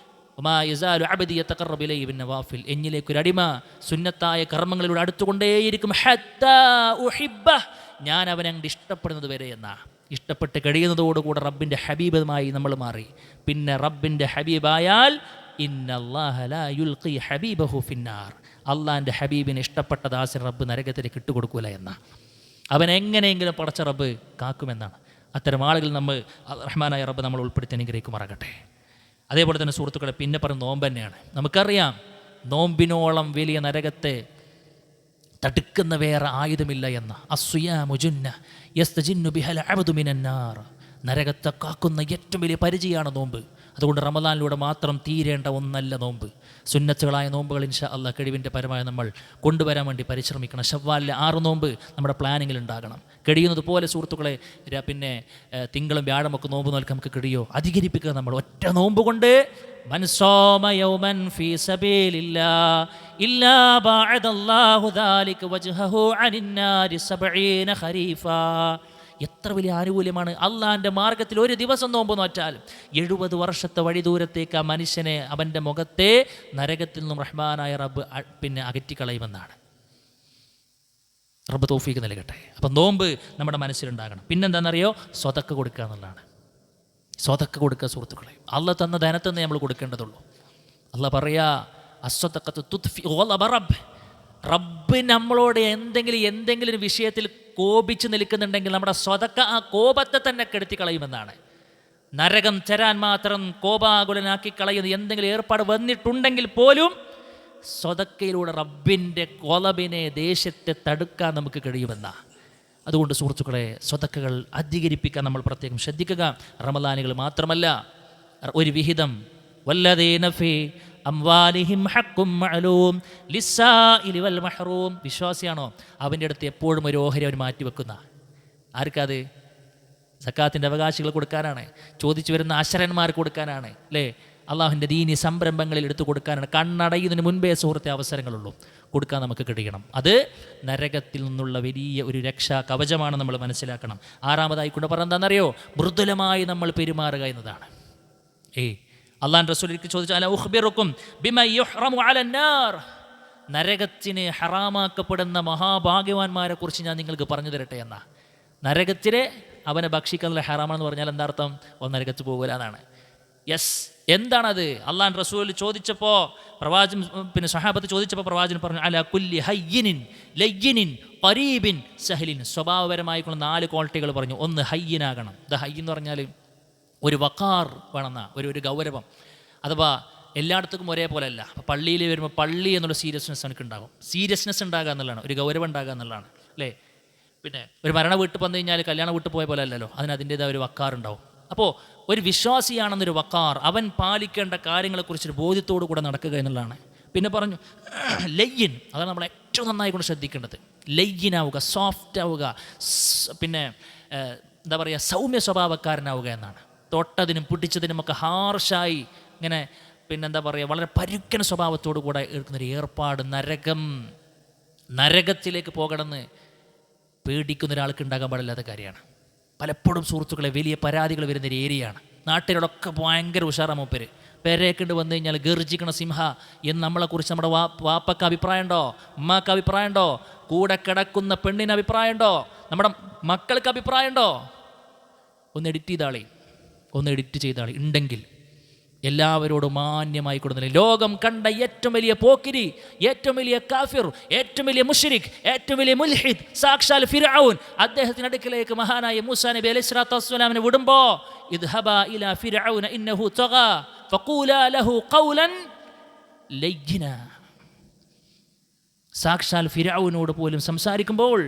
വമാ യസാലു അബ്ദി യതഖറബു ഇലയ്യ ബിന്നവാഫിൽ, എന്നിലേക്കൊരു അടിമ സുന്നത്തായ കർമ്മങ്ങളിലൂടെ അടുത്തുകൊണ്ടേയിരിക്കും ഹത്താ ഉഹിബ്ബഹ്, ഞാൻ അവനെ അങ്ങോട്ട് ഇഷ്ടപ്പെടുന്നത് വരെ എന്നാ. ഇഷ്ടപ്പെട്ട് കഴിയുന്നതോടുകൂടെ റബ്ബിൻ്റെ ഹബീബുമായി നമ്മൾ മാറി. പിന്നെ റബ്ബിൻ്റെ ഹബീബായാൽ ഇന്നല്ലാഹ ലാ യുൽഖി ഹബീബഹു ഫിന്നാർ, അള്ളാഹിൻ്റെ ഹബീബിനെ ഇഷ്ടപ്പെട്ട ദാസൻ റബ്ബ് നരകത്തിലേക്ക് ഇട്ടുകൊടുക്കൂല എന്നാണ്. അവൻ എങ്ങനെയെങ്കിലും പടച്ച റബ്ബ് കാക്കുമെന്നാണ്. അത്തരം ആളുകൾ നമ്മൾ റഹ്മാനായ റബ്ബ് നമ്മൾ ഉൾപ്പെടുത്തി അനുഗ്രഹിക്കുമാറാകട്ടെ. അതേപോലെ തന്നെ സുഹൃത്തുക്കളെ, പിന്നെ പറഞ്ഞ നോമ്പ് തന്നെയാണ്. നമുക്കറിയാം നോമ്പിനോളം വലിയ നരകത്തെ തടുക്കുന്ന വേറെ ആയുധമില്ല എന്ന. അസ്വിയാമു ജുന്ന യസ്തജിന്നു ബിഹൽ അബ്ദു മിനന്നാർ, നരകത്തെ കാക്കുന്ന ഏറ്റവും വലിയ പരിചയമാണ് നോമ്പ്. അതുകൊണ്ട് റമളാനിലൂടെ മാത്രം തീരേണ്ട ഒന്നല്ല നോമ്പ്. സുന്നത്തുകളായ നോമ്പുകൾ ഇൻഷാ അല്ലാഹ് കഴിവിൻ്റെ പരമായി നമ്മൾ കൊണ്ടുവരാൻ വേണ്ടി പരിശ്രമിക്കണം. ശവ്വാലിലെ 6 നോമ്പ് നമ്മുടെ പ്ലാനിങ്ങിൽ ഉണ്ടാകണം. കഴിയുന്നത് പോലെ സുഹൃത്തുക്കളെ, പിന്നെ തിങ്കളും വ്യാഴമൊക്കെ നോമ്പ് നോൽക്കാൻ നമുക്ക് കഴിയോ? അധികരിപ്പിക്കുക നമ്മൾ. ഒറ്റ നോമ്പ് കൊണ്ട് മൻ സോമ യൗമൻ ഫീ സബീലില്ലാഹ് ഇല്ലാ ബഅദല്ലാഹു ദാലിക വജ്ഹഹു അനിന്നാരി 70 ഖരീഫാ. എത്ര വലിയ ആനുകൂല്യമാണ്! അള്ളാഹിൻ്റെ മാർഗത്തിൽ ഒരു ദിവസം നോമ്പ് നോറ്റാൽ 70 വർഷത്തെ വഴി ദൂരത്തേക്ക് ആ മനുഷ്യനെ, അവൻ്റെ മുഖത്തെ നരകത്തിൽ നിന്നും റഹ്മാനായ റബ്ബ് പിന്നെ അകറ്റിക്കളയുമെന്നാണ്. റബ്ബ് തൗഫീക്ക് നൽകട്ടെ. അപ്പം നോമ്പ് നമ്മുടെ മനസ്സിലുണ്ടാകണം. പിന്നെന്താണെന്നറിയോ? സ്വതക്ക കൊടുക്കുക എന്നുള്ളതാണ്. സ്വതക്ക കൊടുക്കുക സുഹൃത്തുക്കളെ. അള്ളാഹ് തന്ന ധനത്തിൽ നിന്ന് നമ്മൾ കൊടുക്കേണ്ടതുള്ളൂ. അള്ളാഹ് പറയാ അസ്വതക്കത്ത് തുത്ഫി റബ്ബ്, റബ്ബ് നമ്മളോട് എന്തെങ്കിലും ഒരു വിഷയത്തിൽ കോപിച്ച് നിൽക്കുന്നുണ്ടെങ്കിൽ നമ്മുടെ സ്വതക്ക ആ കോപത്തെ തന്നെ കെടുത്തി കളയുമെന്നാണ്. നരകം തരാൻ മാത്രം കോപാകുലനാക്കി കളയുന്ന എന്തെങ്കിലും ഏർപ്പാട് വന്നിട്ടുണ്ടെങ്കിൽ പോലും സ്വതക്കയിലൂടെ റബ്ബിൻ്റെ കൊലബിനെ, ദേഷ്യത്തെ തടുക്കാൻ നമുക്ക് കഴിയുമെന്നാണ്. അതുകൊണ്ട് സുഹൃത്തുക്കളെ, സ്വതക്കകൾ അധികരിപ്പിക്കാൻ നമ്മൾ പ്രത്യേകം ശ്രദ്ധിക്കുക. റമളാനുകൾ മാത്രമല്ല, ഒരു വിഹിതം വല്ലദീന ഫീ അംവാലിഹിം ഹഖ്ഖും മഅലൂം ലിസ്സാഇലി വൽ മഹ്റൂം. വിശ്വാസിയാണോ? അവൻ്റെ അടുത്ത് എപ്പോഴും ഒരു ഓഹരി അവൻ മാറ്റിവെക്കുന്ന. ആർക്കത്? സക്കാത്തിൻ്റെ അവകാശികൾ കൊടുക്കാനാണ്, ചോദിച്ചു വരുന്ന അശരന്മാർക്ക് കൊടുക്കാനാണ്, അല്ലേ? അള്ളാഹുവിൻ്റെ ദീനി സംരംഭങ്ങളിൽ എടുത്തു കൊടുക്കാനാണ്. കണ്ണടയുന്നതിന് മുൻപേ സുഹൃത്തെ അവസരങ്ങളുള്ളൂ. കൊടുക്കാൻ നമുക്ക് കഴിയണം. അത് നരകത്തിൽ നിന്നുള്ള വലിയ ഒരു രക്ഷാ കവചമാണ്, നമ്മൾ മനസ്സിലാക്കണം. 6-മതായി കൊണ്ട് പറഞ്ഞെന്താണെന്നറിയോ? മൃദുലമായി നമ്മൾ പെരുമാറുക എന്നതാണ്. അള്ളാഹുവിൻ്റെ റസൂലിലേക്ക് ചോദിച്ചാൽ ഉഖ്ബിറുക്കും ബിമാ യുഹ്റമു അലന്നാർ, നരകത്തിന് ഹറാമാക്കപ്പെടുന്ന മഹാഭാഗ്യവാന്മാരെ കുറിച്ച് ഞാൻ നിങ്ങൾക്ക് പറഞ്ഞു തരട്ടെ എന്നാ. നരകത്തിലെ അവനെ ഭക്ഷിക്കാനുള്ള ഹറാമാണെന്ന് പറഞ്ഞാൽ എന്താ അർത്ഥം? നരകത്ത് പോകില്ല എന്നാണ്. യെസ്, എന്താണത്? അള്ളാഹുവിൻ്റെ റസൂൽ ചോദിച്ചപ്പോൾ പ്രവാചകൻ, പിന്നെ സഹാബത്ത് ചോദിച്ചപ്പോൾ പ്രവാചകൻ പറഞ്ഞു അലാ കുല്ലി ഹയ്യിനിൻ ലയ്യിനിൻ ഖരീബിൻ സഹലിൻ. സ്വഭാവപരമായിക്കൊണ്ട് 4 ക്വാളിറ്റികൾ പറഞ്ഞു. ഒന്ന്, ഹയ്യിനാകണം. ഹയ്യ് എന്ന് പറഞ്ഞാൽ ഒരു വഖാർ വേണമെന്ന ഒരു ഗൗരവം. അഥവാ എല്ലായിടത്തും ഒരേപോലെ അല്ല. അപ്പോൾ പള്ളിയിൽ വരുമ്പോൾ പള്ളി എന്നുള്ള സീരിയസ്നെസ് എനിക്ക് ഉണ്ടാകും. സീരിയസ്നെസ് ഉണ്ടാകുക എന്നുള്ളതാണ്, ഒരു ഗൗരവം ഉണ്ടാകുക എന്നുള്ളതാണ്, അല്ലേ? പിന്നെ ഒരു മരണ വീട്ടിൽ വന്നു കഴിഞ്ഞാൽ കല്യാണ വീട്ടിൽ പോയ പോലെ അല്ലല്ലോ, അതിൻ്റേതായ ഒരു വക്കാർ ഉണ്ടാവും. അപ്പോൾ ഒരു വിശ്വാസിയാണെന്നൊരു വക്കാർ, അവൻ പാലിക്കേണ്ട കാര്യങ്ങളെക്കുറിച്ചൊരു ബോധ്യത്തോടു കൂടെ നടക്കുക എന്നുള്ളതാണ്. പിന്നെ പറഞ്ഞു ലയ്യൻ, അതാണ് നമ്മൾ ഏറ്റവും നന്നായി കൊണ്ട് ശ്രദ്ധിക്കേണ്ടത്. ലയ്യനാവുക, സോഫ്റ്റ് ആവുക, പിന്നെ എന്താ പറയുക, സൗമ്യ സ്വഭാവക്കാരനാവുക എന്നാണ്. തൊട്ടതിനും പിടിച്ചതിനുമൊക്കെ ഹാർഷായി ഇങ്ങനെ, പിന്നെന്താ പറയുക, വളരെ പരുക്കൻ സ്വഭാവത്തോടു കൂടെ എടുക്കുന്നൊരു ഏർപ്പാട്. നരകത്തിലേക്ക് പോകണമെന്ന് പേടിക്കുന്ന ഒരാൾക്ക് ഉണ്ടാകാൻ പാടില്ലാത്ത കാര്യമാണ്. പലപ്പോഴും സുഹൃത്തുക്കളെ, വലിയ പരാതികൾ വരുന്നൊരു ഏരിയയാണ്. നാട്ടിലൊക്കെ ഭയങ്കര ഉഷാറാ മൂപ്പര്. പെരേക്കൊണ്ട് വന്നു കഴിഞ്ഞാൽ ഗർജിക്കണ സിംഹ എന്ന് നമ്മളെക്കുറിച്ച് നമ്മുടെ വാപ്പക്ക് അഭിപ്രായമുണ്ടോ? ഉമ്മാക്ക് അഭിപ്രായമുണ്ടോ? കൂടെ കിടക്കുന്ന പെണ്ണിന് അഭിപ്രായമുണ്ടോ? നമ്മുടെ മക്കൾക്ക് അഭിപ്രായമുണ്ടോ? ഒന്ന് എഡിറ്റ് ചെയ്താളി ഉണ്ടെങ്കിൽ എല്ലാവരോടും മാന്യമായി കൊടുക്കുന്നില്ല. ലോകം കണ്ട ഏറ്റവും വലിയ പോക്കിരി, ഏറ്റവും വലിയ കാഫിർ, ഏറ്റവും വലിയ മുശ്രിക്, ഏറ്റവും വലിയ മുൽഹിദ്, സാക്ഷാൽ ഫിർഔൻ, അദ്ദേഹത്തിന്റെ അടുക്കലേക്ക് മഹാനായ മൂസാ നബി അലൈഹി സ്വലാത്തു വസ്സലാമിനെ വിടുമ്പോ ഇദ്ഹബാ ഇലാ ഫിർഔന ഇന്നഹു തഗാ ഫഖൂലാ ലഹു ഖൗലൻ ലയ്യിന. സാക്ഷാൽ ഫിർഔനോട് പോലും സംസാരിക്കുമ്പോൾ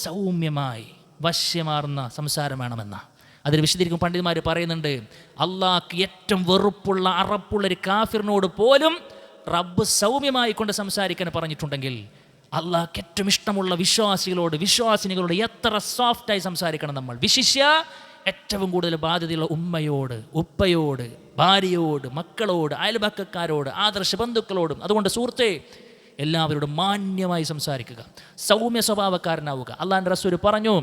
സൗമ്യമായി വശ്യമാർന്ന സംസാരം വേണമെന്ന. അതിൽ വിശദീകരിക്കും പണ്ഡിതന്മാർ പറയുന്നുണ്ട്, അള്ളാഹ്ക്ക് ഏറ്റവും വെറുപ്പുള്ള അറപ്പുള്ളൊരു കാഫിറിനോട് പോലും റബ്ബ് സൗമ്യമായി കൊണ്ട് സംസാരിക്കാൻ പറഞ്ഞിട്ടുണ്ടെങ്കിൽ അള്ളാഹ്ക്ക് ഏറ്റവും ഇഷ്ടമുള്ള വിശ്വാസിനികളോട് എത്ര സോഫ്റ്റായി സംസാരിക്കണം നമ്മൾ. വിശിഷ്യ ഏറ്റവും കൂടുതൽ ബാധ്യതയുള്ള ഉമ്മയോട്, ഉപ്പയോട്, ഭാര്യയോട്, മക്കളോട്, അയൽപക്കക്കാരോട്, ആദർശ ബന്ധുക്കളോടും. അതുകൊണ്ട് സുഹൃത്തേ, എല്ലാവരോടും മാന്യമായി സംസാരിക്കുക, സൗമ്യ സ്വഭാവക്കാരനാവുക. അള്ളാഹുവിൻ്റെ റസൂൽ പറഞ്ഞു,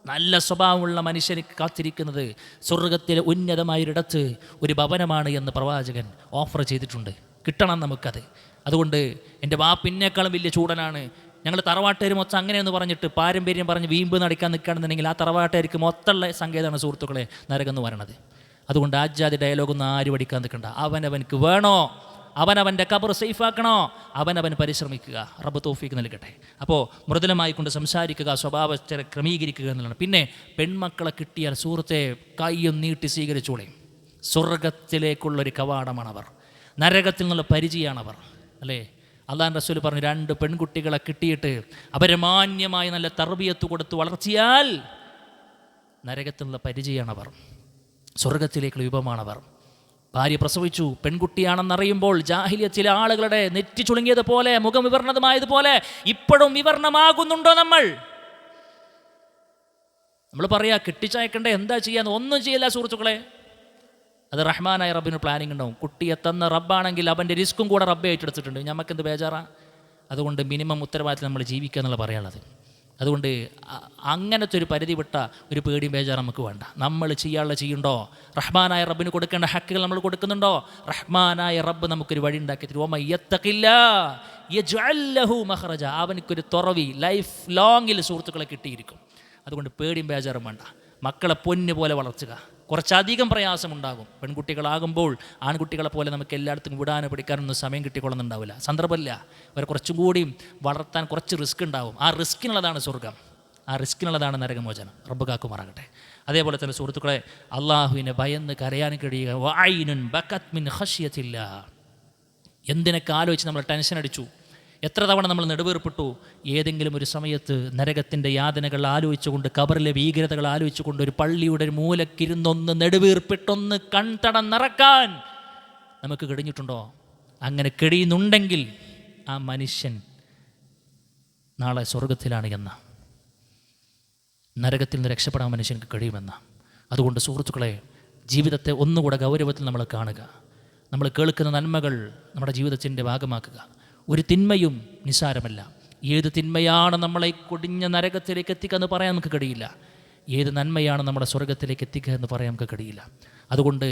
നല്ല സ്വഭാവമുള്ള മനുഷ്യന് കാത്തിരിക്കുന്നത് സ്വർഗത്തിലെ ഉന്നതമായൊരിടത്ത് ഒരു ഭവനമാണ് എന്ന് പ്രവാചകൻ ഓഫർ ചെയ്തിട്ടുണ്ട്. കിട്ടണം നമുക്കത്. അതുകൊണ്ട് എൻ്റെ വാപ്പിന്നേക്കാളും വലിയ ചൂടനാണ്, ഞങ്ങൾ തറവാട്ടുകാർ മൊത്തം അങ്ങനെയെന്ന് പറഞ്ഞിട്ട് പാരമ്പര്യം പറഞ്ഞ് വീമ്പ് നടക്കാൻ നിൽക്കുകയാണെന്നുണ്ടെങ്കിൽ ആ തറവാട്ടുകാർക്ക് മൊത്തമുള്ള സങ്കേതമാണ് സുഹൃത്തുക്കളെ നരകം എന്ന് പറയണത്. അതുകൊണ്ട് ആജാതി ഡയലോഗൊന്നും ആരും പഠിക്കാൻ നിൽക്കണ്ട. അവനവനക്ക് വേണോ, അവനവൻ്റെ ഖബർ സേഫാക്കണോ, അവനവൻ പരിശ്രമിക്കുക. റബ്ബ് തൗഫീഖ് നൽകട്ടെ. അപ്പോൾ മൃദുലമായി കൊണ്ട് സംസാരിക്കുക, സ്വഭാവത്തെ ക്രമീകരിക്കുക എന്നുള്ളതാണ്. പിന്നെ പെൺമക്കളെ കിട്ടിയാൽ സുഹൃത്തെ കയ്യും നീട്ടി സ്വീകരിച്ചോളെ. സ്വർഗത്തിലേക്കുള്ളൊരു കവാടമാണവർ, നരകത്തിൽ നിന്നുള്ള പരിചയമാണവർ, അല്ലേ? അള്ളാഹു റസൂൽ പറഞ്ഞു, 2 പെൺകുട്ടികളെ കിട്ടിയിട്ട് അവരെ മാന്യമായി നല്ല തർബിയത്ത് കൊടുത്ത് വളർത്തിയാൽ നരകത്തിൽ നിന്നുള്ള പരിചയമാണവർ, സ്വർഗത്തിലേക്കുള്ള വിഭവമാണവർ. ഭാര്യ പ്രസവിച്ചു, പെൺകുട്ടിയാണെന്നറിയുമ്പോൾ ജാഹിലിയത്തിലെ ആളുകളുടെ നെറ്റി ചുളുങ്ങിയതുപോലെ, മുഖം വിവർണമായതുപോലെ ഇപ്പോഴും വിവർണമാകുന്നുണ്ടോ? നമ്മൾ പറയാ കെട്ടിച്ചയക്കണ്ടേ, എന്താ ചെയ്യാന്ന്? ഒന്നും ചെയ്യില്ല സുഹൃത്തുക്കളെ. അത് റഹ്മാനായ റബ്ബിന് പ്ലാനിങ് ഉണ്ടാവും. കുട്ടിയെ തന്ന റബ്ബാണെങ്കിൽ അവൻ്റെ റിസ്ക്കും കൂടെ റബ്ബെ ഏറ്റെടുത്തിട്ടുണ്ട്. നമുക്കെന്ത് ബേജാറാ? അതുകൊണ്ട് മിനിമം ഉത്തരവാദിത്തം നമ്മൾ ജീവിക്കുക എന്നുള്ള പറയാനുള്ളത്. അതുകൊണ്ട് അങ്ങനത്തെ ഒരു പരിധി വിട്ട ഒരു പേടിയും ബേജാറ് നമുക്ക് വേണ്ട. നമ്മൾ ചെയ്യാനുള്ള ചെയ്യുന്നുണ്ടോ? റഹ്മാനായ റബ്ബിന് കൊടുക്കേണ്ട ഹക്കുകൾ നമ്മൾ കൊടുക്കുന്നുണ്ടോ? റഹ്മാനായ റബ്ബ് നമുക്കൊരു വഴി ഉണ്ടാക്കി തരും. അവനക്കൊരു തുറവി ലൈഫ് ലോങ്ങിൽ സുഹൃത്തുക്കളെ കിട്ടിയിരിക്കും. അതുകൊണ്ട് പേടിയും ബേജാറും വേണ്ട. മക്കളെ പൊന്നു പോലെ വളർത്തുക. കുറച്ചധികം പ്രയാസമുണ്ടാകും. പെൺകുട്ടികളാകുമ്പോൾ ആൺകുട്ടികളെ പോലെ നമുക്ക് എല്ലായിടത്തും വിടാനും പിടിക്കാനൊന്നും സമയം കിട്ടിക്കൊള്ളുന്നുണ്ടാവില്ല, സന്ദർഭമില്ല. അവരെ കുറച്ചും കൂടി വളർത്താൻ കുറച്ച് റിസ്ക് ഉണ്ടാവും. ആ റിസ്കിനുള്ളതാണ് സ്വർഗം, ആ റിസ്കിനുള്ളതാണ് നരകമോചനം. റബ്ബ് കാക്കുമാറാകട്ടെ. അതേപോലെ തന്നെ സുഹൃത്തുക്കളെ, അള്ളാഹുവിനെ ഭയന്ന് കരയാൻ കഴിയുക. വഅയ്നുൻ ബകത് മിൻ ഖശ്യത്തില്ലാ. എന്തിനൊക്കെ ആലോചിച്ച് നമ്മൾ ടെൻഷൻ അടിച്ചു, എത്ര തവണ നമ്മൾ നെടുവേർപ്പെട്ടു. ഏതെങ്കിലും ഒരു സമയത്ത് നരകത്തിൻ്റെ യാതനകൾ ആലോചിച്ചുകൊണ്ട്, ഖബറിലെ ഭീകരതകൾ ആലോചിച്ചുകൊണ്ട് ഒരു പള്ളിയുടെ ഒരു മൂലക്കിരുന്നൊന്ന് നെടുവേർപ്പെട്ടൊന്ന് കൺതടം നിറക്കാൻ നമുക്ക് കഴിഞ്ഞിട്ടുണ്ടോ? അങ്ങനെ കഴിയുന്നുണ്ടെങ്കിൽ ആ മനുഷ്യൻ നാളെ സ്വർഗത്തിലാണ് എന്ന, നരകത്തിൽ നിന്ന് രക്ഷപ്പെടാൻ മനുഷ്യർക്ക് കഴിയുമെന്ന. അതുകൊണ്ട് സുഹൃത്തുക്കളെ, ജീവിതത്തെ ഒന്നുകൂടെ ഗൗരവത്തിൽ നമ്മൾ കാണുക. നമ്മൾ കേൾക്കുന്ന നന്മകൾ നമ്മുടെ ജീവിതത്തിൻ്റെ ഭാഗമാക്കുക. ഒരു തിന്മയും നിസ്സാരമല്ല. ഏത് തിന്മയാണ് നമ്മളെ കൊടിഞ്ഞ നരകത്തിലേക്ക് എത്തിക്കുക എന്ന് പറയാൻ നമുക്ക് കഴിയില്ല. ഏത് നന്മയാണ് നമ്മുടെ സ്വർഗത്തിലേക്ക് എത്തിക്കുക എന്ന് പറയാൻ നമുക്ക് കഴിയില്ല. അതുകൊണ്ട്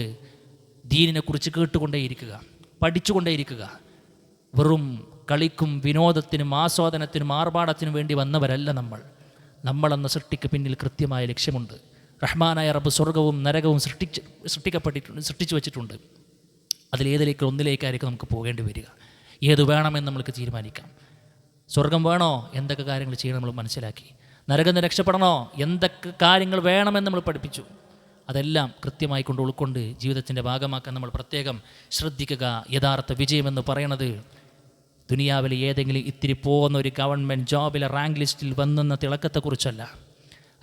ദീനിനെക്കുറിച്ച് കേട്ടുകൊണ്ടേയിരിക്കുക, പഠിച്ചുകൊണ്ടേയിരിക്കുക. വെറും കളിക്കും വിനോദത്തിനും ആസ്വാദനത്തിനും ആർഭാടത്തിനും വേണ്ടി വന്നവരല്ല നമ്മൾ. നമ്മളെന്ന സൃഷ്ടിക്ക് പിന്നിൽ കൃത്യമായ ലക്ഷ്യമുണ്ട്. റഹ്മാനായ റബ്ബ് സ്വർഗവും നരകവും സൃഷ്ടിച്ചു വച്ചിട്ടുണ്ട്. അതിലേതിലേക്ക് ഒന്നിലേക്കായിരിക്കും നമുക്ക് പോകേണ്ടി വരിക. ഏത് വേണമെന്ന് നമ്മൾക്ക് തീരുമാനിക്കാം. സ്വർഗം വേണോ, എന്തൊക്കെ കാര്യങ്ങൾ ചെയ്യണം നമ്മൾ മനസ്സിലാക്കി. നരകത്തിൽ രക്ഷപ്പെടണോ, എന്തൊക്കെ കാര്യങ്ങൾ വേണമെന്ന് നമ്മൾ പഠിപ്പിച്ചു. അതെല്ലാം കൃത്യമായി കൊണ്ട് ഉൾക്കൊണ്ട് ജീവിതത്തിൻ്റെ ഭാഗമാക്കാൻ നമ്മൾ പ്രത്യേകം ശ്രദ്ധിക്കുക. യഥാർത്ഥ വിജയമെന്ന് പറയണത് ദുനിയാവിലെ ഏതെങ്കിലും ഇത്തിരി പോകുന്ന ഒരു ഗവൺമെൻറ് ജോബിലെ റാങ്ക് ലിസ്റ്റിൽ വന്നെന്ന തിളക്കത്തെക്കുറിച്ചല്ല,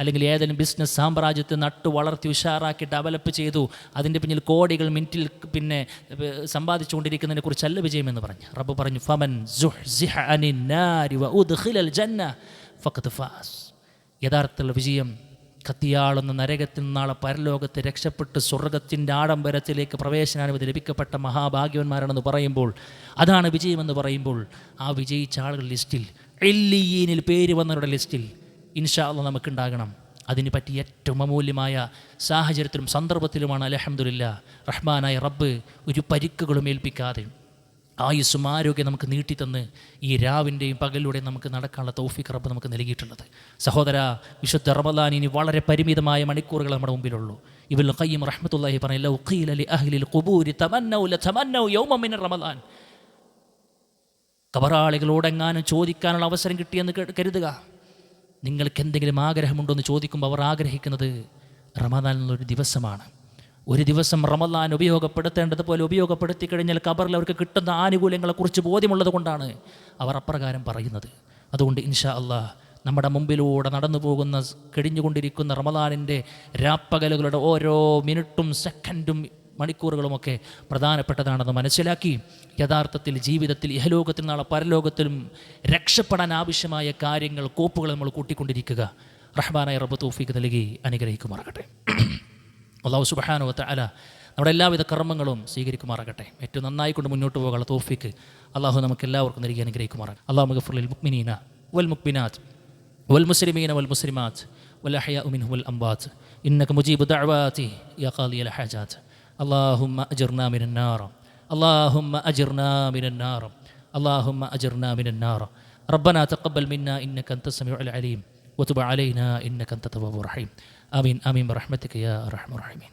അല്ലെങ്കിൽ ഏതെങ്കിലും ബിസിനസ് സാമ്രാജ്യത്തെ നട്ടു വളർത്തി ഉഷാറാക്കി ഡെവലപ്പ് ചെയ്തു അതിൻ്റെ പിന്നിൽ കോടികൾ മിനിറ്റിൽ സമ്പാദിച്ചുകൊണ്ടിരിക്കുന്നതിനെ കുറിച്ചല്ല വിജയമെന്ന് പറഞ്ഞു. റബ്ബ് പറഞ്ഞു, ഫമൻ സുഹ്സിഹ അനിൻ നാരി വഉദ്ഖിലൽ ജന്ന ഫഖദ് ഫാസ്. യഥാർത്ഥ വിജയം കത്തിയാളുന്ന നരകത്തിൽ നാളെ പരലോകത്ത് രക്ഷപ്പെട്ട് സ്വർഗത്തിൻ്റെ ആഡംബരത്തിലേക്ക് പ്രവേശനാനുമതി ലഭിക്കപ്പെട്ട മഹാഭാഗ്യവന്മാരാണെന്ന് പറയുമ്പോൾ, അതാണ് വിജയമെന്ന് പറയുമ്പോൾ, ആ വിജയിച്ച ആളുകളുടെ ലിസ്റ്റിൽ, ഇല്ലിയീനിൽ പേര് വന്നവരുടെ ലിസ്റ്റിൽ ഇൻഷാ അല്ലാഹ് നമുക്കുണ്ടാകണം. അതിന് പറ്റി ഏറ്റവും അമൂല്യമായ സാഹചര്യത്തിലും സന്ദർഭത്തിലുമാണ് അൽഹംദുലില്ലാഹ് റഹ്മാനായ റബ്ബ് ഒരു പരിക്കുകളും ഏൽപ്പിക്കാതെ ആയുസ്സും ആരോഗ്യം നമുക്ക് നീട്ടിത്തന്ന് ഈ രാവിൻ്റെയും പകലിലൂടെയും നമുക്ക് നടക്കാനുള്ള തൗഫീഖ് റബ്ബ് നമുക്ക് നൽകിയിട്ടുള്ളത്. സഹോദര, വിശുദ്ധ റമദാൻ ഇനി വളരെ പരിമിതമായ മണിക്കൂറുകൾ നമ്മുടെ മുമ്പിലുള്ളൂ. ഇബ്നുൽ ഖയ്യിം റഹ്മത്തുള്ളാഹി പറഞ്ഞു, ലൗ ഖീല ലി അഹ്ലിൽ ഖുബൂരി തമന്നൗ ലതമന്നൗ യൗമൻ മിൻ റമദാൻ. കബറാളികളോടെങ്ങാനും ചോദിക്കാനുള്ള അവസരം കിട്ടിയെന്ന് കരുതുക. നിങ്ങൾക്ക് എന്തെങ്കിലും ആഗ്രഹമുണ്ടോ എന്ന് ചോദിക്കുമ്പോൾ അവർ ആഗ്രഹിക്കുന്നത് റമദാൻ എന്നൊരു ദിവസമാണ്. ഒരു ദിവസം റമദാൻ ഉപയോഗപ്പെടുത്തേണ്ടതുപോലെ ഉപയോഗപ്പെടുത്തി കഴിഞ്ഞാൽ ഖബറിൽ അവർക്ക് കിട്ടുന്ന ആനുകൂല്യങ്ങളെക്കുറിച്ച് ബോധ്യമുള്ളത് കൊണ്ടാണ് അവർ അപ്രകാരം പറയുന്നത്. അതുകൊണ്ട് ഇൻഷാ അല്ലാഹ് നമ്മുടെ മുമ്പിലൂടെ നടന്നു പോകുന്ന കഴിഞ്ഞുകൊണ്ടിരിക്കുന്ന റമദാനിൻ്റെ രാപ്പകലുകളുടെ ഓരോ മിനിറ്റും സെക്കൻഡും മണിക്കൂറുകളുമൊക്കെ പ്രധാനപ്പെട്ടതാണെന്ന് മനസ്സിലാക്കി യഥാർത്ഥത്തിൽ ജീവിതത്തിൽ ഇഹലോകത്തിൽ നാളെ പരലോകത്തിലും രക്ഷപ്പെടാൻ ആവശ്യമായ കാര്യങ്ങൾ കോപ്പുകൾ നമ്മൾ കൂട്ടിക്കൊണ്ടിരിക്കുക. റഹ്മാനായ റബ്ബ് തൗഫീഖ് നൽകി അനുഗ്രഹിക്കുമാറാകട്ടെ. അല്ലാഹു സുബ്ഹാനഹു വ തആല നമ്മുടെ എല്ലാവിധ കർമ്മങ്ങളും സ്വീകരിക്കുമാറാകട്ടെ. ഏറ്റവും നന്നായിക്കൊണ്ട് മുന്നോട്ട് പോകാനുള്ള തൗഫീഖ് അല്ലാഹു നമുക്ക് എല്ലാവർക്കും നൽകി അനുഗ്രഹിക്കുമാറാകട്ടെ. അല്ലാഹു മഗ്ഫിർ ലിൽ മുഅ്മിനീന വൽ മുഅ്മിനാത്ത് വൽ മുസ്ലിമീന വൽ മുസ്ലിമാത്ത് വൽ അഹ്യാഉ മിൻഹും വൽ അംവാത്ത് ഇന്നക മുജീബു ദഅവാതി യാ ഖാദിയൽ ഹാജാത്ത്. اللهم أجرنا من النار اللهم أجرنا من النار اللهم أجرنا من النار ربنا تقبل منا إنك أنت السميع العليم وتب علينا إنك أنت التواب الرحيم آمين آمين برحمتك يا أرحم الراحمين.